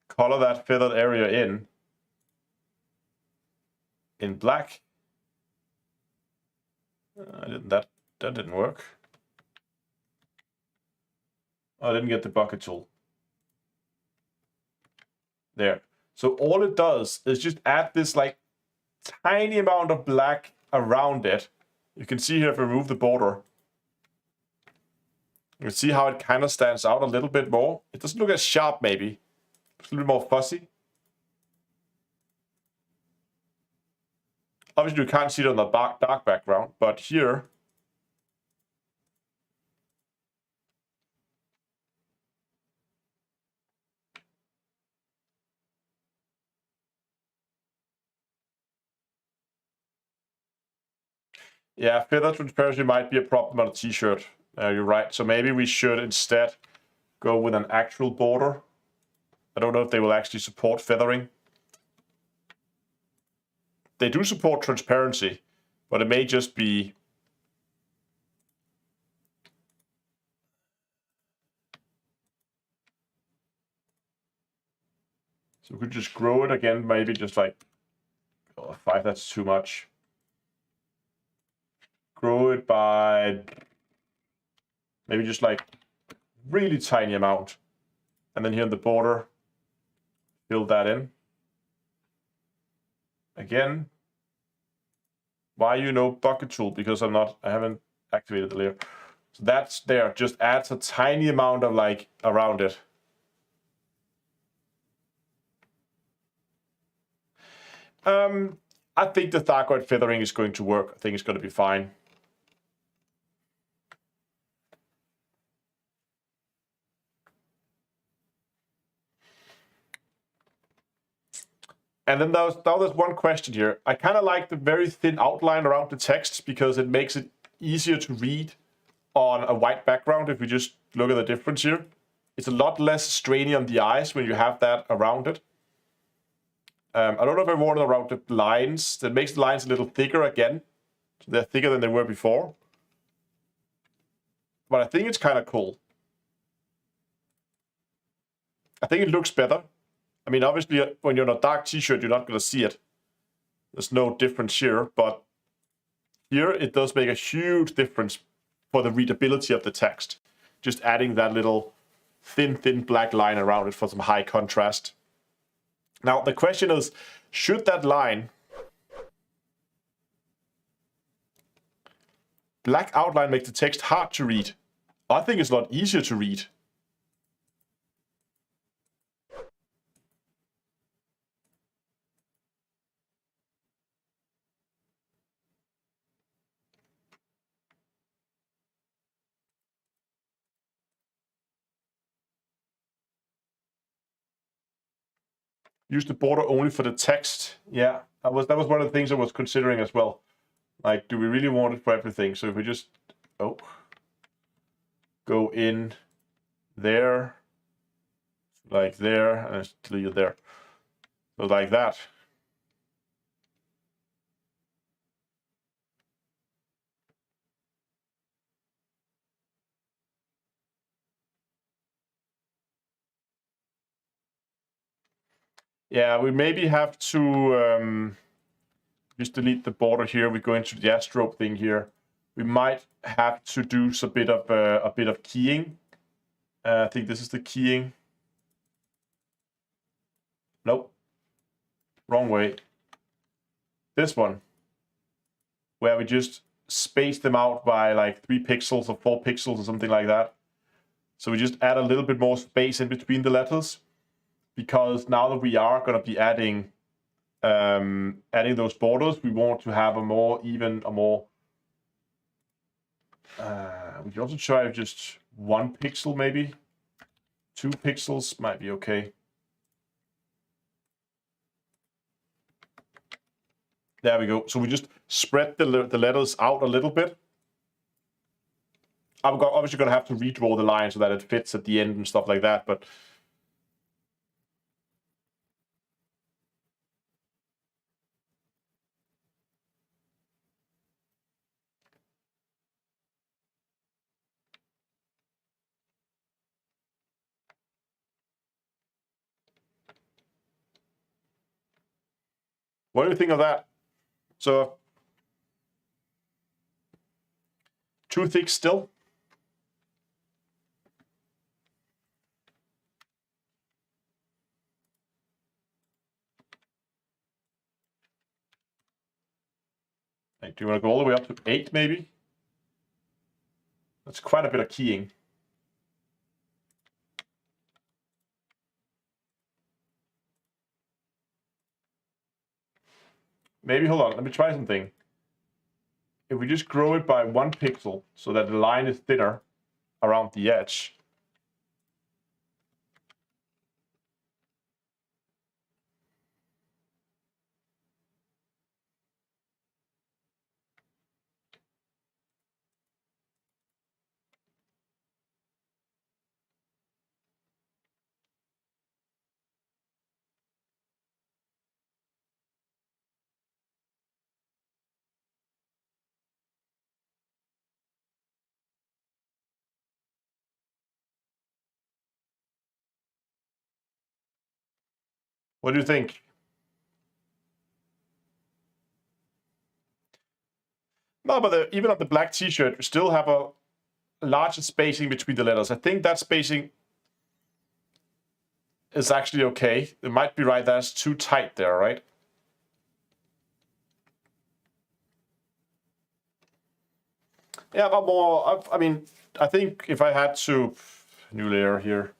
color that feathered area in black. That didn't work. I didn't get the bucket tool. There. So all it does is just add this like tiny amount of black around it. You can see here if I remove the border. You can see how it kind of stands out a little bit more. It doesn't look as sharp maybe. It's a little bit more fuzzy. Obviously you can't see it on the dark background, but here yeah, feather transparency might be a problem on a t-shirt. You're right. So maybe we should instead go with an actual border. I don't know if they will actually support feathering. They do support transparency, but it may just be... So we could just grow it again, maybe just like 5, that's too much. Grow it by maybe just like really tiny amount. And then here on the border, fill that in. Again, why no bucket tool? Because I haven't activated the layer. So that's there, just adds a tiny amount of like around it. I think the Thargoid feathering is going to work. I think it's going to be fine. And then now there's one question here. I kind of like the very thin outline around the text because it makes it easier to read on a white background, if we just look at the difference here. It's a lot less strainy on the eyes when you have that around it. I don't know if I want it around the lines. That makes the lines a little thicker again. So they're thicker than they were before. But I think it's kind of cool. I think it looks better. I mean, obviously, when you're on a dark t-shirt, you're not going to see it. There's no difference here, but here it does make a huge difference for the readability of the text. Just adding that little thin black line around it for some high contrast. Now, the question is, should that line, black outline, make the text hard to read? I think it's a lot easier to read. Use the border only for the text. Yeah, that was one of the things I was considering as well. Like, do we really want it for everything? So if we just go in there, like there, and leave it there. So like that. Yeah, we maybe have to just delete the border here. We go into the Astro thing here. We might have to do a bit of keying. I think this is the keying. Nope. Wrong way. This one, where we just space them out by like 3 pixels or 4 pixels or something like that. So we just add a little bit more space in between the letters, because now that we are going to be adding those borders, we want to have a more even, we can also try just 1 pixel, maybe 2 pixels might be okay. There we go. So we just spread the letters out a little bit. I'm obviously going to have to redraw the line so that it fits at the end and stuff like that, but what do you think of that? So, too thick still? Like, do you want to go all the way up to 8 maybe? That's quite a bit of keying. Maybe, hold on, let me try something. If we just grow it by 1 pixel so that the line is thinner around the edge. What do you think? No, but even on the black t-shirt, we still have a larger spacing between the letters. I think that spacing is actually okay. It might be right, that's too tight there, right? Yeah, but more, I mean, I think if I had to, new layer here.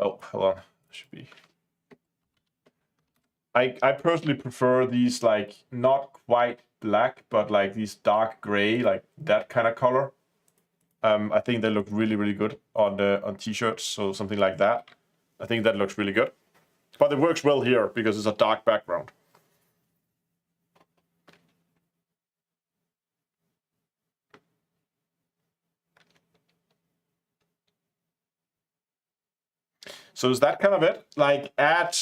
Oh, hold on, should be. I personally prefer these, like, not quite black, but like these dark gray, like that kind of color. I think they look really good on t-shirts, so something like that. I think that looks really good. But it works well here because it's a dark background. So is that kind of it? Like add,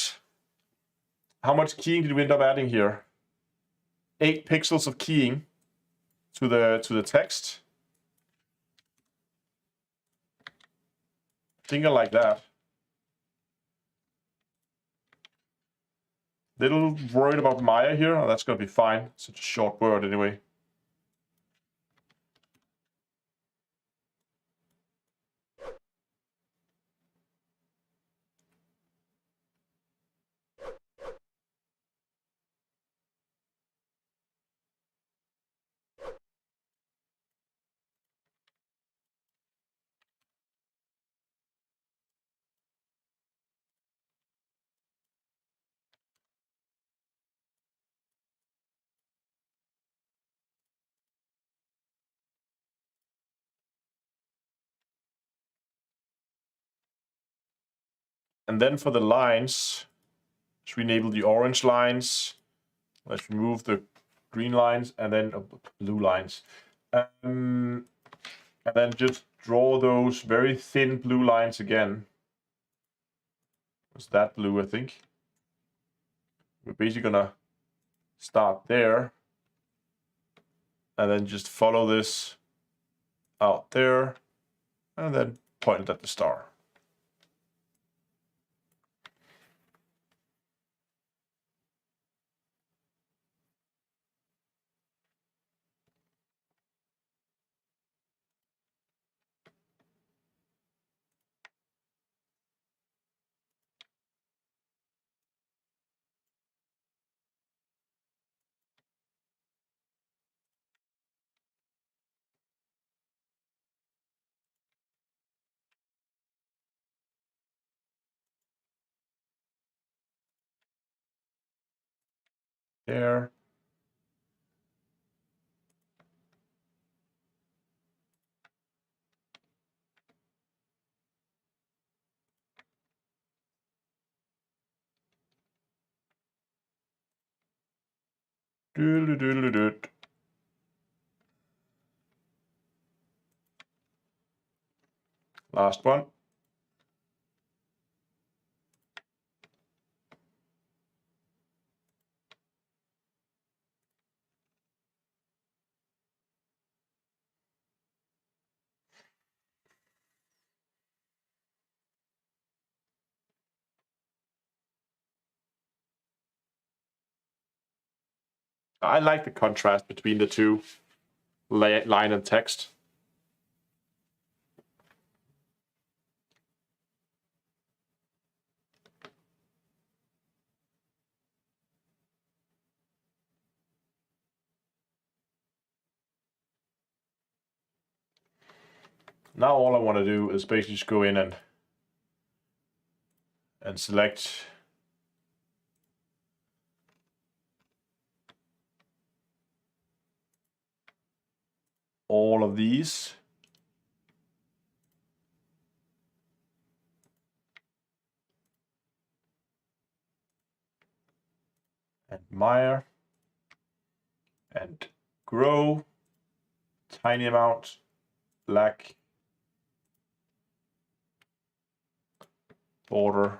how much keying did we end up adding here? 8 pixels of keying to the text. Thinking like that. Little worried about Maya here. Oh, that's gonna be fine. Such a short word anyway. And then for the lines, let's enable the orange lines. Let's remove the green lines and then blue lines. And then just draw those very thin blue lines again. Was that blue, I think? We're basically gonna start there and then just follow this out there and then point it at the star. There. Doodle-doodle-doot. Last one. I like the contrast between the two, line and text. Now all I want to do is basically just go in and select all of these. And Maya. And grow. Tiny amount. Black. Border.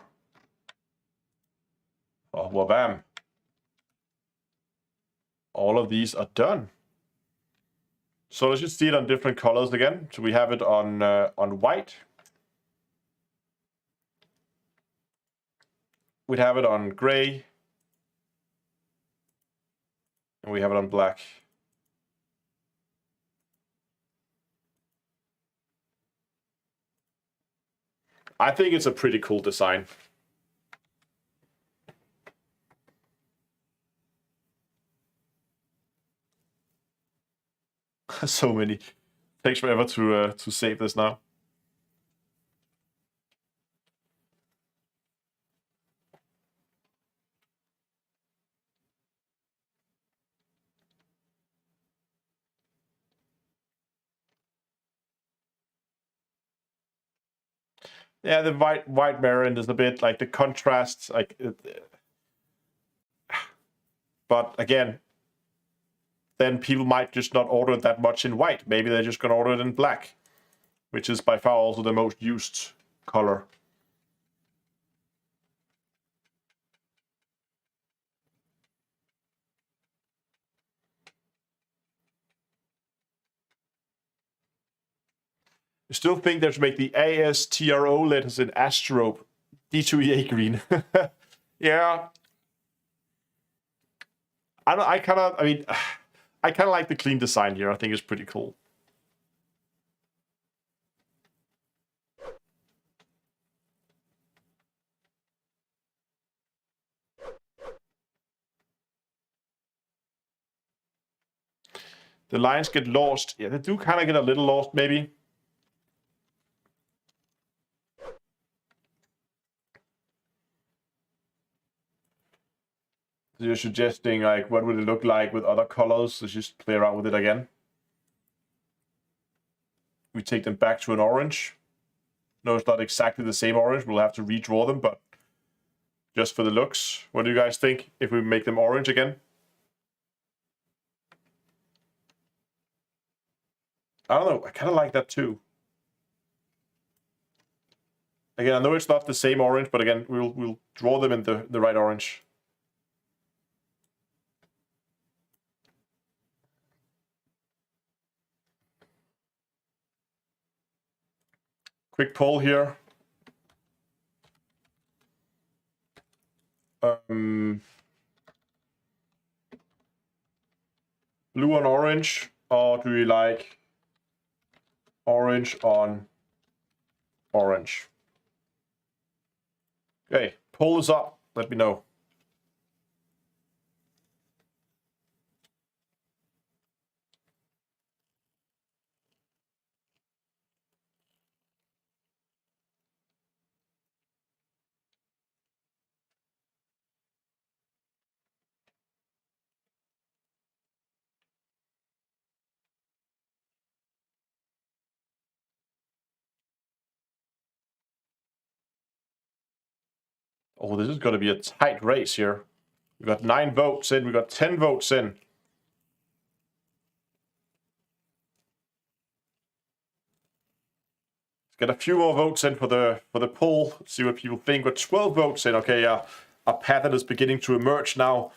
Oh, well, bam. All of these are done. So let's just see it on different colors again. So we have it on white. We'd have it on gray. And we have it on black. I think it's a pretty cool design. So many. Takes forever to save this now. Yeah, the white variant is a bit like the contrast, like. But again, then people might just not order it that much in white. Maybe they're just gonna order it in black, which is by far also the most used color. I still think they should make the ASTRO letters in Astro D2EA green. Yeah. I kind of like the clean design here. I think it's pretty cool. The lines get lost. Yeah, they do kind of get a little lost, maybe. So you're suggesting, like, what would it look like with other colors? Let's just play around with it again. We take them back to an orange. No, it's not exactly the same orange. We'll have to redraw them, but just for the looks. What do you guys think if we make them orange again? I don't know. I kind of like that too. Again, I know it's not the same orange, but again, we'll draw them in the right orange. Quick poll here. Blue on orange, or do you like orange on orange? Okay, poll is up. Let me know. Oh, this is going to be a tight race here. We got 9 votes in. We got 10 votes in. Let's get a few more votes in for the poll. See what people think. We're 12 votes in. Okay, yeah, a pattern is beginning to emerge now.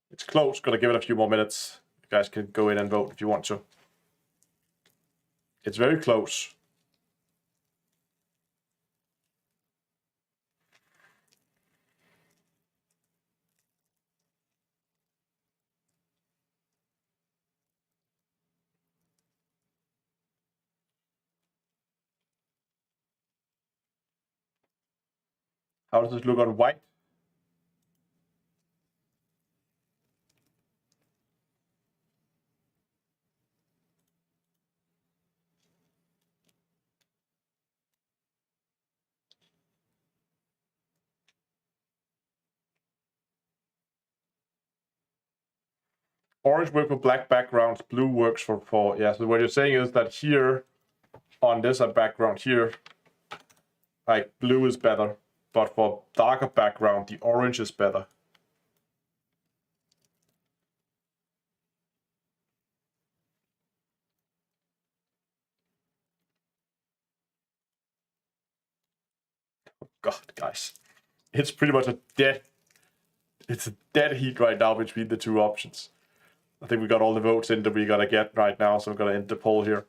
It's close. Gotta give it a few more minutes. You guys can go in and vote if you want to. It's very close. How does this look on white? Orange works for black backgrounds, blue works for yeah. So what you're saying is that here on this background here, like blue is better, but for darker background, the orange is better. Oh God, guys, it's pretty much a dead heat right now between the two options. I think we got all the votes in that we gotta get right now, so I'm gonna end the poll here.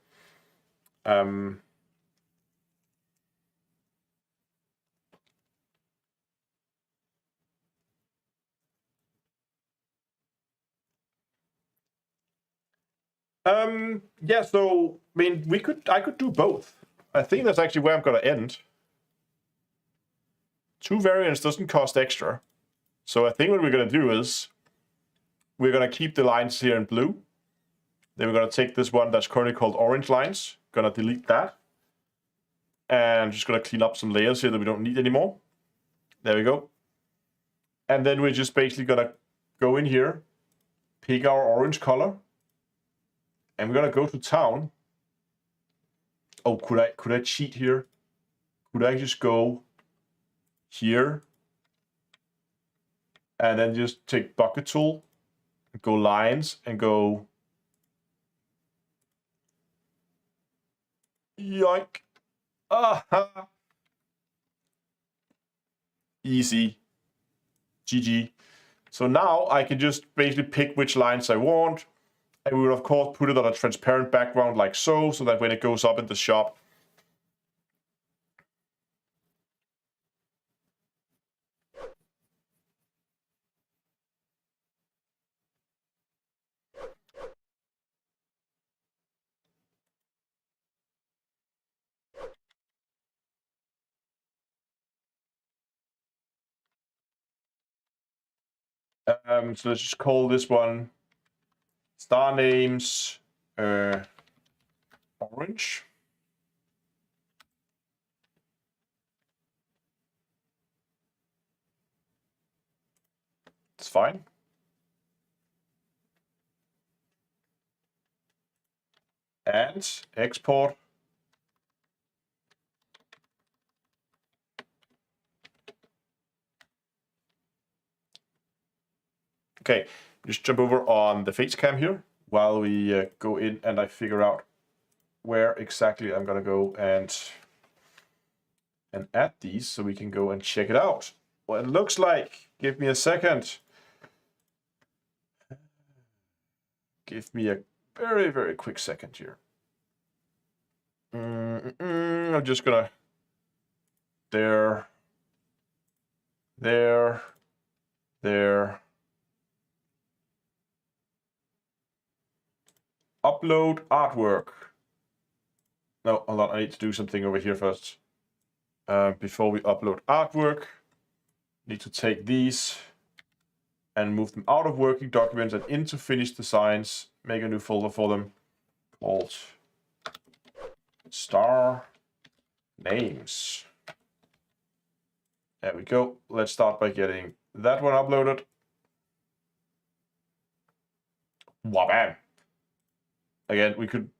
Yeah, so I mean, I could do both. I think that's actually where I'm gonna end. 2 variants doesn't cost extra. So I think what we're gonna do is we're gonna keep the lines here in blue. Then we're gonna take this one that's currently called orange lines, gonna delete that. And just gonna clean up some layers here that we don't need anymore. There we go. And then we're just basically gonna go in here, pick our orange color, and we're gonna go to town. Oh, could I cheat here? Could I just go here and then just take bucket tool, go lines, and go yoink. Ah, Easy. GG. So now I can just basically pick which lines I want. And we will of course put it on a transparent background like so that when it goes up in the shop, so let's just call this one star names orange. It's fine. And export. Okay, just jump over on the face cam here while we go in and I figure out where exactly I'm gonna go and add these so we can go and check it out. What it looks like. Give me a second. Give me a very, very quick second here. I'm just gonna there. Upload artwork. No, hold on. I need to do something over here first. Before we upload artwork, need to take these and move them out of working documents and into finished designs. Make a new folder for them called star names. There we go. Let's start by getting that one uploaded. Wabam. Again, we could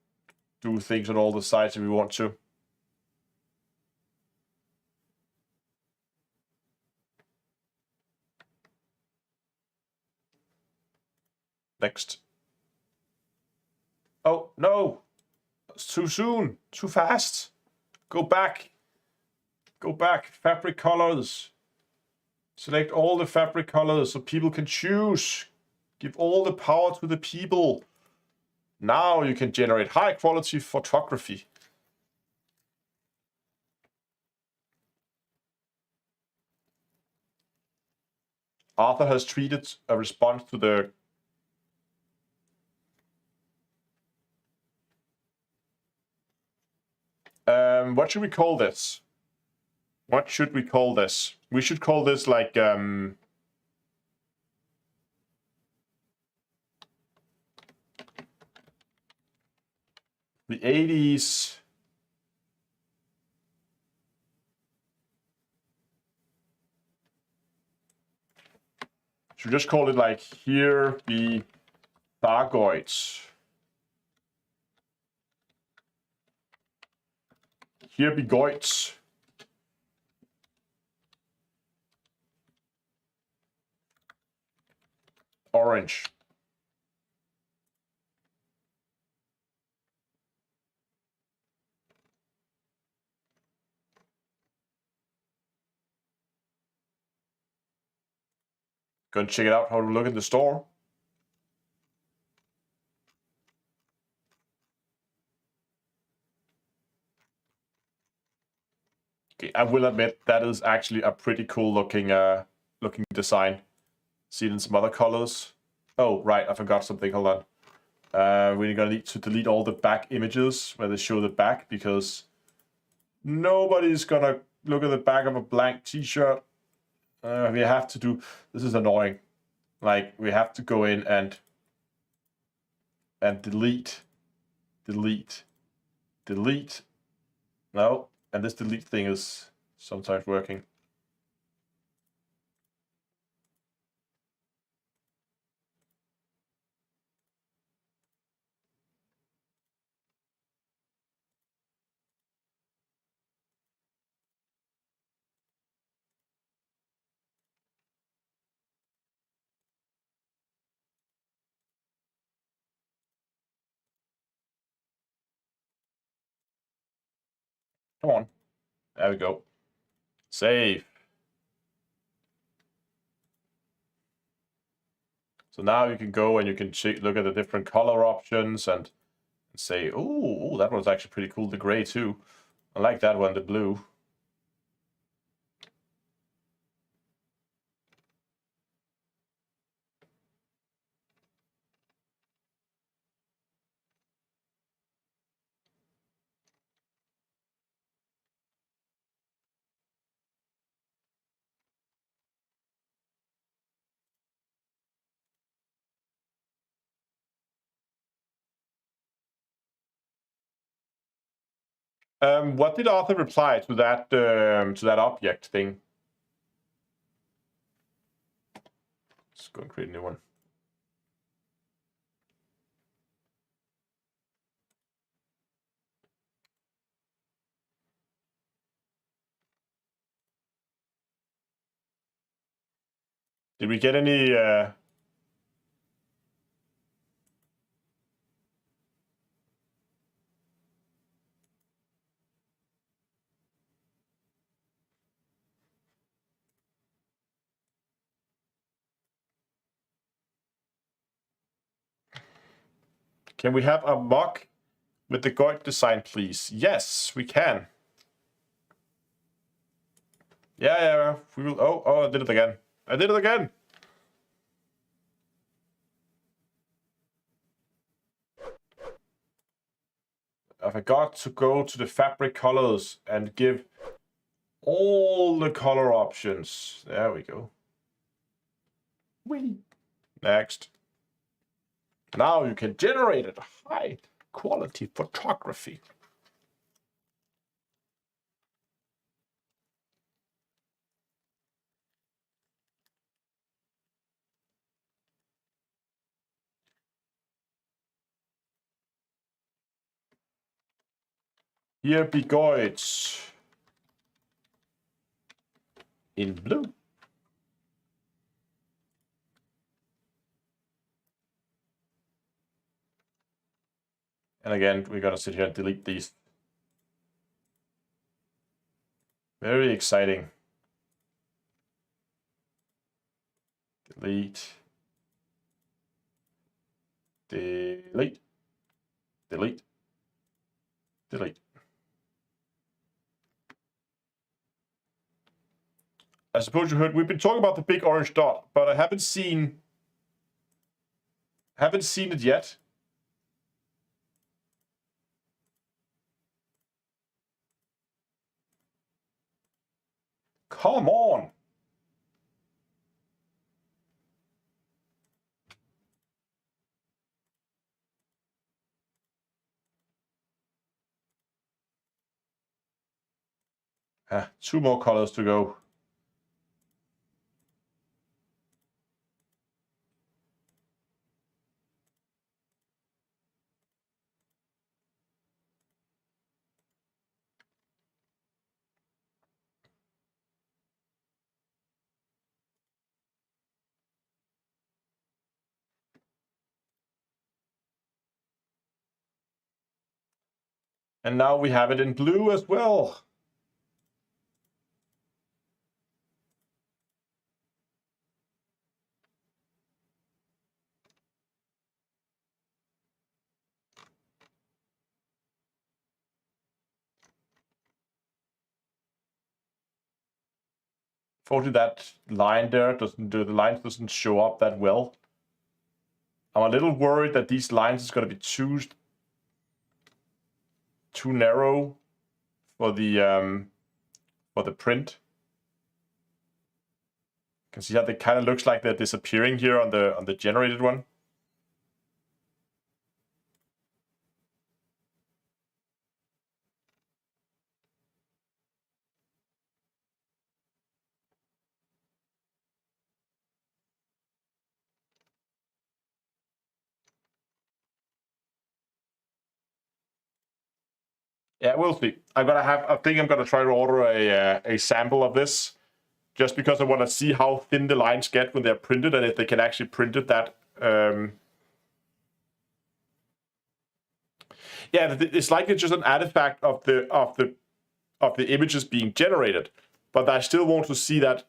do things on all the sides if we want to. Next. Oh, no. It's too soon. Too fast. Go back. Go back. Fabric colors. Select all the fabric colors so people can choose. Give all the power to the people. Now you can generate high quality photography. Arthur has tweeted a response to the what should we call this? What should we call this? We should call this like the 80s. Should we just call it like here be Thargoids. Here be Goids. Orange. Go and check it out how to look in the store. Okay, I will admit that is actually a pretty cool looking design. See it in some other colors. Oh, right, I forgot something. Hold on. We're gonna need to delete all the back images where they show the back because nobody's gonna look at the back of a blank t-shirt. We have to do, this is annoying. Like we have to go in and delete. No, and this delete thing is sometimes working. Come on. There we go. Save. So now you can go and you can look at the different color options and say, oh, that was actually pretty cool, the gray too. I like that one, the blue. What did Arthur reply to that object thing? Let's go and create a new one. Did we get any? Can we have a mock with the Goit design, please? Yes, we can. Yeah, we will. Oh, I did it again. I did it again. I forgot to go to the fabric colors and give all the color options. There we go. Whee. Next. Now you can generate a high quality photography. Here be Goits in blue. And again, we're gonna sit here and delete these. Very exciting. Delete. Delete. Delete. Delete. I suppose you heard we've been talking about the big orange dot, but I haven't seen it yet. Come on. Two more colors to go. And now we have it in blue as well. Fortunately, that line there the lines doesn't show up that well. I'm a little worried that these lines is going to be too narrow for the print. You can see how they kind of looks like they're disappearing here on the generated one. Yeah, we'll see. I think I'm gonna try to order a sample of this, just because I want to see how thin the lines get when they're printed, and if they can actually print it that. Yeah, it's likely just an artifact of the images being generated, but I still want to see that.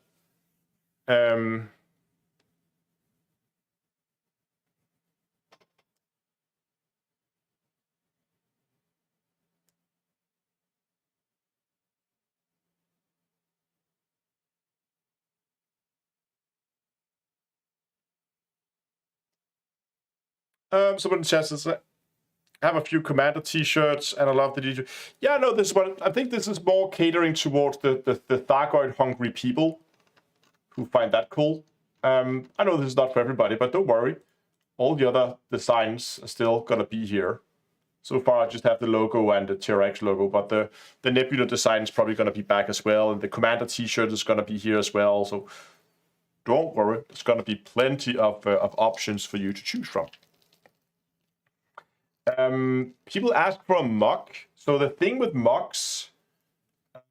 Someone in the chat says, I have a few Commander t-shirts and I love the t-shirt. Yeah, no, this is what I think this is more catering towards the Thargoid hungry people who find that cool. I know this is not for everybody, but don't worry. All the other designs are still gonna be here. So far, I just have the logo and the TRX logo, but the Nebula design is probably gonna be back as well, and the Commander t-shirt is gonna be here as well. So don't worry, there's gonna be plenty of options for you to choose from. People ask for a mock. So the thing with mocks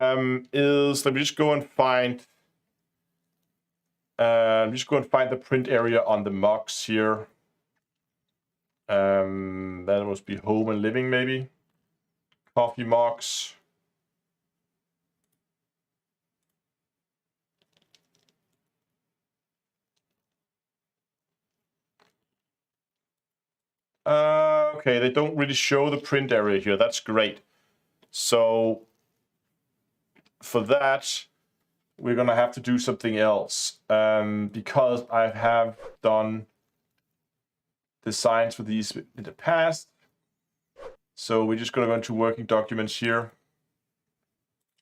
is, let me just go and find. Just go and find the print area on the mocks here. That must be home and living, maybe. Coffee mocks. Okay, they don't really show the print area here. That's great. So for that, we're gonna have to do something else, because I have done designs for these in the past. So we're just gonna go into working documents here.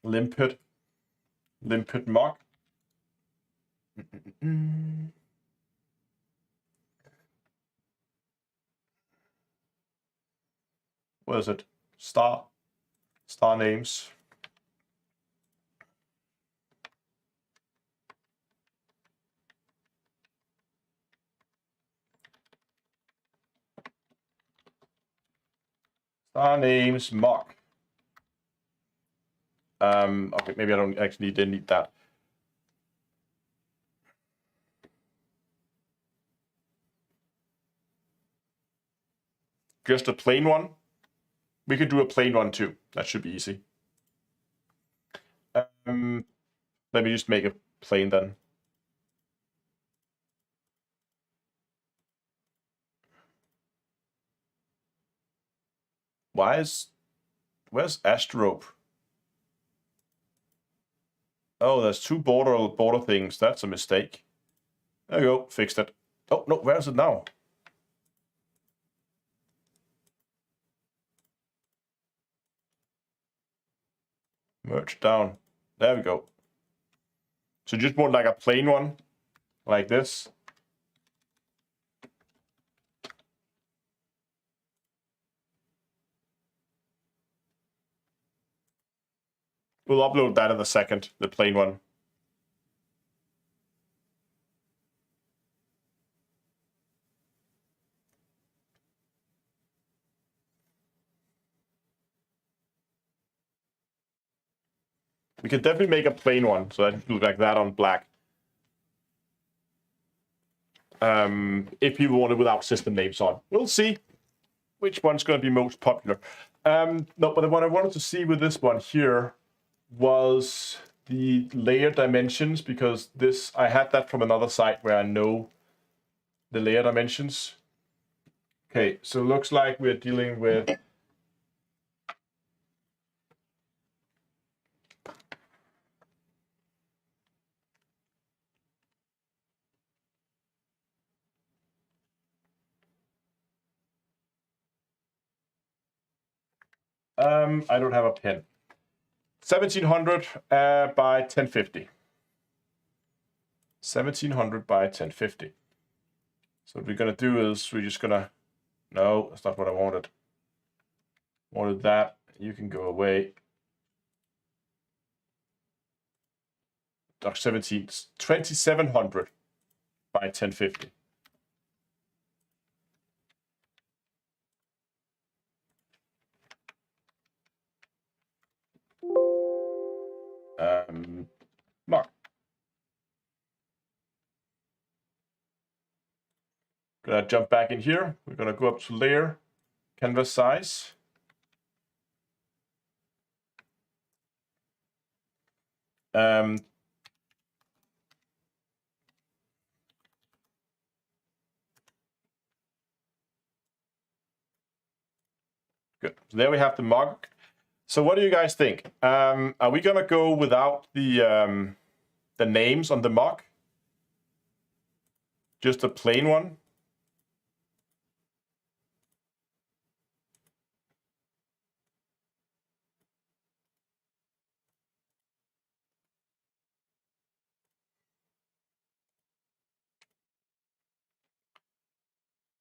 Limpet mock. What is it? Star names. Star names mock. Okay, maybe I don't actually need that. Just a plain one. We could do a plain one too. That should be easy. Let me just make a plain then. Where's Astrope? Oh, there's two border things. That's a mistake. There you go. Fixed it. Oh, no, where is it now? Merge down. There we go. So just want like a plain one, like this. We'll upload that in a second, the plain one. We can definitely make a plain one, so that it looks like that on black. If you want it without system names on. We'll see which one's going to be most popular. No, but what I wanted to see with this one here was the layer dimensions, because this, I had that from another site where I know the layer dimensions. Okay, so it looks like we're dealing with I don't have a pen. 1700 by 1050. 1700 by 1050. So what we're gonna do is we're just gonna, no, that's not what I wanted. Wanted that, you can go away. Doc 17, 2700 by 1050. Mark. Gonna jump back in here. We're gonna go up to layer, canvas size. Good. So there we have the mock. So what do you guys think? Are we gonna go without the names on the mock? Just a plain one?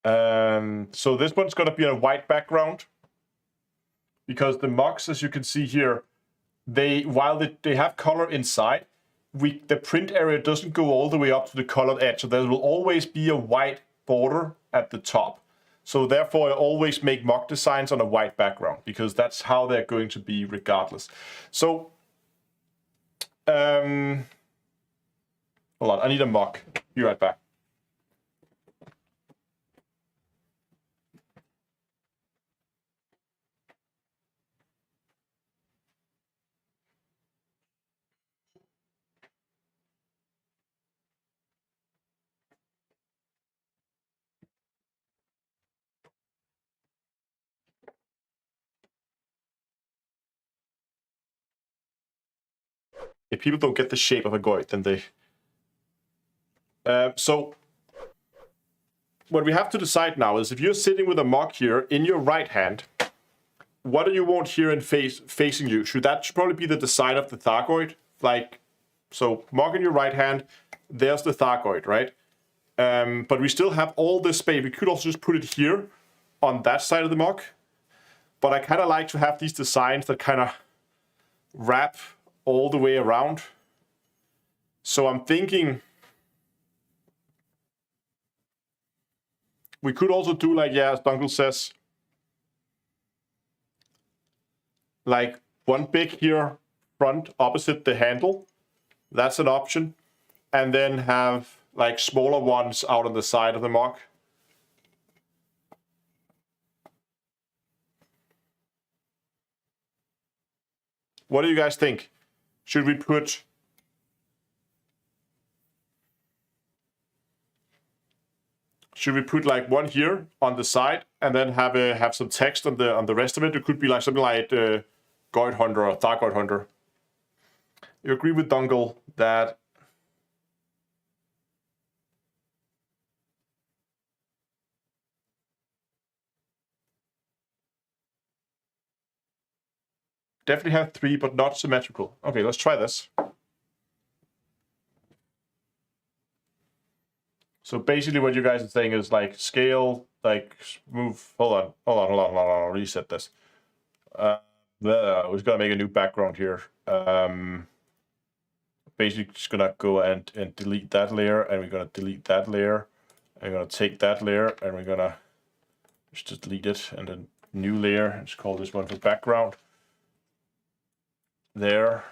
So this one's going to be on a white background because the mocks, as you can see here, while they have color inside, the print area doesn't go all the way up to the colored edge, so there will always be a white border at the top. So therefore, I always make mock designs on a white background because that's how they're going to be regardless. So, hold on, I need a mock. Be right back. If people don't get the shape of a goit, then they... So what we have to decide now is if you're sitting with a mock here in your right hand, what do you want here and facing you? Should probably be the design of the Thargoid? Like, so mock in your right hand, there's the Thargoid, right? But we still have all this space. We could also just put it here on that side of the mock. But I kind of like to have these designs that kind of wrap all the way around. So I'm thinking we could also do like, yeah, as Dunkel says, like one big here front opposite the handle. That's an option. And then have like smaller ones out on the side of the mock. What do you guys think? Should we put like one here on the side and then have some text on the rest of it? It could be like something like Goit Hunter or Thargoid Hunter. You agree with Dunkel that definitely have 3, but not symmetrical. Okay, let's try this. So basically what you guys are saying is like scale, like move, hold on, reset this. We're just gonna make a new background here. Basically just gonna go and delete that layer, and we're gonna delete that layer. I'm gonna take that layer and we're gonna just delete it, and then new layer, just call this one for background. There.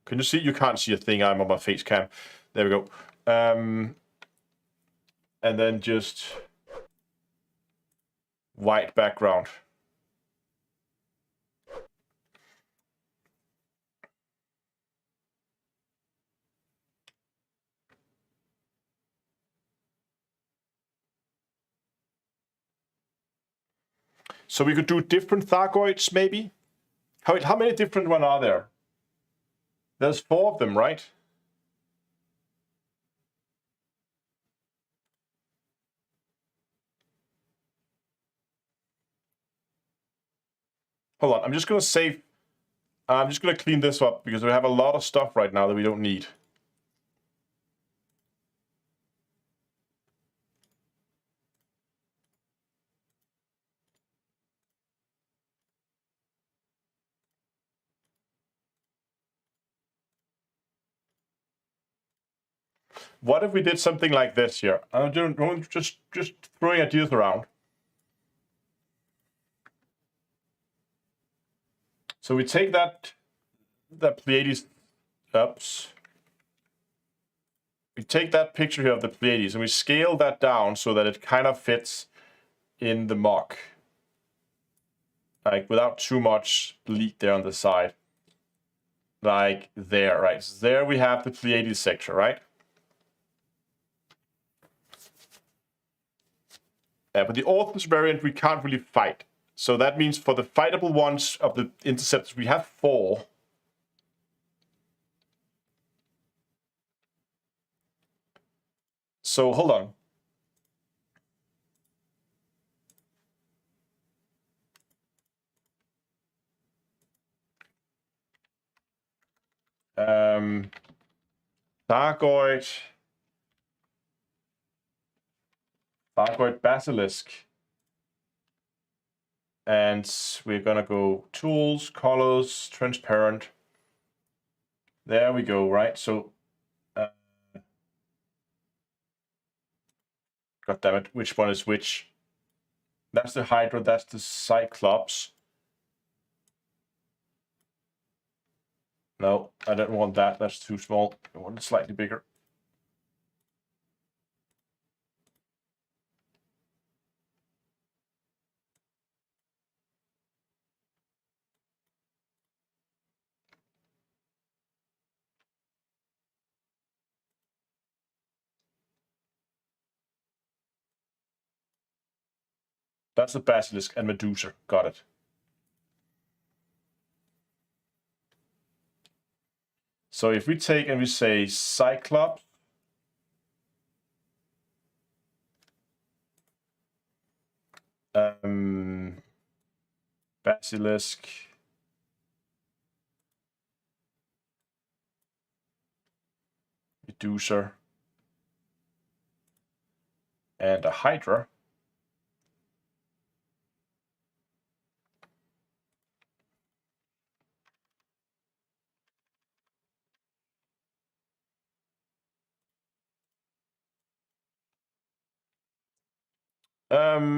Can you see? You can't see a thing, I'm on my face cam. There we go. And then just white background. So we could do different Thargoids, maybe? How many different ones are there? There's 4 of them, right? Hold on, I'm just gonna clean this up because we have a lot of stuff right now that we don't need. What if we did something like this here? I'm just throwing ideas around. So we take the Pleiades, we take that picture here of the Pleiades and we scale that down so that it kind of fits in the mock. Like without too much bleed there on the side. Like there, right? So there we have the Pleiades sector, right? But the author's variant we can't really fight. So that means for the fightable ones of the interceptors, we have 4. So hold on. Thargoid Darkoid Basilisk. And we're gonna go tools, colors, transparent. There we go, right? So, God damn it, which one is which? That's the Hydra, that's the Cyclops. No, I don't want that, that's too small. I want it slightly bigger. That's the Basilisk and Medusa. Got it. So if we take and we say Cyclops, Basilisk, Medusa, and a Hydra.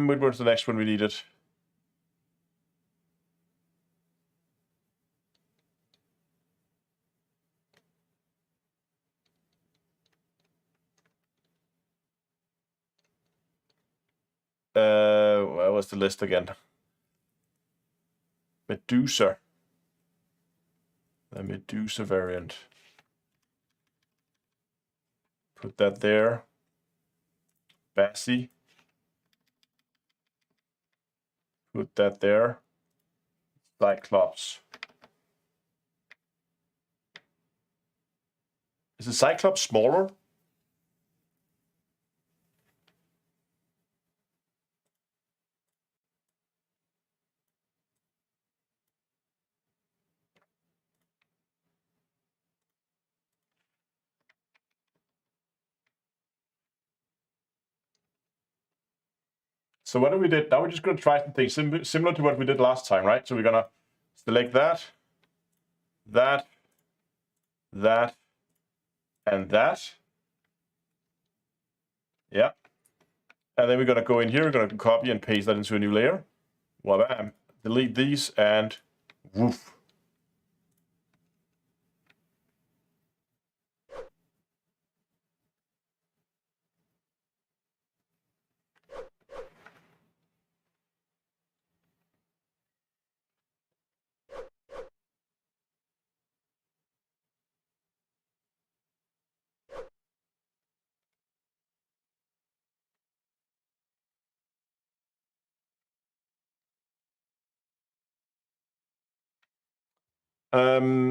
Which was the next one we needed? Where was the list again? Medusa. The Medusa variant. Put that there. Bassi. Put that there. Cyclops. Is the Cyclops smaller? So what we did, now we're just going to try something similar to what we did last time, right? So we're going to select that, that, and that. Yeah. And then we're going to go in here, we're going to copy and paste that into a new layer. Wabam. Delete these and woof.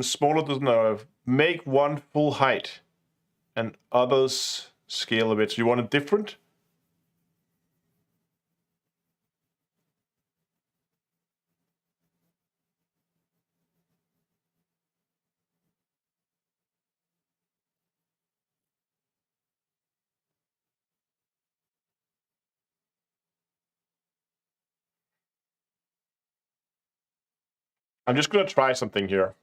Smaller doesn't know. Make one full height and others scale a bit. So you want it different? I'm just going to try something here.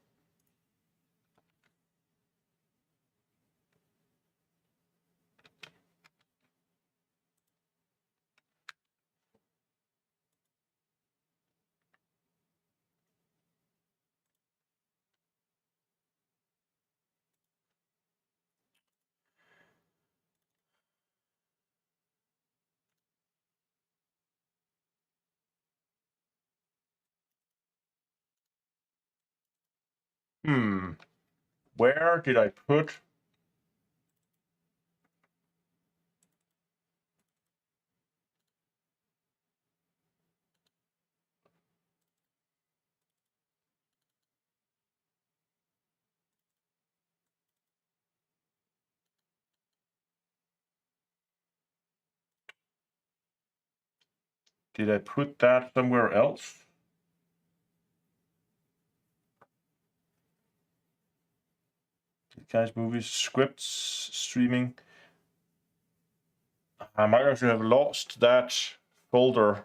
Where did I put? Did I put that somewhere else? Guys, movies, scripts, streaming. I might actually have lost that folder.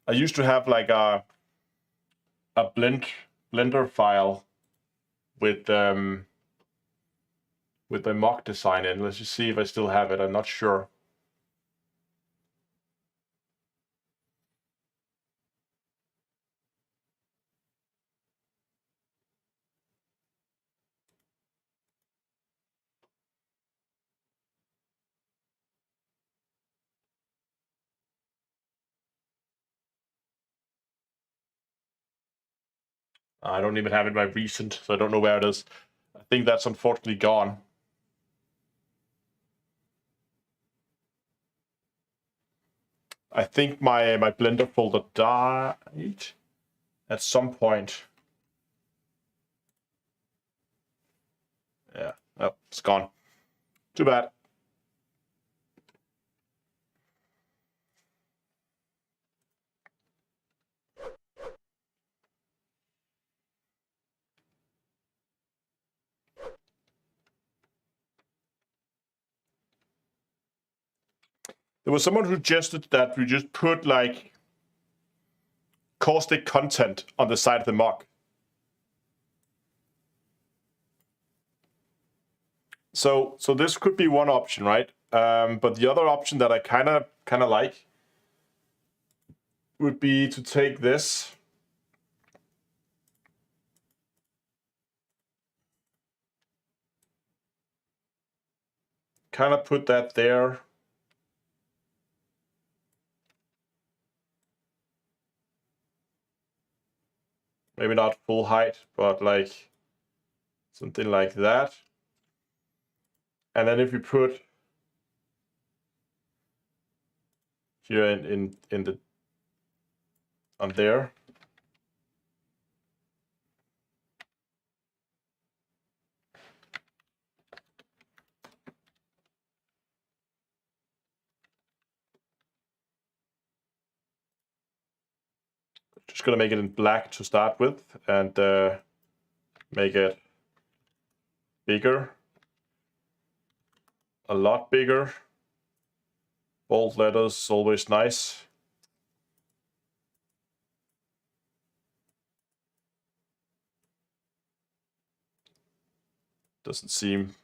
I used to have like a Blender file with my mock design in. Let's just see if I still have it. I'm not sure. I don't even have it in my recent, so I don't know where it is. I think that's unfortunately gone. I think my Blender folder died at some point. Yeah, oh, it's gone. Too bad. There was someone who suggested that we just put like caustic content on the side of the mock. So this could be one option, right? But the other option that I kind of like would be to take this kind of put that there. Maybe not full height, but like something like that. And then if we put here in the on there, just gonna make it in black to start with, and make it bigger, a lot bigger. Bold letters, always nice. Doesn't seem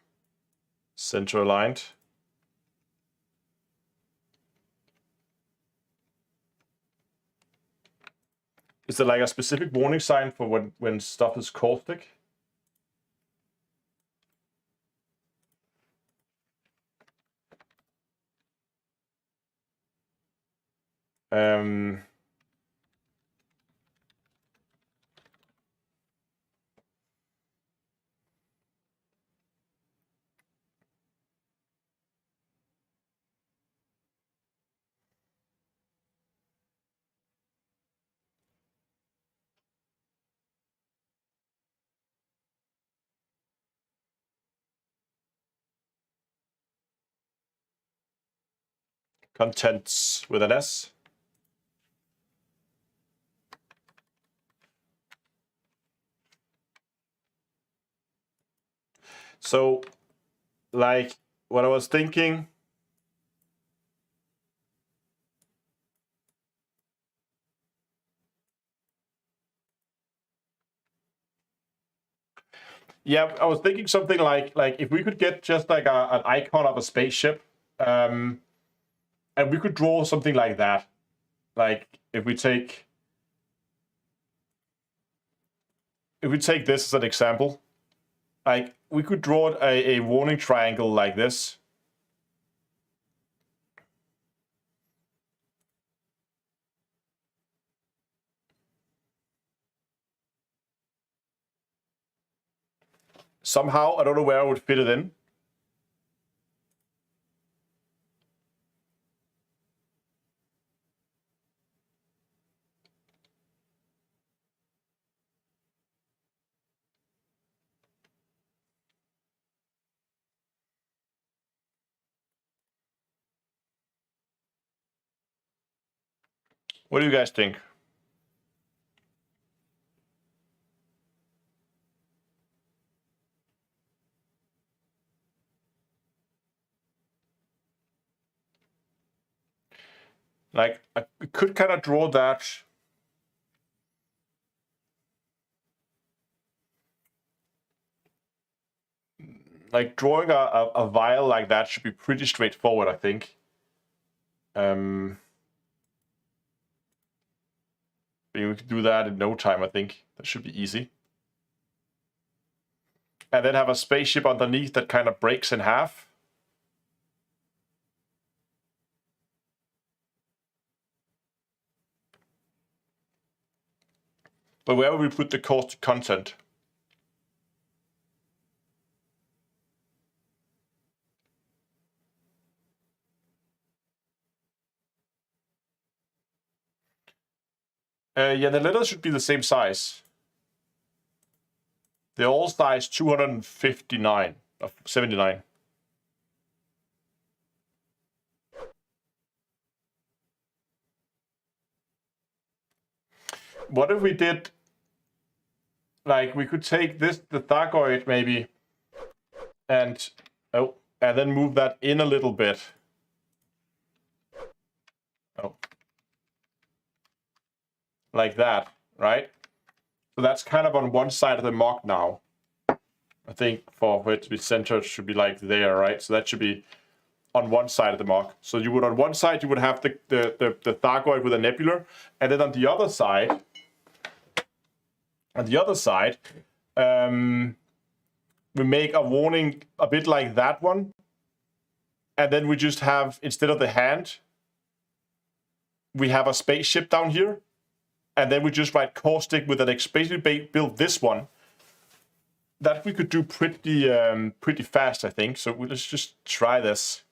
center aligned. Is there like a specific warning sign for when stuff is caustic? Contents with an S. So, like what I was thinking, yeah, I was thinking something like if we could get just like an icon of a spaceship, and we could draw something like that. Like if we take this as an example, like we could draw a warning triangle like this. Somehow, I don't know where I would fit it in. What do you guys think? Like, I could kind of draw that. Like, drawing a vial like that should be pretty straightforward, I think. We can do that in no time, I think. That should be easy. And then have a spaceship underneath that kind of breaks in half. But where will we put the caustic content? Yeah, the letters should be the same size. They're all size 259 of 79. What if we did, like, we could take this, the Thargoid maybe, and then move that in a little bit. Oh. Like that, right? So that's kind of on one side of the mock now. I think for it to be centered, it should be like there, right? So that should be on one side of the mock. So you would, on one side, you would have the Thargoid with a nebula, and then on the other side, we make a warning a bit like that one, and then we just have, instead of the hand, we have a spaceship down here, and then we just write caustic with an basically build this one. That we could do pretty fast, I think. So let's just try this.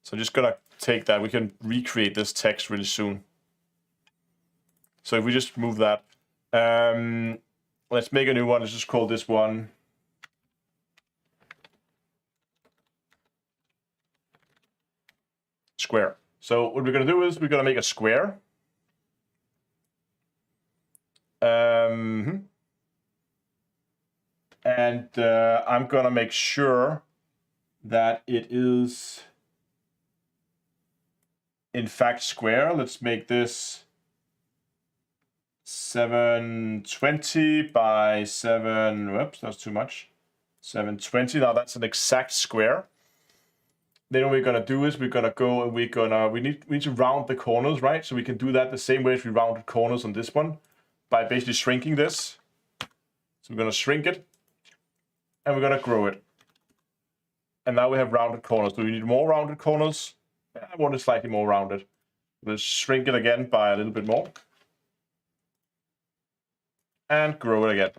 So I'm just gonna take that. We can recreate this text really soon. So if we just move that, let's make a new one. Let's just call this one square. So what we're gonna do is we're gonna make a square. And I'm gonna make sure that it is in fact square. Let's make this 720 by 7. Whoops, that's too much. 720. Now that's an exact square. Then what we're gonna do is we're gonna go and we need to round the corners, right? So we can do that the same way as we rounded corners on this one by basically shrinking this. So we're gonna shrink it and we're gonna grow it. And now we have rounded corners. Do we need more rounded corners? I want it slightly more rounded. Let's shrink it again by a little bit more. And grow it again.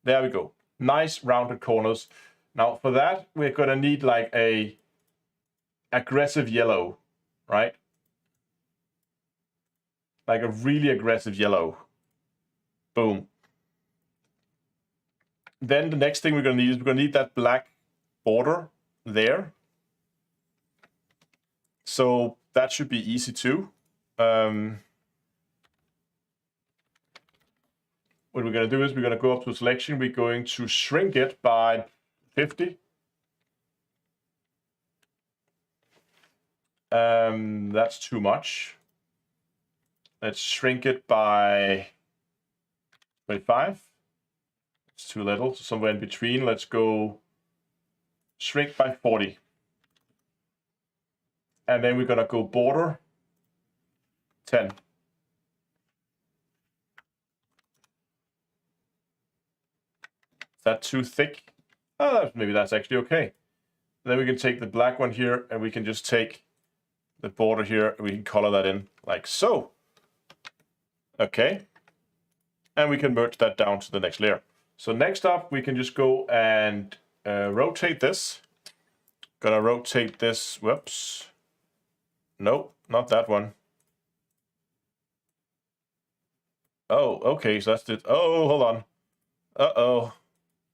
There we go. Nice rounded corners. Now for that, we're gonna need like a aggressive yellow, right? Like a really aggressive yellow. Boom. Then the next thing we're gonna need is we're gonna need that black border there. So that should be easy too. What we're going to do is we're going to go up to selection. We're going to shrink it by 50. That's too much. Let's shrink it by 25. It's too little, so somewhere in between. Let's go shrink by 40. And then we're going to go border 10. Is that too thick? Oh, maybe that's actually okay. Then we can take the black one here and we can just take the border here and we can color that in like so. Okay. And we can merge that down to the next layer. So next up, we can just go and rotate this. Gonna rotate this. Whoops. Nope, not that one. Oh, okay, so that's it. Oh, hold on. Uh-oh.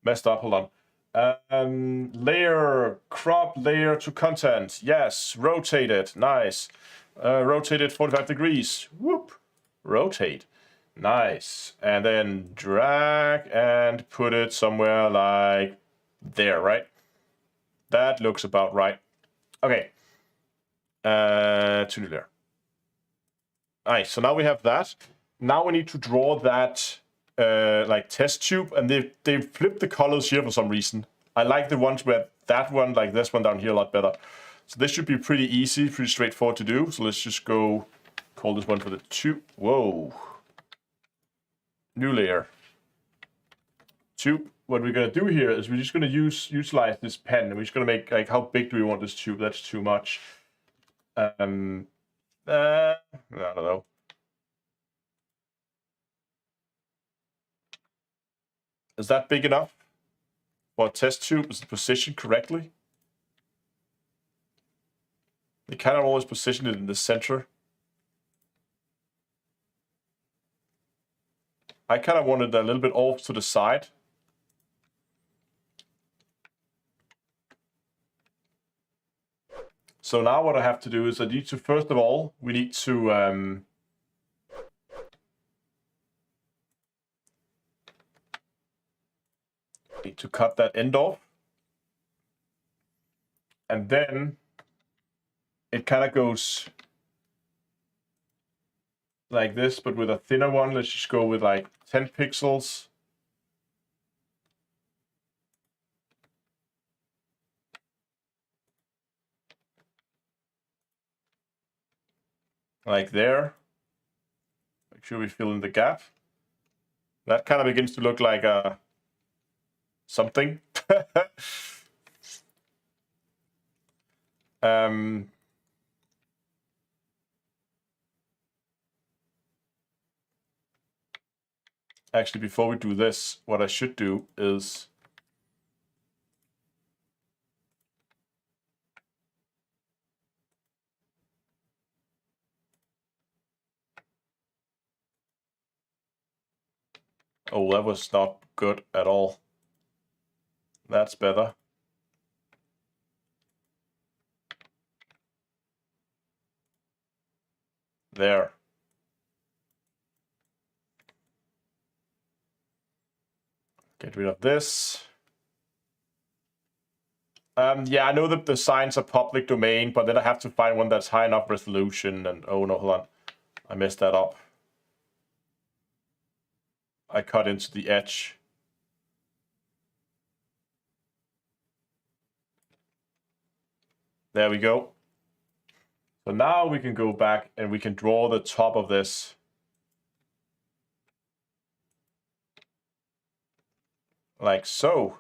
Messed up, hold on. Layer, crop layer to content. Yes, rotate it. Nice. Rotate it 45 degrees. Whoop. Rotate. Nice. And then drag and put it somewhere like there, right? That looks about right. Okay. to new layer. Alright, so now we have that. Now we need to draw that like test tube, and they flipped the colors here for some reason. I like the ones where that one, like this one down here, a lot better. So this should be pretty easy, pretty straightforward to do. So let's just go call this one for the tube. Whoa. New layer. Tube. What we're gonna do here is we're just gonna utilize this pen, and we're just gonna make like how big do we want this tube? That's too much. I don't know. Is that big enough for a test tube? Is it positioned correctly? They kind of always position it in the center. I kind of want it a little bit off to the side. So now what I have to do is I need to, first of all, we need to cut that end off. And then it kind of goes like this, but with a thinner one. Let's just go with like 10 pixels. Like there. Make sure we fill in the gap. That kind of begins to look like a something. Actually, before we do this, what I should do is oh, that was not good at all. That's better. There. Get rid of this. Yeah, I know that the signs are public domain, but then I have to find one that's high enough resolution. And oh no, hold on. I messed that up. I cut into the edge. There we go. So now we can go back and we can draw the top of this. Like so.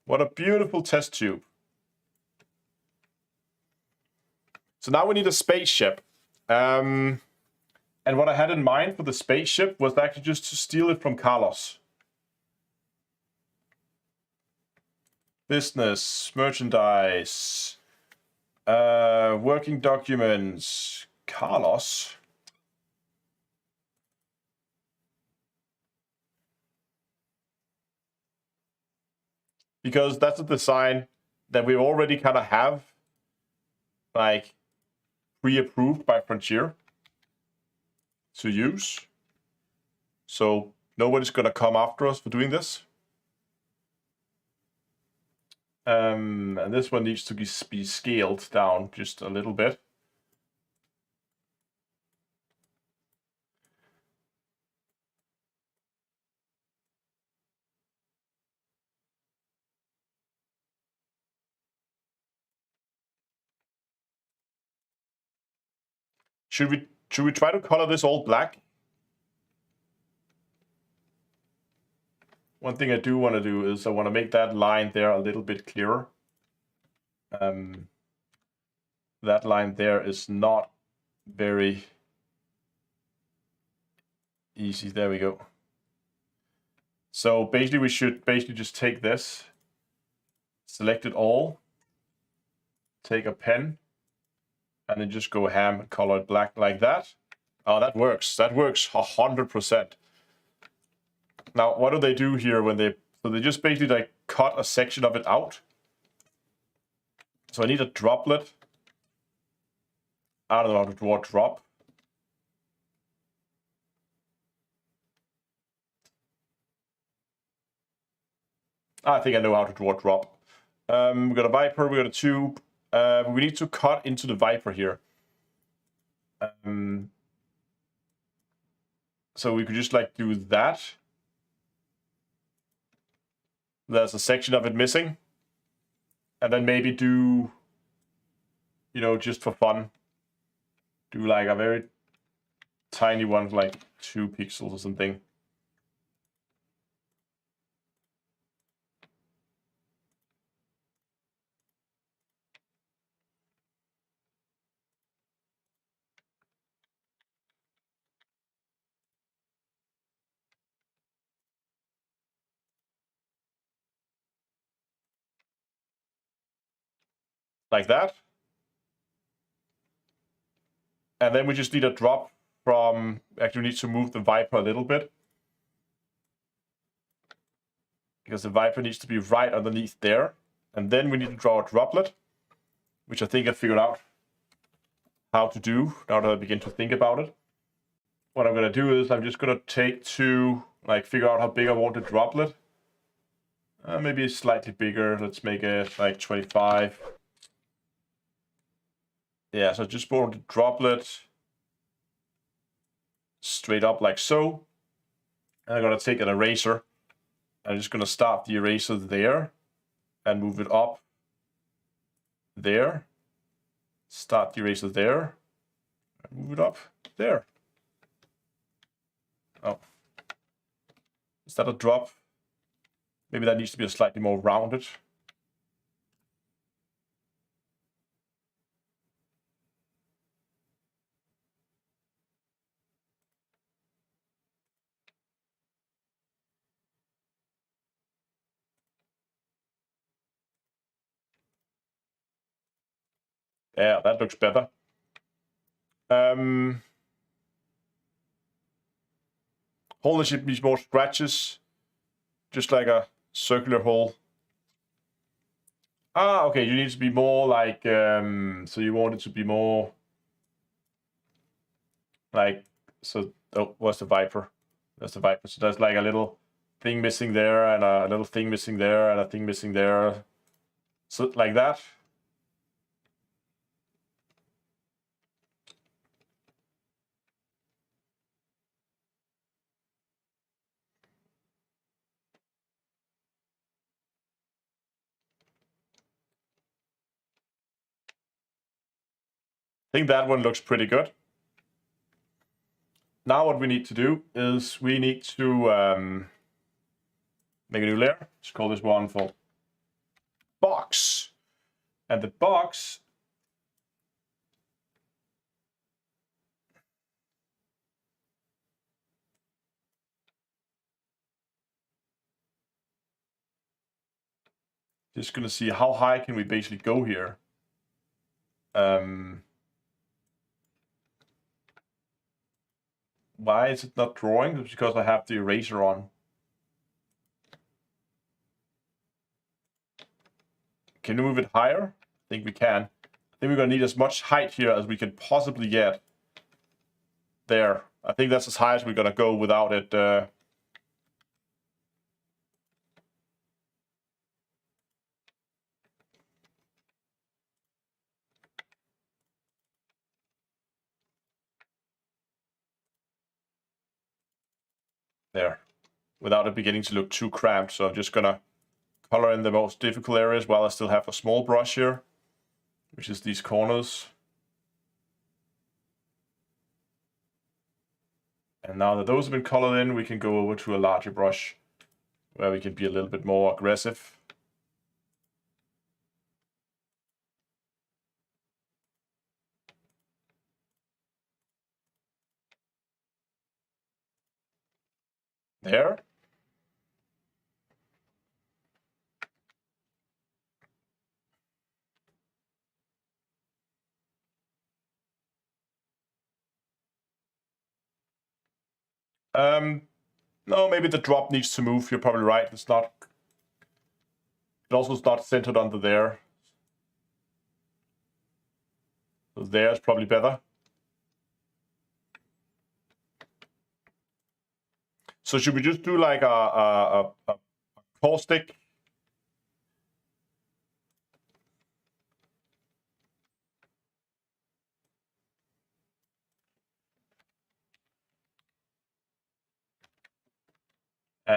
What a beautiful test tube. So now we need a spaceship. And what I had in mind for the spaceship was actually just to steal it from Carlos. Business, merchandise, working documents, Carlos. Because that's a design that we already kind of have, like, pre-approved by Frontier to use. So nobody's going to come after us for doing this. And this one needs to be scaled down just a little bit. Should we try to color this all black? One thing I do want to do is I want to make that line there a little bit clearer. That line there is not very easy. There we go. So basically we should just take this, select it all, take a pen, and then just go ham and color it black like that. Oh, that works. That works 100%. Now, what do they do here when they... So they just basically like cut a section of it out. So I need a droplet. I don't know how to draw a drop. I think I know how to draw a drop. We got a Viper, we got a tube. We need to cut into the Viper here. So we could just like do that. There's a section of it missing. And then maybe do, you know, just for fun, do like a very tiny one, like 2 pixels or something. Like that. And then we just need a drop from, actually we need to move the Viper a little bit. Because the Viper needs to be right underneath there. And then we need to draw a droplet, which I think I figured out how to do now that I begin to think about it. What I'm going to do is I'm just going to take figure out how big I want the droplet. Maybe slightly bigger. Let's make it like 25. Yeah, so just want the droplet straight up like so. And I'm going to take an eraser. I'm just going to start the eraser there and move it up there. Start the eraser there and move it up there. Oh, is that a drop? Maybe that needs to be a slightly more rounded. Yeah, that looks better. Hole should be more scratches, just like a circular hole. Ah, okay, you need to be more like, so you want it to be more like, so, oh, what's the Viper? That's the Viper. So there's like a little thing missing there, and a little thing missing there, and a thing missing there. So like that. I think that one looks pretty good. Now what we need to do is we need to make a new layer. Let's call this one for box. And the box just going to see how high can we basically go here. Why is it not drawing? It's because I have the eraser on. Can we move it higher? I think we can. I think we're going to need as much height here as we can possibly get. There. I think that's as high as we're going to go without it. There. Without it beginning to look too cramped. So I'm just going to color in the most difficult areas while I still have a small brush here, which is these corners. And now that those have been colored in, we can go over to a larger brush where we can be a little bit more aggressive. There. No, maybe the drop needs to move. You're probably right. It's not. It also is not centered under there. So there is probably better. So should we just do like a caustic?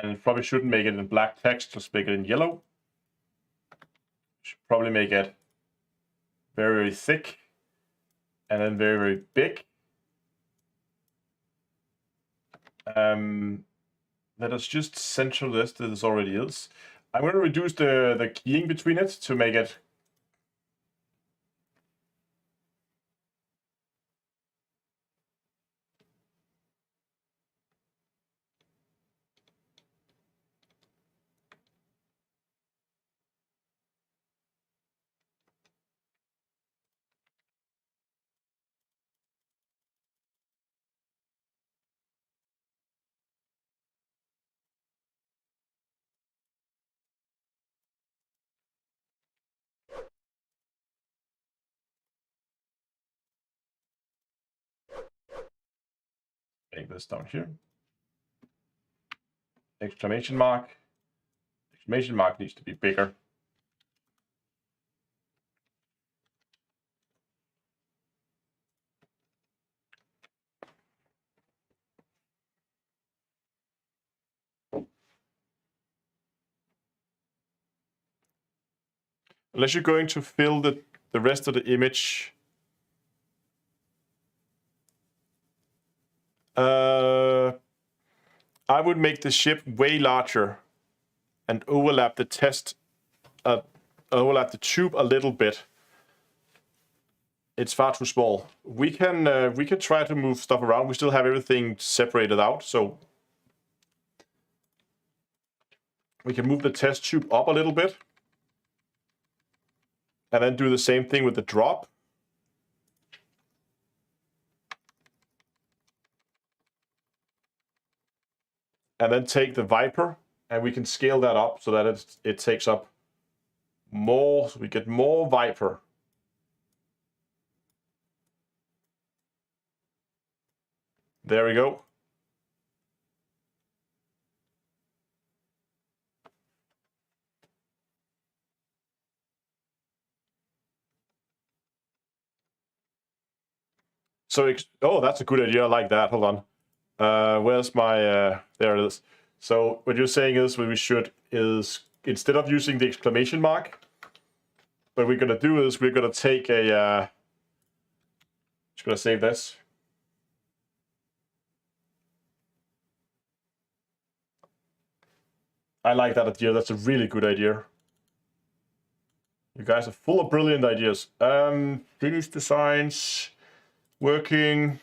And probably shouldn't make it in black text, just make it in yellow. Should probably make it very, very thick and then very, very big. Let us just center this. This already is. I'm going to reduce the keying between it to make it make this down here. Exclamation mark. Exclamation mark needs to be bigger. Unless you're going to fill the rest of the image. I would make the ship way larger and overlap the overlap the tube a little bit. It's far too small. We can try to move stuff around. We still have everything separated out, so we can move the test tube up a little bit. And then do the same thing with the drop. And then take the Viper, and we can scale that up so that it takes up more, so we get more Viper. There we go. So, oh, that's a good idea. I like that. Hold on. Where's my, there it is. So what you're saying is what we should is, instead of using the exclamation mark, what we're going to do is we're going to take a, just going to save this. I like that idea. That's a really good idea. You guys are full of brilliant ideas. Finish designs, working.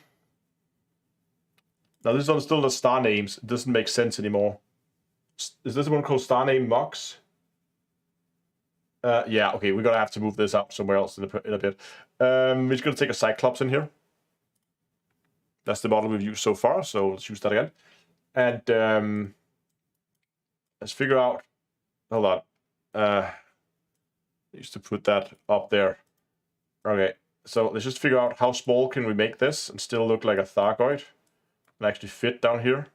Now this one's still the star names. It doesn't make sense anymore. Is this one called star name mocks? Yeah, okay, we're gonna have to move this up somewhere else in a bit. We're just gonna take a Cyclops in here. That's the model we've used so far, so let's use that again. And let's figure out, hold on. I used to put that up there. Okay, so let's just figure out how small can we make this and still look like a Thargoid and actually fit down here.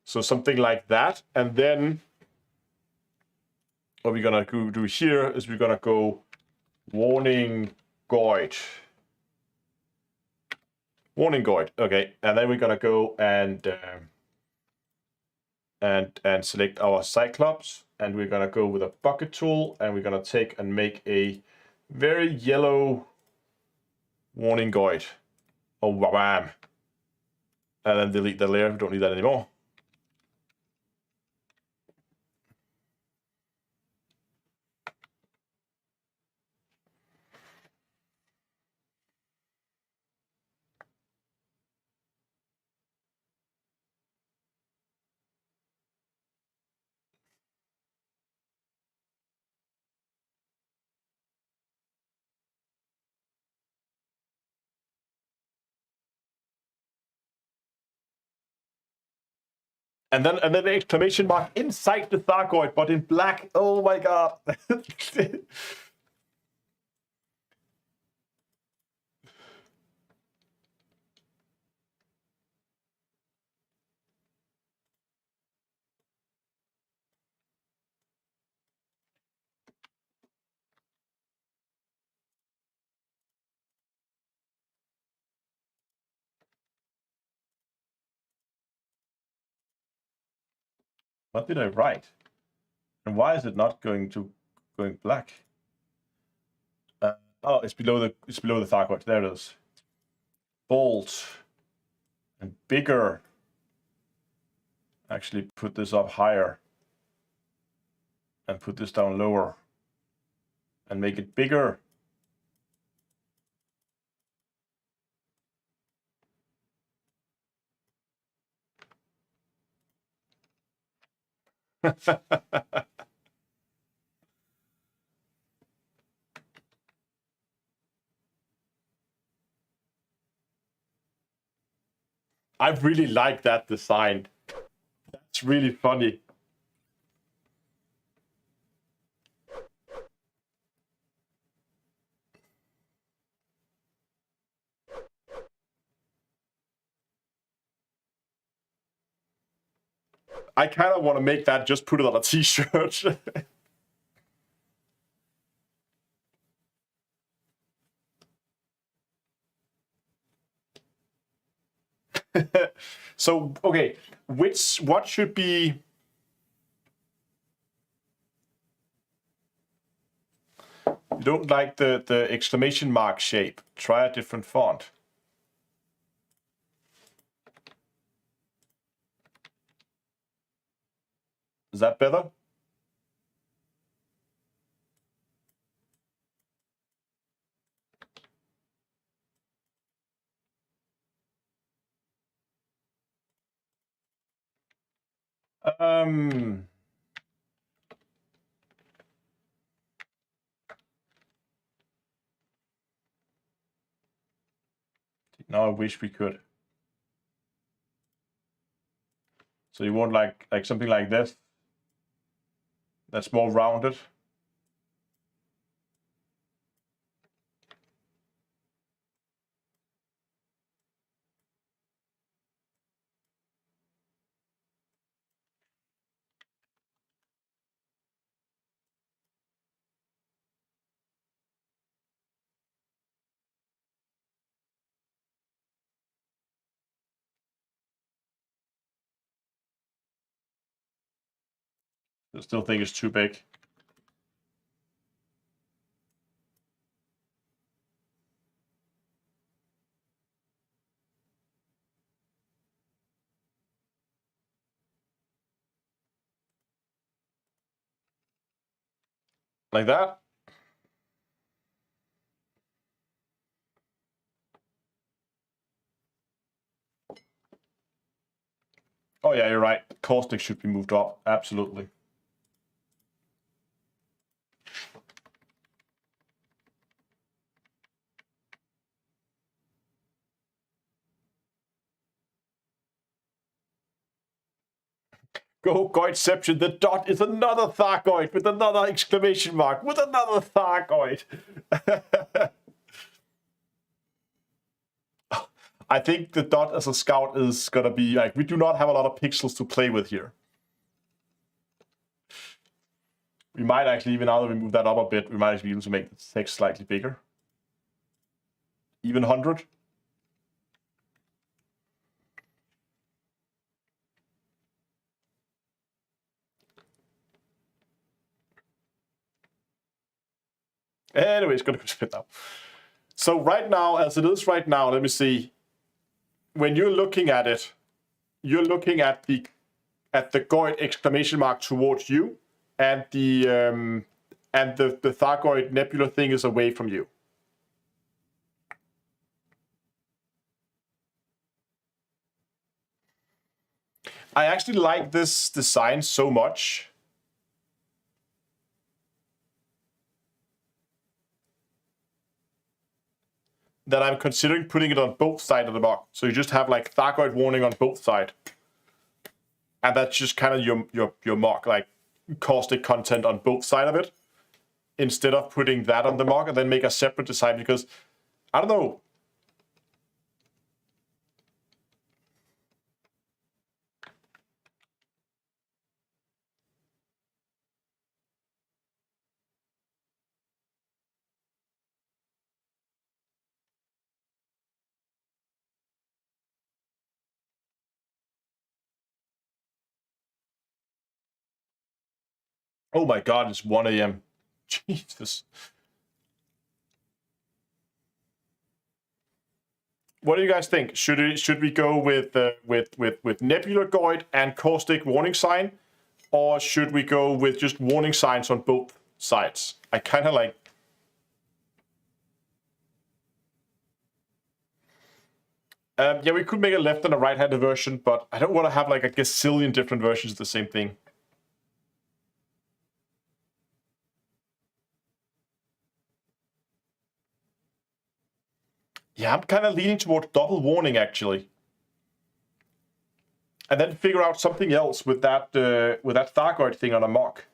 So something like that, and then what we're gonna do here is we're gonna go warning Goid. Warning Goid, okay, and then we're gonna go and select our Cyclops, and we're gonna go with a bucket tool, and we're gonna take and make a very yellow warning Goid. Oh, wham! And then delete the layer. We don't need that anymore. And then the exclamation mark inside the Thargoid, but in black. Oh my god. What did I write? And why is it not going black? Oh, it's below the thargoid. There it is. Bold and bigger. Actually, put this up higher and put this down lower and make it bigger. I really like that design. That's really funny. I kind of want to make that, just put it on a t-shirt. So, okay, what should be... You don't like the exclamation mark shape. Try a different font. Is that better? Now I wish we could. So you want like something like this? That's more rounded? I still think it's too big. Like that? Oh yeah, you're right. Caustic should be moved up. Absolutely. Go Goidception, the dot is another Thargoid with another exclamation mark with another Thargoid. I think the dot as a scout is gonna be like, we do not have a lot of pixels to play with here. We might actually, even now that we move that up a bit, we might actually be able to make the text slightly bigger. Even 100. Anyway, it's gonna go split now. So right now, as it is right now, let me see. When you're looking at it, you're looking at the Goid exclamation mark towards you, and the Thargoid nebula thing is away from you. I actually like this design so much that I'm considering putting it on both sides of the box. So you just have like Thargoid warning on both sides. And that's just kind of your mark, like caustic content on both sides of it, instead of putting that on the mark and then make a separate design, because I don't know. Oh my god, it's 1 a.m. Jesus. What do you guys think? Should we go with Nebula Goid and caustic warning sign, or should we go with just warning signs on both sides? I kind of like. Yeah, we could make a left and a right-handed version, but I don't want to have like a gazillion different versions of the same thing. Yeah, I'm kind of leaning towards double warning actually, and then figure out something else with that Thargoid thing on a mock.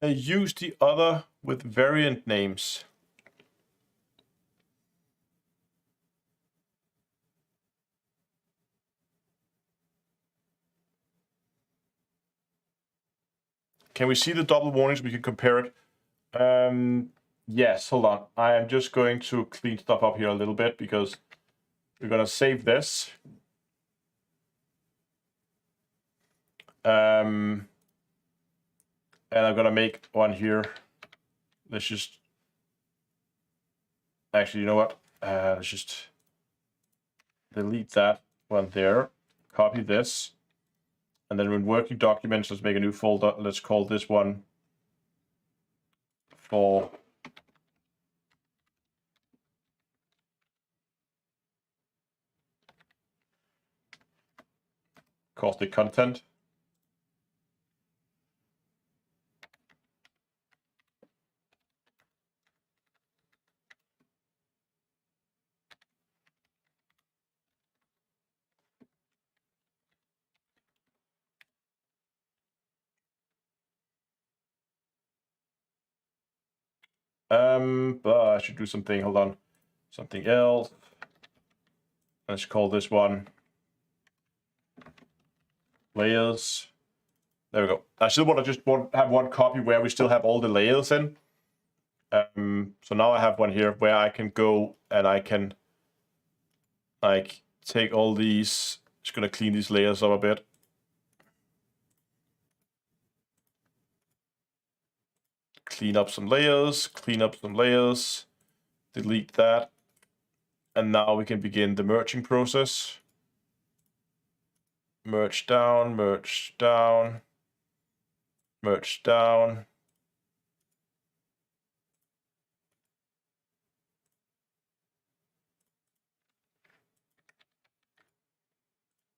Use the other with variant names. Can we see the double warnings? We can compare it. Yes, hold on. I am just going to clean stuff up here a little bit because we're going to save this. And I'm going to make one here. Let's just... Actually, you know what? Let's just delete that one there. Copy this. And then in working documents, let's make a new folder. Let's call this one for caustic content. But I should do something. Hold on. Something else. Let's call this one layers. There we go. I still want to just have one copy where we still have all the layers in. So now I have one here where I can go and I can like take all these. Just gonna clean these layers up a bit. Clean up some layers. Clean up some layers. Delete that. And now we can begin the merging process. Merge down, merge down, merge down.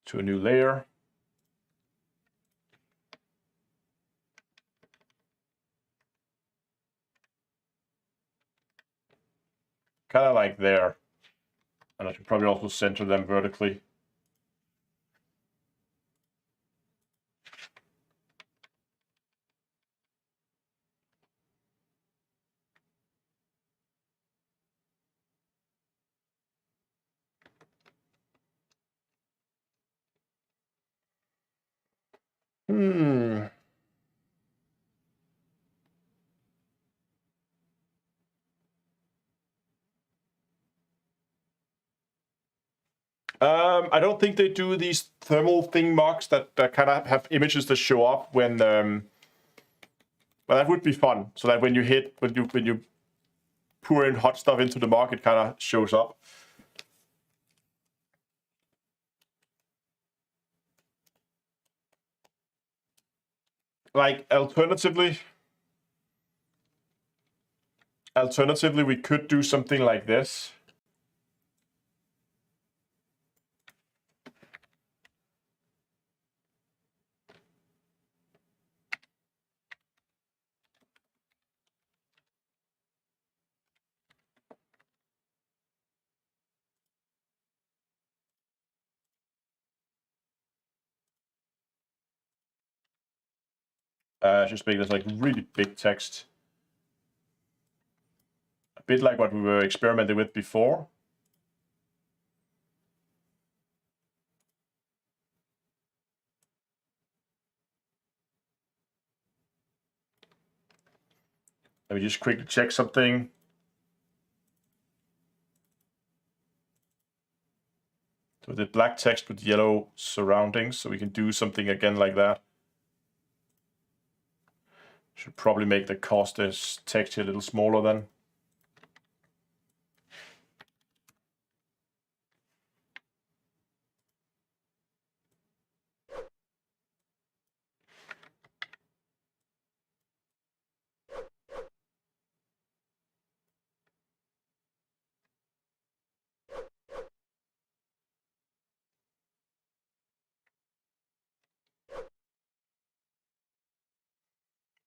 To a new layer. Kind of like there. And I should probably also center them vertically. I don't think they do these thermal thing mocks that kind of have images that show up when. But that would be fun, so that when you pour in hot stuff into the mock, it kind of shows up. Like alternatively, we could do something like this. Just make this like really big text. A bit like what we were experimenting with before. Let me just quickly check something. So the black text with yellow surroundings, so we can do something again like that. Should probably make the Costas text here a little smaller then.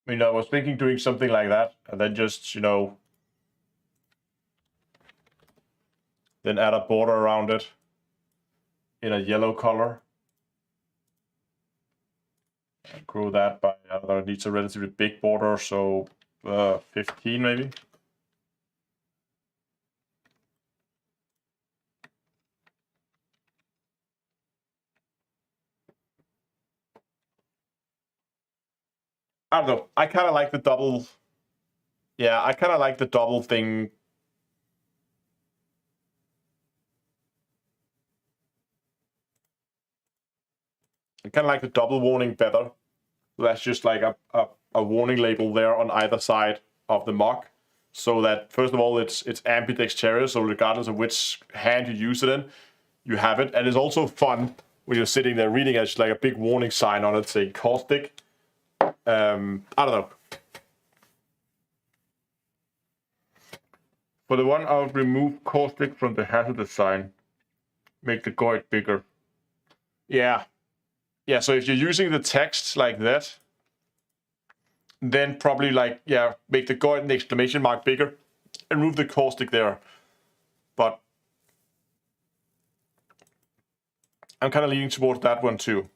I mean, I was thinking doing something like that, and then just, you know, then add a border around it in a yellow color. And grow that by, I don't know, it needs a relatively big border, so 15 maybe. I don't know. I kind of like the double. Yeah, I kind of like the double thing. I kind of like the double warning better. So that's just like a warning label there on either side of the mock. So that, first of all, it's ambidextrous. So regardless of which hand you use it in, you have it. And it's also fun when you're sitting there reading it. It's like a big warning sign on it saying caustic. I don't know. For the one, I would remove caustic from the hazardous sign. Make the goit bigger. Yeah. Yeah, so if you're using the text like that, then probably like, yeah, make the goit and the exclamation mark bigger and move the caustic there. But I'm kind of leaning towards that one too.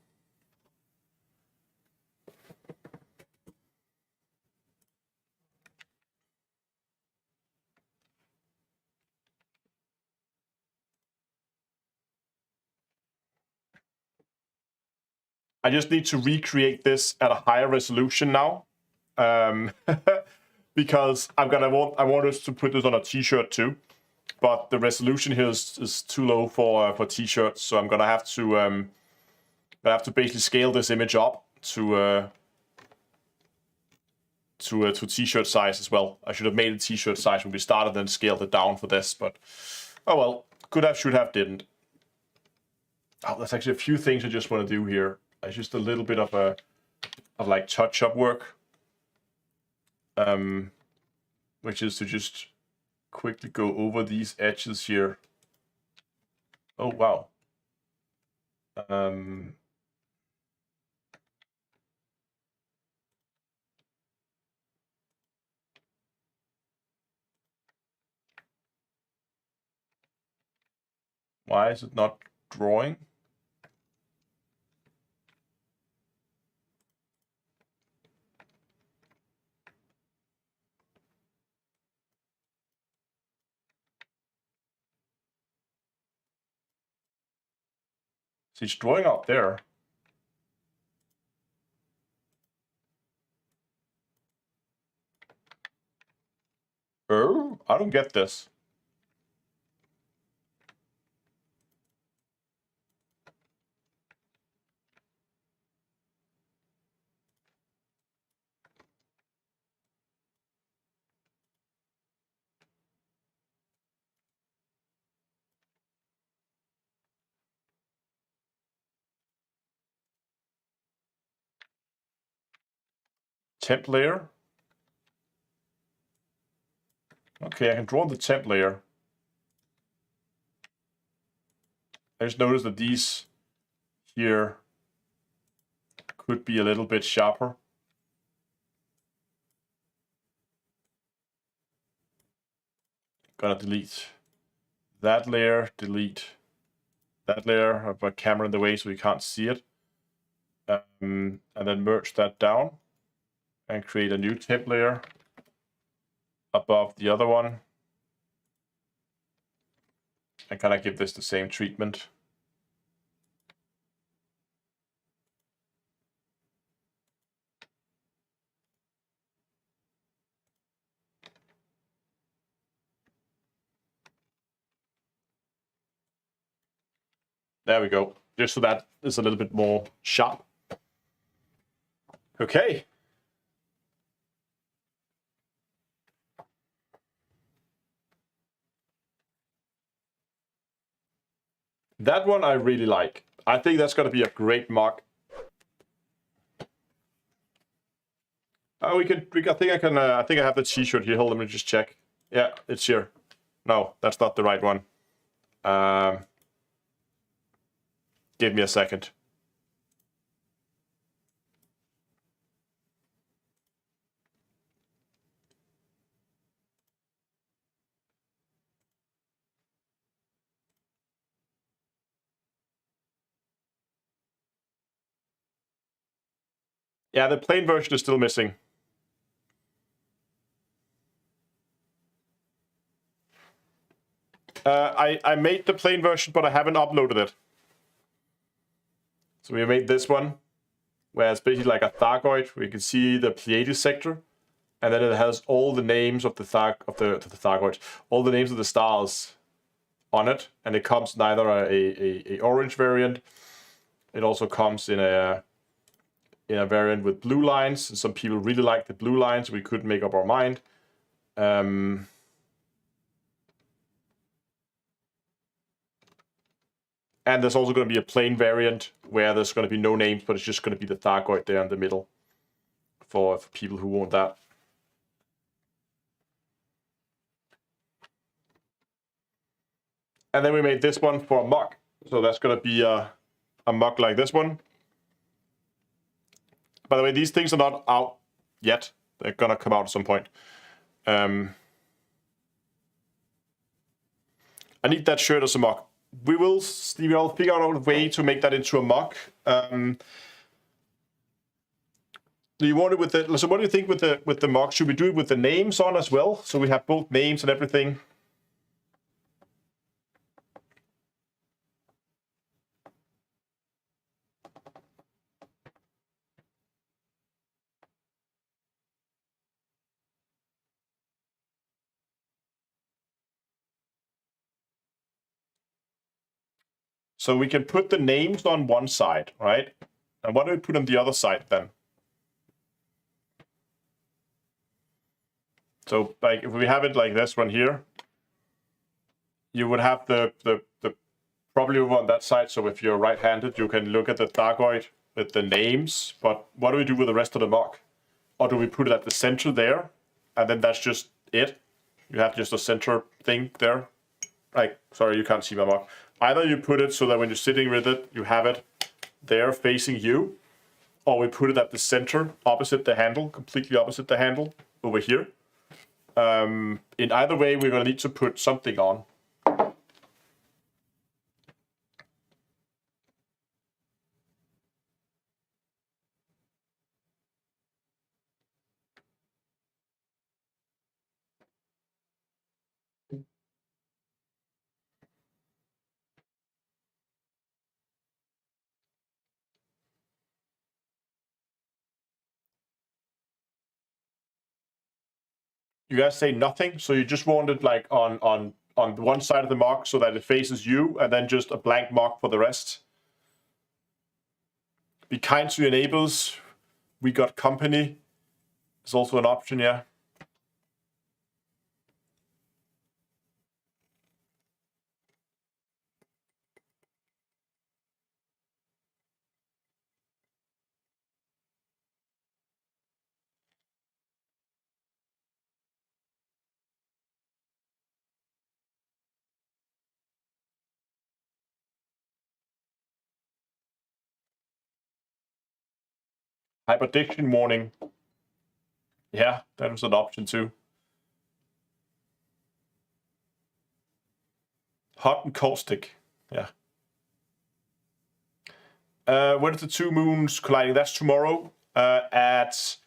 I just need to recreate this at a higher resolution now, because I want us to put this on a t-shirt too, but the resolution here is too low for t-shirts, so I'm gonna have to basically scale this image up to t-shirt size as well. I should have made a t-shirt size when we started, then scaled it down for this, but oh well, could have, should have, didn't. Oh, there's actually a few things I just want to do here. It's just a little bit of like touch-up work, which is to just quickly go over these edges here. Oh wow. Why is it not drawing? So it's drawing out there. Oh, I don't get this. Temp layer. Okay, I can draw the temp layer. I just noticed that these here could be a little bit sharper. Gonna delete that layer, delete that layer. I have a camera in the way so you can't see it. And then merge that down. and create a new temp layer above the other one. And kind of give this the same treatment. There we go. Just so that is a little bit more sharp. Okay. That one I really like. I think that's going to be a great mock. Oh, I think I have the T-shirt here. Hold on, let me just check. Yeah, it's here. No, that's not the right one. Give me a second. Yeah, the plain version is still missing. I made the plain version, but I haven't uploaded it. So we made this one, where it's basically like a Thargoid, where you can see the Pleiades sector, and then it has all the names of the Thargoids, all the names of the stars on it, and it comes in either a orange variant. It also comes in a variant with blue lines, and some people really like the blue lines. We couldn't make up our mind. And there's also going to be a plain variant where there's going to be no names, but it's just going to be the Thargoid there in the middle for people who want that. And then we made this one for a mock. So that's going to be a mock like this one. By the way, these things are not out yet. They're going to come out at some point. I need that shirt as a mock. We will figure out a way to make that into a mock. Do you want it with the? So what do you think with the mock? Should we do it with the names on as well, so we have both names and everything? So we can put the names on one side, right? And what do we put on the other side then? So like if we have it like this one here, you would have the probably over on that side. So if you're right-handed, you can look at the Thargoid with the names. But what do we do with the rest of the mock? Or do we put it at the center there, and then that's just it? You have just a center thing there. Like, sorry, you can't see my mock. Either you put it so that when you're sitting with it, you have it there facing you, or we put it at the center, opposite the handle, completely opposite the handle, over here. In either way, we're going to need to put something on. You guys say nothing, so you just want it like on one side of the mock so that it faces you, and then just a blank mock for the rest. Be kind to your neighbors. We got company. It's also an option, yeah. Hyperdiction warning. Yeah, that was an option too. Hot and caustic. Yeah. When is the two moons colliding? That's tomorrow at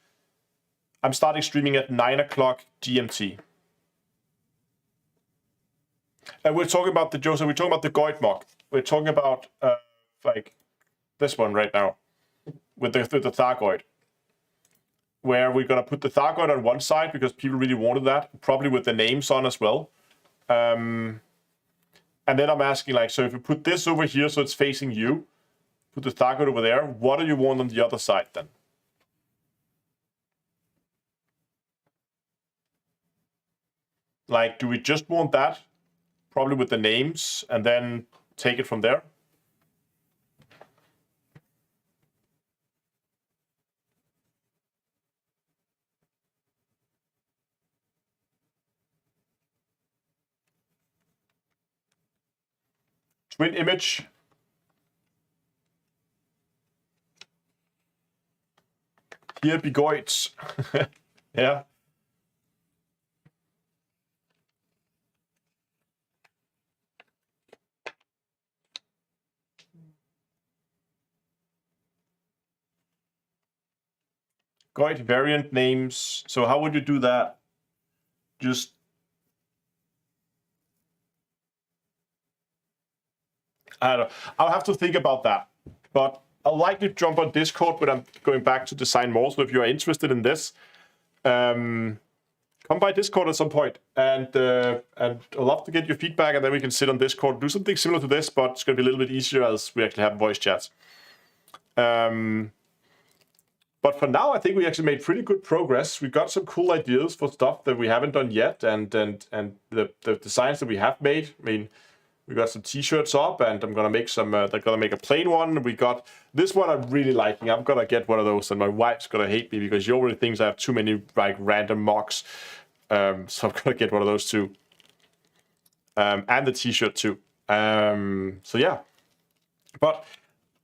I'm starting streaming at 9 o'clock GMT. And we're talking about the Joseph. We're talking about the Goit mock. We're talking about like this one right now with the Thargoid, where we're gonna put the Thargoid on one side because people really wanted that, probably with the names on as well. And then I'm asking, like, so if you put this over here so it's facing you, put the Thargoid over there, what do you want on the other side then? Like, do we just want that? Probably with the names, and then take it from there. Twin image. Here be Goits. Yeah. Goit variant names. So how would you do that? Just I don't know. I'll have to think about that. But I'll likely jump on Discord when I'm going back to design more. So if you're interested in this, come by Discord at some point, and I'd love to get your feedback, and then we can sit on Discord, do something similar to this, but it's going to be a little bit easier as we actually have voice chats. But for now, I think we actually made pretty good progress. We got some cool ideas for stuff that we haven't done yet, and the designs that we have made. I mean, we got some T-shirts up, and I'm gonna make some. They're gonna make a plain one. We got this one I'm really liking. I'm gonna get one of those, and my wife's gonna hate me because she already thinks I have too many like random mocks. So I'm gonna get one of those too, and the T-shirt too. So yeah, but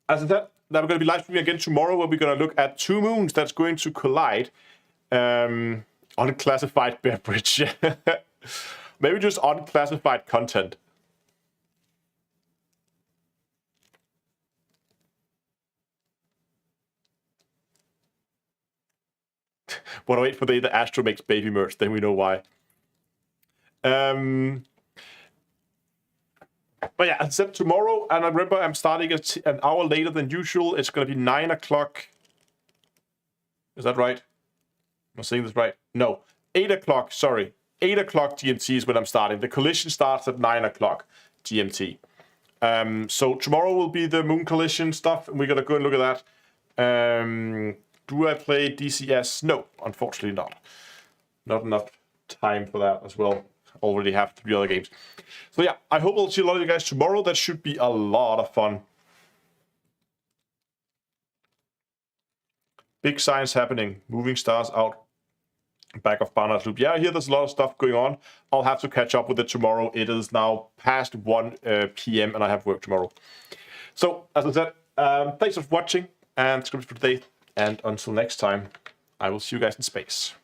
as I said, we're going to be live streaming again tomorrow, where we're going to look at two moons that's going to collide. Unclassified beverage. Maybe just unclassified content. Want to wait for the day that Astro makes baby merch, then we know why. But yeah, I said tomorrow, and I remember I'm starting an hour later than usual. It's going to be 9 o'clock. Is that right? Am I saying this right? No, 8 o'clock, sorry. 8 o'clock GMT is when I'm starting. The collision starts at 9 o'clock GMT. So tomorrow will be the moon collision stuff, and we're going to go and look at that. Do I play DCS? No, unfortunately not. Not enough time for that as well. Already have 3 other games. So yeah, I hope I'll see a lot of you guys tomorrow. That should be a lot of fun. Big science happening. Moving stars out. Back of Barnard's Loop. Yeah, I hear there's a lot of stuff going on. I'll have to catch up with it tomorrow. It is now past 1 p.m. and I have work tomorrow. So, as I said, thanks for watching and subscribe for today. And until next time, I will see you guys in space.